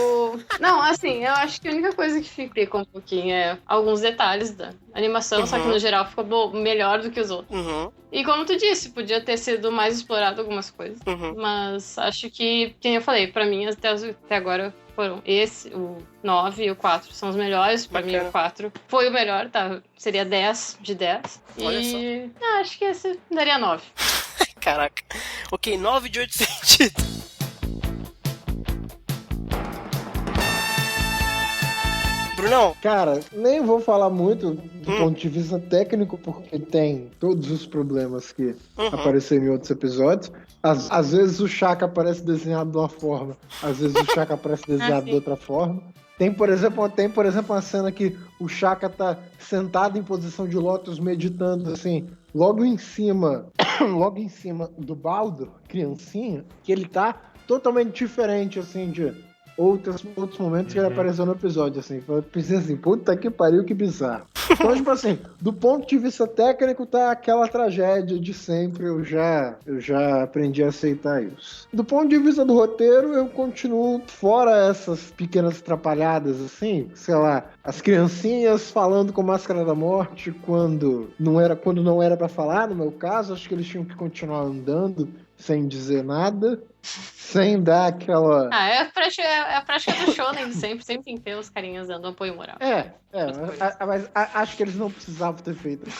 Não, assim, eu acho que a única coisa que fica um pouquinho é alguns detalhes da animação, só que no geral ficou melhor do que os outros. E como tu disse, podia ter sido mais explorado algumas coisas, mas acho que, como eu falei, pra mim até agora foram o 9 e o 4 são os melhores. Pra mim o 4 foi o melhor, tá? Seria 10 de 10. E acho que esse daria 9. Caraca. Ok, 9 de 8 sentidos. Brunão? Cara, nem vou falar muito do ponto de vista técnico, porque tem todos os problemas que apareceram em outros episódios. Às vezes o Shaka aparece desenhado de uma forma, às vezes o Shaka aparece desenhado de outra forma. Tem, por exemplo, uma cena que o Shaka tá sentado em posição de lótus meditando, assim, logo em cima do Baldur, criancinha, que ele tá totalmente diferente, assim, de outros momentos que ele apareceu no episódio, assim. Eu pensei assim, puta que pariu, que bizarro. Então, tipo assim, do ponto de vista técnico, tá aquela tragédia de sempre, eu já aprendi a aceitar isso. Do ponto de vista do roteiro, eu continuo fora essas pequenas atrapalhadas, assim, sei lá, as criancinhas falando com Máscara da Morte quando não era pra falar, no meu caso, acho que eles tinham que continuar andando sem dizer nada, sem dar aquela... É a prática do shonen de sempre tem que ter os carinhas dando apoio moral. Mas acho que eles não precisavam ter feito.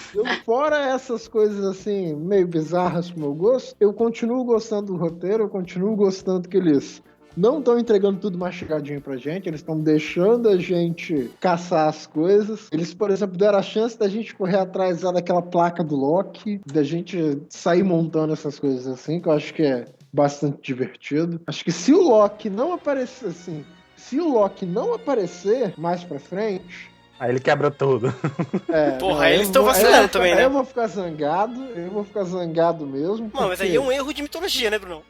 Fora essas coisas assim, meio bizarras pro meu gosto, eu continuo gostando do roteiro, eu continuo gostando que eles não estão entregando tudo mastigadinho pra gente, eles estão deixando a gente caçar as coisas. Eles, por exemplo, deram a chance da gente correr atrás lá daquela placa do Loki, da gente sair montando essas coisas assim, que eu acho que é bastante divertido. Acho que se o Loki não aparecer mais pra frente... Aí ele quebra tudo. Porra, eles estão vacilando também, né? Eu vou ficar zangado mesmo. Não, mas aí é um erro de mitologia, né, Bruno?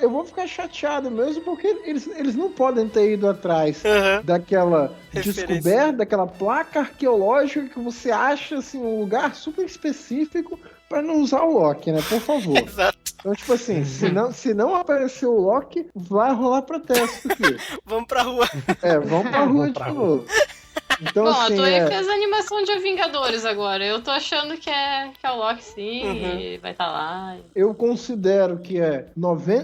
Eu vou ficar chateado mesmo, porque eles não podem ter ido atrás daquela descoberta, daquela placa arqueológica que você acha, assim, um lugar super específico pra não usar o Loki, né? Por favor. Exato. Então, tipo assim, se não aparecer o Loki, vai rolar protesto aqui. Vamos pra rua. Vamos pra rua de novo. Então, bom, assim, a Toei fez a animação de Vingadores agora. Eu tô achando que é o Loki, sim, e vai estar lá. Eu considero que é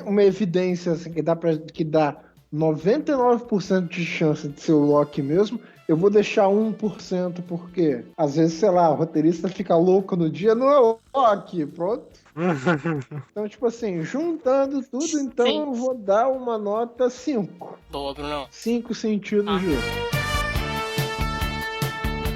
uma evidência assim, que dá 99% de chance de ser o Loki mesmo. Eu vou deixar 1% porque, às vezes, sei lá, o roteirista fica louco no dia, não é o Loki, pronto. Então, tipo assim, juntando tudo, então eu vou dar uma nota 5. Boa, Bruno. 5 sentidos de...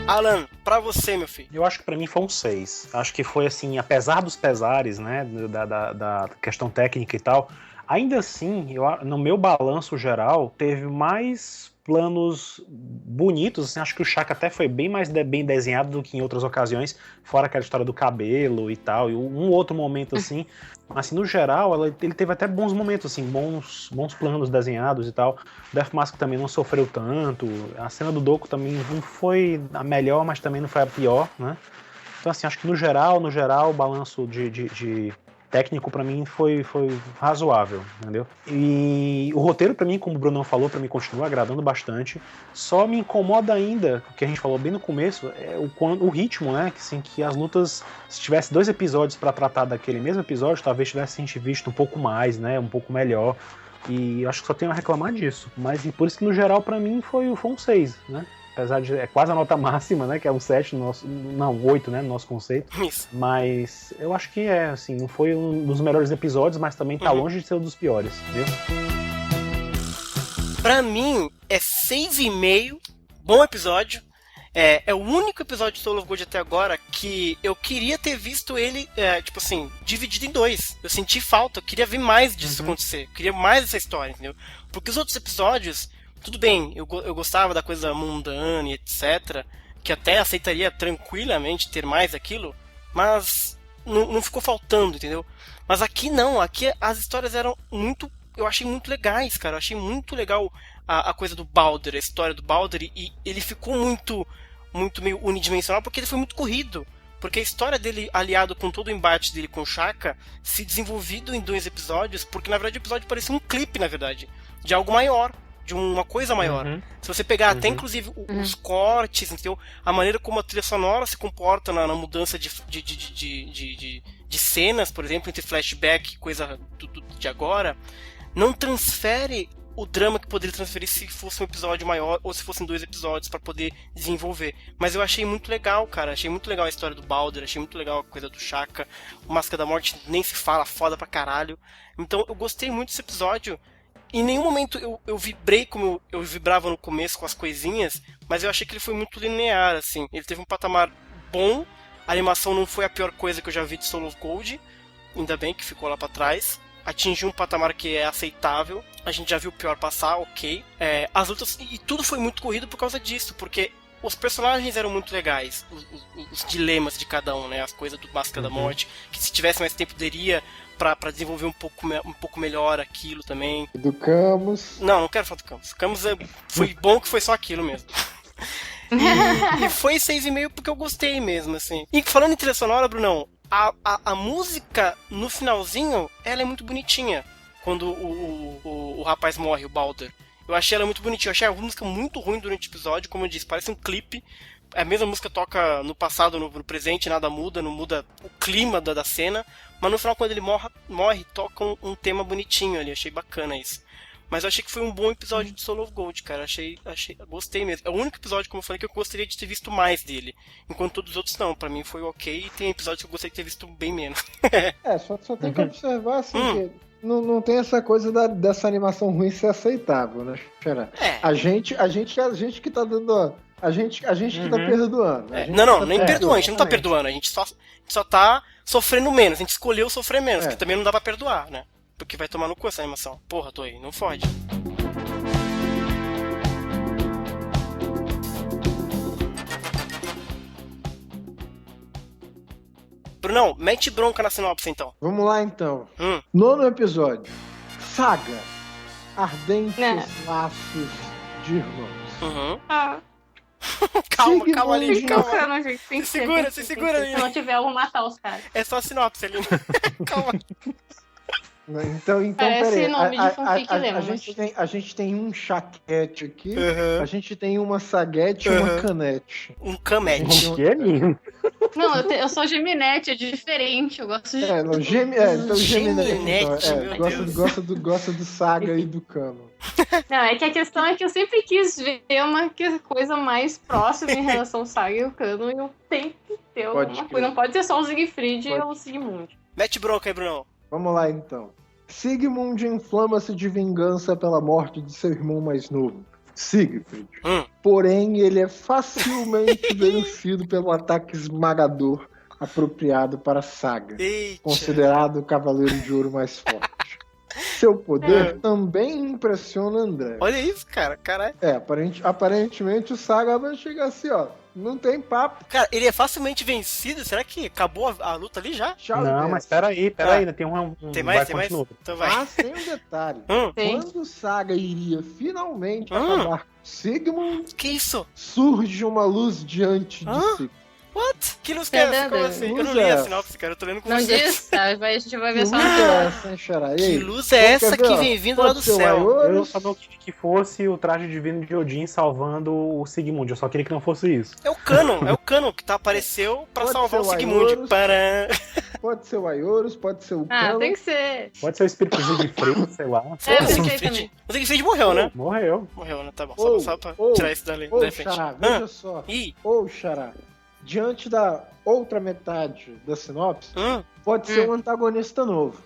Alan, pra você, meu filho. Eu acho que pra mim foi um 6. Acho que foi assim, apesar dos pesares, né, da questão técnica e tal, ainda assim, no meu balanço geral, teve mais planos bonitos, assim, acho que o Shaka até foi bem mais bem desenhado do que em outras ocasiões, fora aquela história do cabelo e tal, e um outro momento assim, assim, no geral, ele teve até bons momentos, assim, bons planos desenhados e tal. O Death Mask também não sofreu tanto, a cena do Doku também não foi a melhor, mas também não foi a pior, né? Então, assim, acho que no geral, o balanço de técnico pra mim foi razoável, entendeu? E o roteiro pra mim, como o Brunão falou, pra mim continua agradando bastante. Só me incomoda ainda, o que a gente falou bem no começo, é o ritmo, né? Que, assim, que as lutas, se tivesse 2 episódios pra tratar daquele mesmo episódio, talvez tivesse a gente visto um pouco mais, né? Um pouco melhor. E acho que só tenho a reclamar disso. Mas e por isso que no geral pra mim foi um 6, né? Apesar de é quase a nota máxima, né? Que é um 7 no nosso... Não, 8, né? No nosso conceito. Isso. Mas eu acho que assim, não foi um dos melhores episódios, mas também tá longe de ser um dos piores, viu? Pra mim, é 6,5. Bom episódio. É o único episódio de Soul of Gold até agora que eu queria ter visto ele, tipo assim, dividido em 2. Eu senti falta, eu queria ver mais disso acontecer. Eu queria mais dessa história, entendeu? Porque os outros episódios... Tudo bem, eu gostava da coisa mundana e etc, que até aceitaria tranquilamente ter mais aquilo, mas não ficou faltando, entendeu? Mas aqui não, aqui as histórias eram muito... Eu achei muito legais, cara, eu achei muito legal a coisa do Baldur, a história do Baldur, e ele ficou muito meio unidimensional porque ele foi muito corrido. Porque a história dele, aliado com todo o embate dele com o Shaka, se desenvolvido em 2 episódios, porque na verdade o episódio parecia um clipe, na verdade, de algo maior. De uma coisa maior. Se você pegar até inclusive os cortes, entendeu? A maneira como a trilha sonora se comporta na mudança de cenas, por exemplo, entre flashback e coisa de agora, não transfere o drama que poderia transferir se fosse um episódio maior ou se fossem 2 episódios pra poder desenvolver. Mas eu achei muito legal, cara. Achei muito legal a história do Baldur, achei muito legal a coisa do Shaka. O Máscara da Morte nem se fala, foda pra caralho. Então eu gostei muito desse episódio. Em nenhum momento eu vibrei como eu vibrava no começo com as coisinhas, mas eu achei que ele foi muito linear, assim. Ele teve um patamar bom, a animação não foi a pior coisa que eu já vi de Soul of Gold, ainda bem que ficou lá pra trás. Atingiu um patamar que é aceitável. A gente já viu o pior passar, ok. As lutas... E tudo foi muito corrido por causa disso, porque os personagens eram muito legais. Os dilemas de cada um, né? As coisas do Máscara da Morte. Que se tivesse mais tempo, daria pra desenvolver um pouco melhor aquilo também. Do Camus. Não quero falar do Camus. Camus foi bom que foi só aquilo mesmo. E foi 6,5 porque eu gostei mesmo, assim. E falando em trilha sonora, Brunão, a música no finalzinho, ela é muito bonitinha. Quando o rapaz morre, o Balder. Eu achei ela muito bonitinha. Eu achei a música muito ruim durante o episódio, como eu disse, parece um clipe. A mesma música toca no passado, no presente, nada muda, não muda o clima da cena. Mas no final, quando ele morre, toca um tema bonitinho ali. Achei bacana isso. Mas eu achei que foi um bom episódio de Soul of Gold, cara. Gostei mesmo. É o único episódio, como eu falei, que eu gostaria de ter visto mais dele. Enquanto todos os outros não. Pra mim foi ok. E tem episódios que eu gostaria de ter visto bem menos. Só tem que observar, assim, que não tem essa coisa dessa animação ruim ser aceitável, né, Xará? A gente que tá dando... A gente que tá perdoando. Nem perdoando. A gente não tá perdoando. A gente só tá sofrendo menos. A gente escolheu sofrer menos. Que também não dá pra perdoar, né? Porque vai tomar no cu essa animação. Porra, Toei, não fode. Brunão, mete bronca na sinopse, então. Vamos lá, então. 9º episódio. Saga. Ardentes laços de irmãos. Calma ali, calma. Se segura ali. Se não tiver, eu vou matar os caras. É só a sinopse ali. Calma. Então parece peraí. nome de fanfic A gente tem um chaquete aqui, a gente tem uma saguete e uma canete. Um camete. Que é lindo. Não, eu sou geminete, é diferente. Eu gosto de. Então geminete. Gosta do Saga e do Cano. Não, é que a questão é que eu sempre quis ver uma coisa mais próxima em relação ao Saga e o Cano, e eu tenho que ter alguma coisa. Não pode ser só o Siegfried ou o Sigmund. Mete bronca aí, Bruno. Vamos lá, então. Sigmund inflama-se de vingança pela morte de seu irmão mais novo, Siegfried. Porém, ele é facilmente vencido pelo ataque esmagador apropriado para Saga, considerado o Cavaleiro de Ouro mais forte. Seu poder também impressiona André. Olha isso, cara. Caralho. Aparentemente o Saga vai chegar assim, ó. Não tem papo. Cara, ele é facilmente vencido? Será que acabou a luta ali já? Não, mas peraí, ainda tem um... Tem mais? Então vai. Mas tem um detalhe. Quando o Saga iria finalmente acabar com Sigmund... Que isso? Surge uma luz diante de Sigmund. What? Que luz que é essa? Como assim? Eu não li a sinopse, cara. Eu tô lendo com você. Não diz, tá? A gente vai ver só Que luz é essa que vem vindo lá do céu? Eu só não queria que fosse o traje divino de Odin salvando o Sigmund. Eu só queria que não fosse isso. É o Cano que apareceu pra salvar o Sigmund. Pode ser o Aioros, pode ser o Cano. Tem que ser. Pode ser o espírito Siegfried, sei lá. O Siegfried morreu, né? Morreu, né? Tá bom. Só pra tirar isso da frente. Xará, veja só. Xará. Diante da outra metade da sinopse, pode ser um antagonista novo.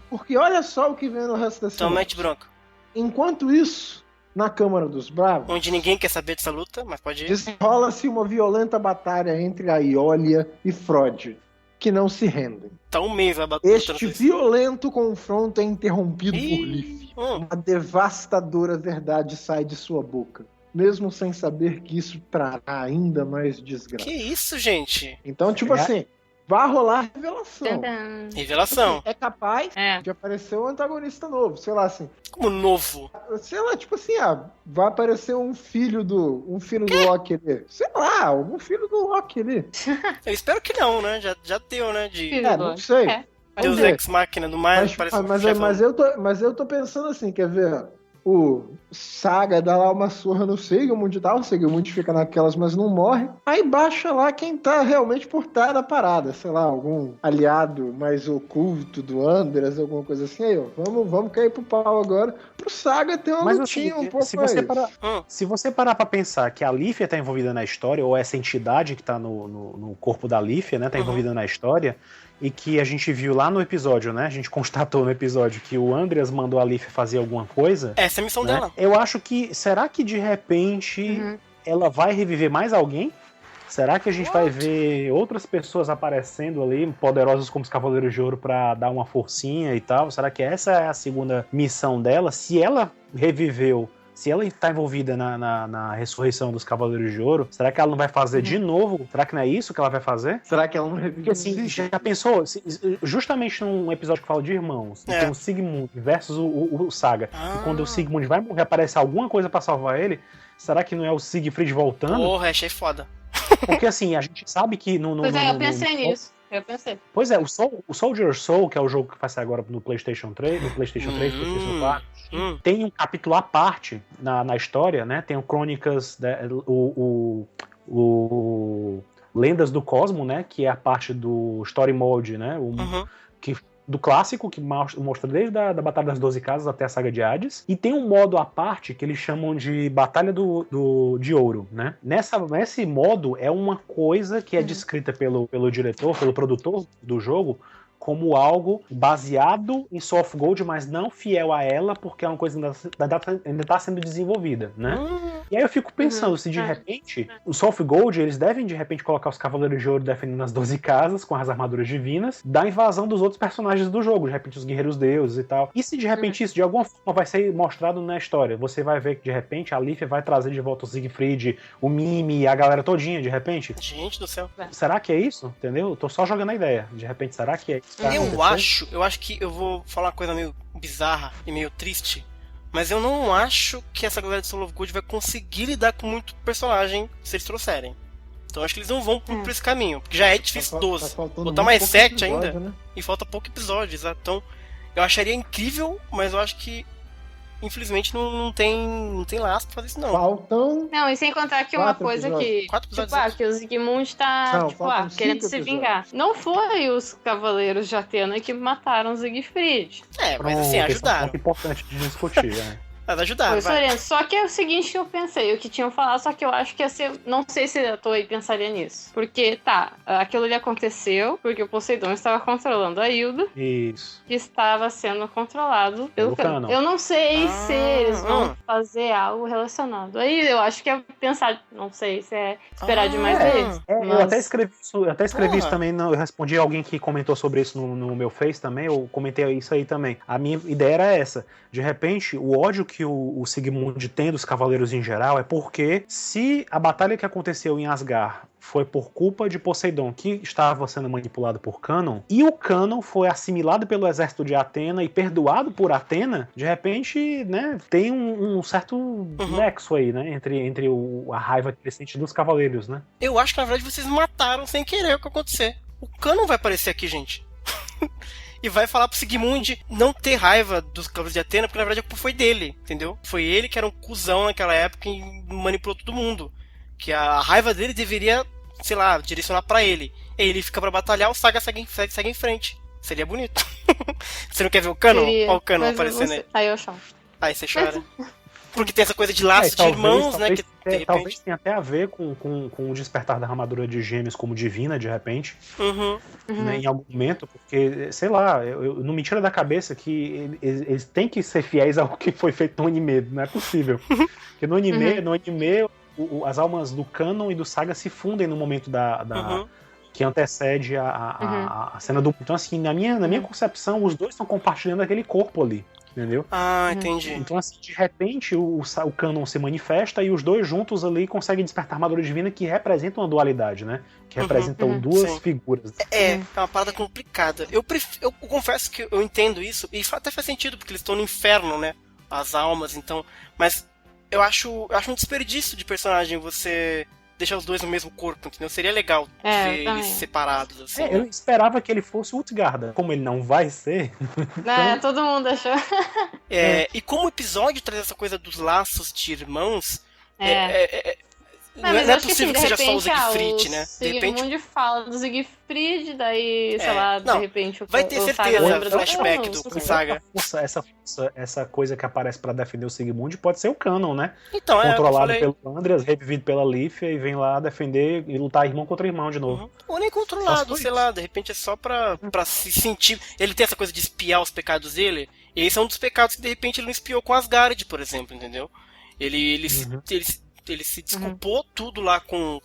Porque olha só o que vem no resto da sinopse. Então mete bronca. Enquanto isso, na Câmara dos Bravos... Onde ninguém quer saber dessa luta, mas pode ir. Desenrola-se uma violenta batalha entre a Iólia e Frode, que não se rendem. Tá um mês a batalha. Este violento confronto é interrompido por Leaf. Uma devastadora verdade sai de sua boca, mesmo sem saber que isso trará ainda mais desgraça. Que isso, gente? Então, assim, vai rolar revelação. Revelação. Assim, é capaz de aparecer um antagonista novo, sei lá, assim. Como novo? Sei lá, tipo assim, vai aparecer um filho do Loki ali. Sei lá, um filho do Loki ali. Eu espero que não, né? Já deu, né? Não sei. Deus Ex Machina do mais. Mas eu tô pensando assim, quer ver? O Saga dá lá uma surra no Sigmund e tal, o Sigmund fica naquelas, mas não morre. Aí baixa lá quem tá realmente por trás da parada, sei lá, algum aliado mais oculto do Andreas, alguma coisa assim. Aí, ó, vamos cair pro pau agora, pro Saga ter uma lutinha um pouco mais. Se você parar pra pensar que a Lífia tá envolvida na história, ou essa entidade que tá no corpo da Lífia, né, tá envolvida na história, e que a gente viu lá no episódio, né? A gente constatou no episódio que o Andreas mandou a Lífia fazer alguma coisa. Essa é a missão dela. Eu acho que... Será que de repente ela vai reviver mais alguém? Será que a gente vai ver outras pessoas aparecendo ali, poderosas como os Cavaleiros de Ouro, pra dar uma forcinha e tal? Será que essa é a segunda missão dela? Se ela reviveu, se ela está envolvida na ressurreição dos Cavaleiros de Ouro, será que ela não vai fazer de novo? Será que não é isso que ela vai fazer? Será que ela não revive? Porque assim, já pensou, justamente num episódio que fala de irmãos, tem o Sigmund versus o Saga, e quando o Sigmund vai morrer, aparece alguma coisa pra salvar ele, será que não é o Siegfried voltando? Porra, achei foda. Porque assim, a gente sabe que Pois é, eu pensei nisso. Eu pensei. Pois é, o Soldier Soul, que é o jogo que vai sair agora no PlayStation 3, PlayStation PlayStation 4, tem um capítulo à parte na história, né? Tem o Crônicas, o Lendas do Cosmo, né? Que é a parte do Story Mode, né? Do clássico, que mostra desde a Batalha das 12 Casas até a Saga de Hades. E tem um modo à parte que eles chamam de Batalha de Ouro, né? Nesse modo é uma coisa que é descrita pelo diretor, pelo produtor do jogo, como algo baseado em Soul of Gold, mas não fiel a ela, porque é uma coisa que ainda está sendo desenvolvida, né? E aí eu fico pensando, se de repente, o Soul of Gold, eles devem de repente colocar os Cavaleiros de Ouro defendendo as 12 casas, com as armaduras divinas, da invasão dos outros personagens do jogo, de repente os Guerreiros Deuses e tal. E se de repente isso de alguma forma vai ser mostrado na história? Você vai ver que de repente a Lífia vai trazer de volta o Siegfried, o Mimi, a galera todinha, de repente? Gente do céu. Será que é isso? Entendeu? Eu tô só jogando a ideia. De repente, será que é isso? Eu acho que eu vou falar uma coisa meio bizarra e meio triste, mas eu não acho que essa galera de Soul of Gold vai conseguir lidar com muito personagem se eles trouxerem. Então acho que eles não vão por esse caminho, porque já é difícil 12. Botar mais 7 ainda, né? E falta pouco episódio, exato. Então eu acharia incrível, mas eu acho que infelizmente não tem laço pra fazer isso, não. Faltam. Não, e sem contar que uma coisa episódios. que o Sigmund tá, querendo se vingar. Não foi os Cavaleiros de Atena que mataram o Siegfried. Mas assim, ajudaram. É um ponto importante de discutir, né? Mas ajudaram, Só que é o seguinte que eu pensei, o que tinham falado, só que eu acho que ia ser... Não sei se a Toei pensaria nisso. Porque, aquilo ali aconteceu porque o Poseidon estava controlando a Hilda. Isso. Que estava sendo controlado pelo Canon. Eu não sei se eles vão fazer algo relacionado. Aí eu acho que é pensar... Não sei se é esperar demais deles. Mas... Eu até escrevi isso também, eu respondi a alguém que comentou sobre isso no meu Face também, eu comentei isso aí também. A minha ideia era essa. De repente, o ódio que o Sigmund tem dos cavaleiros em geral é porque se a batalha que aconteceu em Asgard foi por culpa de Poseidon, que estava sendo manipulado por Canon, e o Canon foi assimilado pelo exército de Atena e perdoado por Atena, de repente, né, tem um certo nexo aí, né, entre a raiva crescente dos cavaleiros, né? Eu acho que, na verdade, vocês mataram sem querer o que acontecer. O Canon vai aparecer aqui, gente. E vai falar pro Sigmund não ter raiva dos Cavaleiros de Atena, porque na verdade a culpa foi dele, entendeu? Foi ele que era um cuzão naquela época e manipulou todo mundo. Que a raiva dele deveria, sei lá, direcionar pra ele. E ele fica pra batalhar, o Saga segue em frente. Seria bonito. Você não quer ver o Canon? Olha o Canon aparecendo aí. Aí eu choro. Aí você chora. Porque tem essa coisa de laço de irmãos, né? Que, de repente... Talvez tenha até a ver com o despertar da armadura de Gêmeos como divina, de repente. Né, em algum momento, porque, sei lá, não me tira da cabeça que eles têm que ser fiéis ao que foi feito no anime. Não é possível. Porque no anime, as almas do Canon e do Saga se fundem no momento que antecede a cena do... Então, assim, na minha concepção, os dois estão compartilhando aquele corpo ali. Entendeu? Entendi. Então, assim, de repente, o Canon se manifesta e os dois juntos ali conseguem despertar a armadura divina que representa uma dualidade, né? Que representam duas figuras. É uma parada complicada. Eu confesso que eu entendo isso, e até faz sentido, porque eles estão no inferno, né? As almas, então... Mas eu acho um desperdício de personagem você deixar os dois no mesmo corpo, entendeu? Seria legal ver eles separados, assim. Eu esperava que ele fosse Utgarda. Como ele não vai ser... então... todo mundo achou. E como o episódio traz essa coisa dos laços de irmãos... Não mas é acho possível que seja só o Siegfried, né? De repente... Sigmund fala do Siegfried, daí, sei lá, de repente... Vai ter certeza do flashback do Saga. Essa coisa que aparece pra defender o Sigmund pode ser o Canon, né? Então, controlado pelo Andreas, revivido pela Lífia, e vem lá defender e lutar irmão contra irmão de novo. Ou nem controlado, sei lá, de repente é só pra se sentir... Ele tem essa coisa de espiar os pecados dele, e esse é um dos pecados que de repente ele não espiou com Asgard, por exemplo, entendeu? Ele se desculpou tudo lá com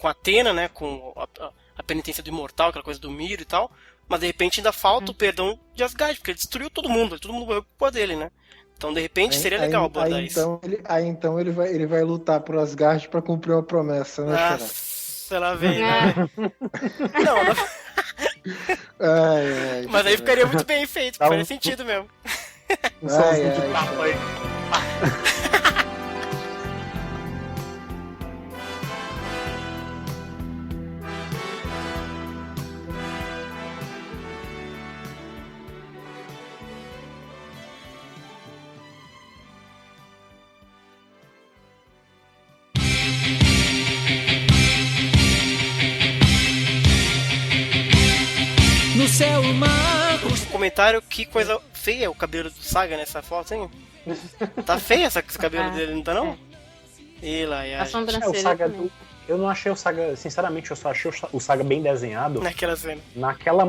com Athena, né? Com a penitência do imortal, aquela coisa do Miro e tal. Mas de repente ainda falta o perdão de Asgard, porque ele destruiu todo mundo morreu por culpa dele, né? Então de repente seria legal abordar isso. Então ele vai lutar por Asgard pra cumprir uma promessa, né, Xará? Nossa, ela vem, né? Não. Mas aí ficaria muito bem feito, faria sentido mesmo. Um solzinho de tapa aí. No céu, o mar. Comentário, que coisa feia o cabelo do Saga nessa foto, hein? Tá feio esse cabelo dele, não tá não? A sobrancelha eu não achei o Saga, sinceramente, eu só achei o Saga bem desenhado. Naquela cena. Naquela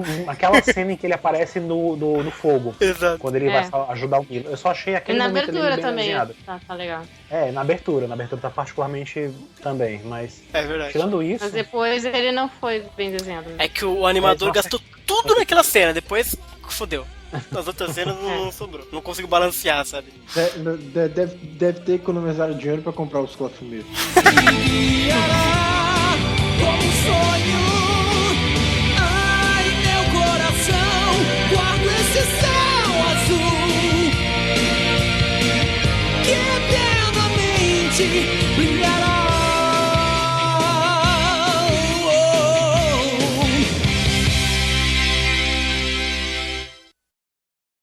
cena em que ele aparece no fogo. Exato. Quando ele vai ajudar o Milo. Eu só achei aquele momento dele bem desenhado. Tá legal. Na abertura tá particularmente também, mas... É verdade. Tirando isso... Mas depois ele não foi bem desenhado. Né? É que o animador gastou tudo naquela cena, depois fodeu. Nas outras cenas não sobrou. Não consigo balancear, sabe? Deve ter economizado dinheiro pra comprar os cloth mesmo. Como um sonho.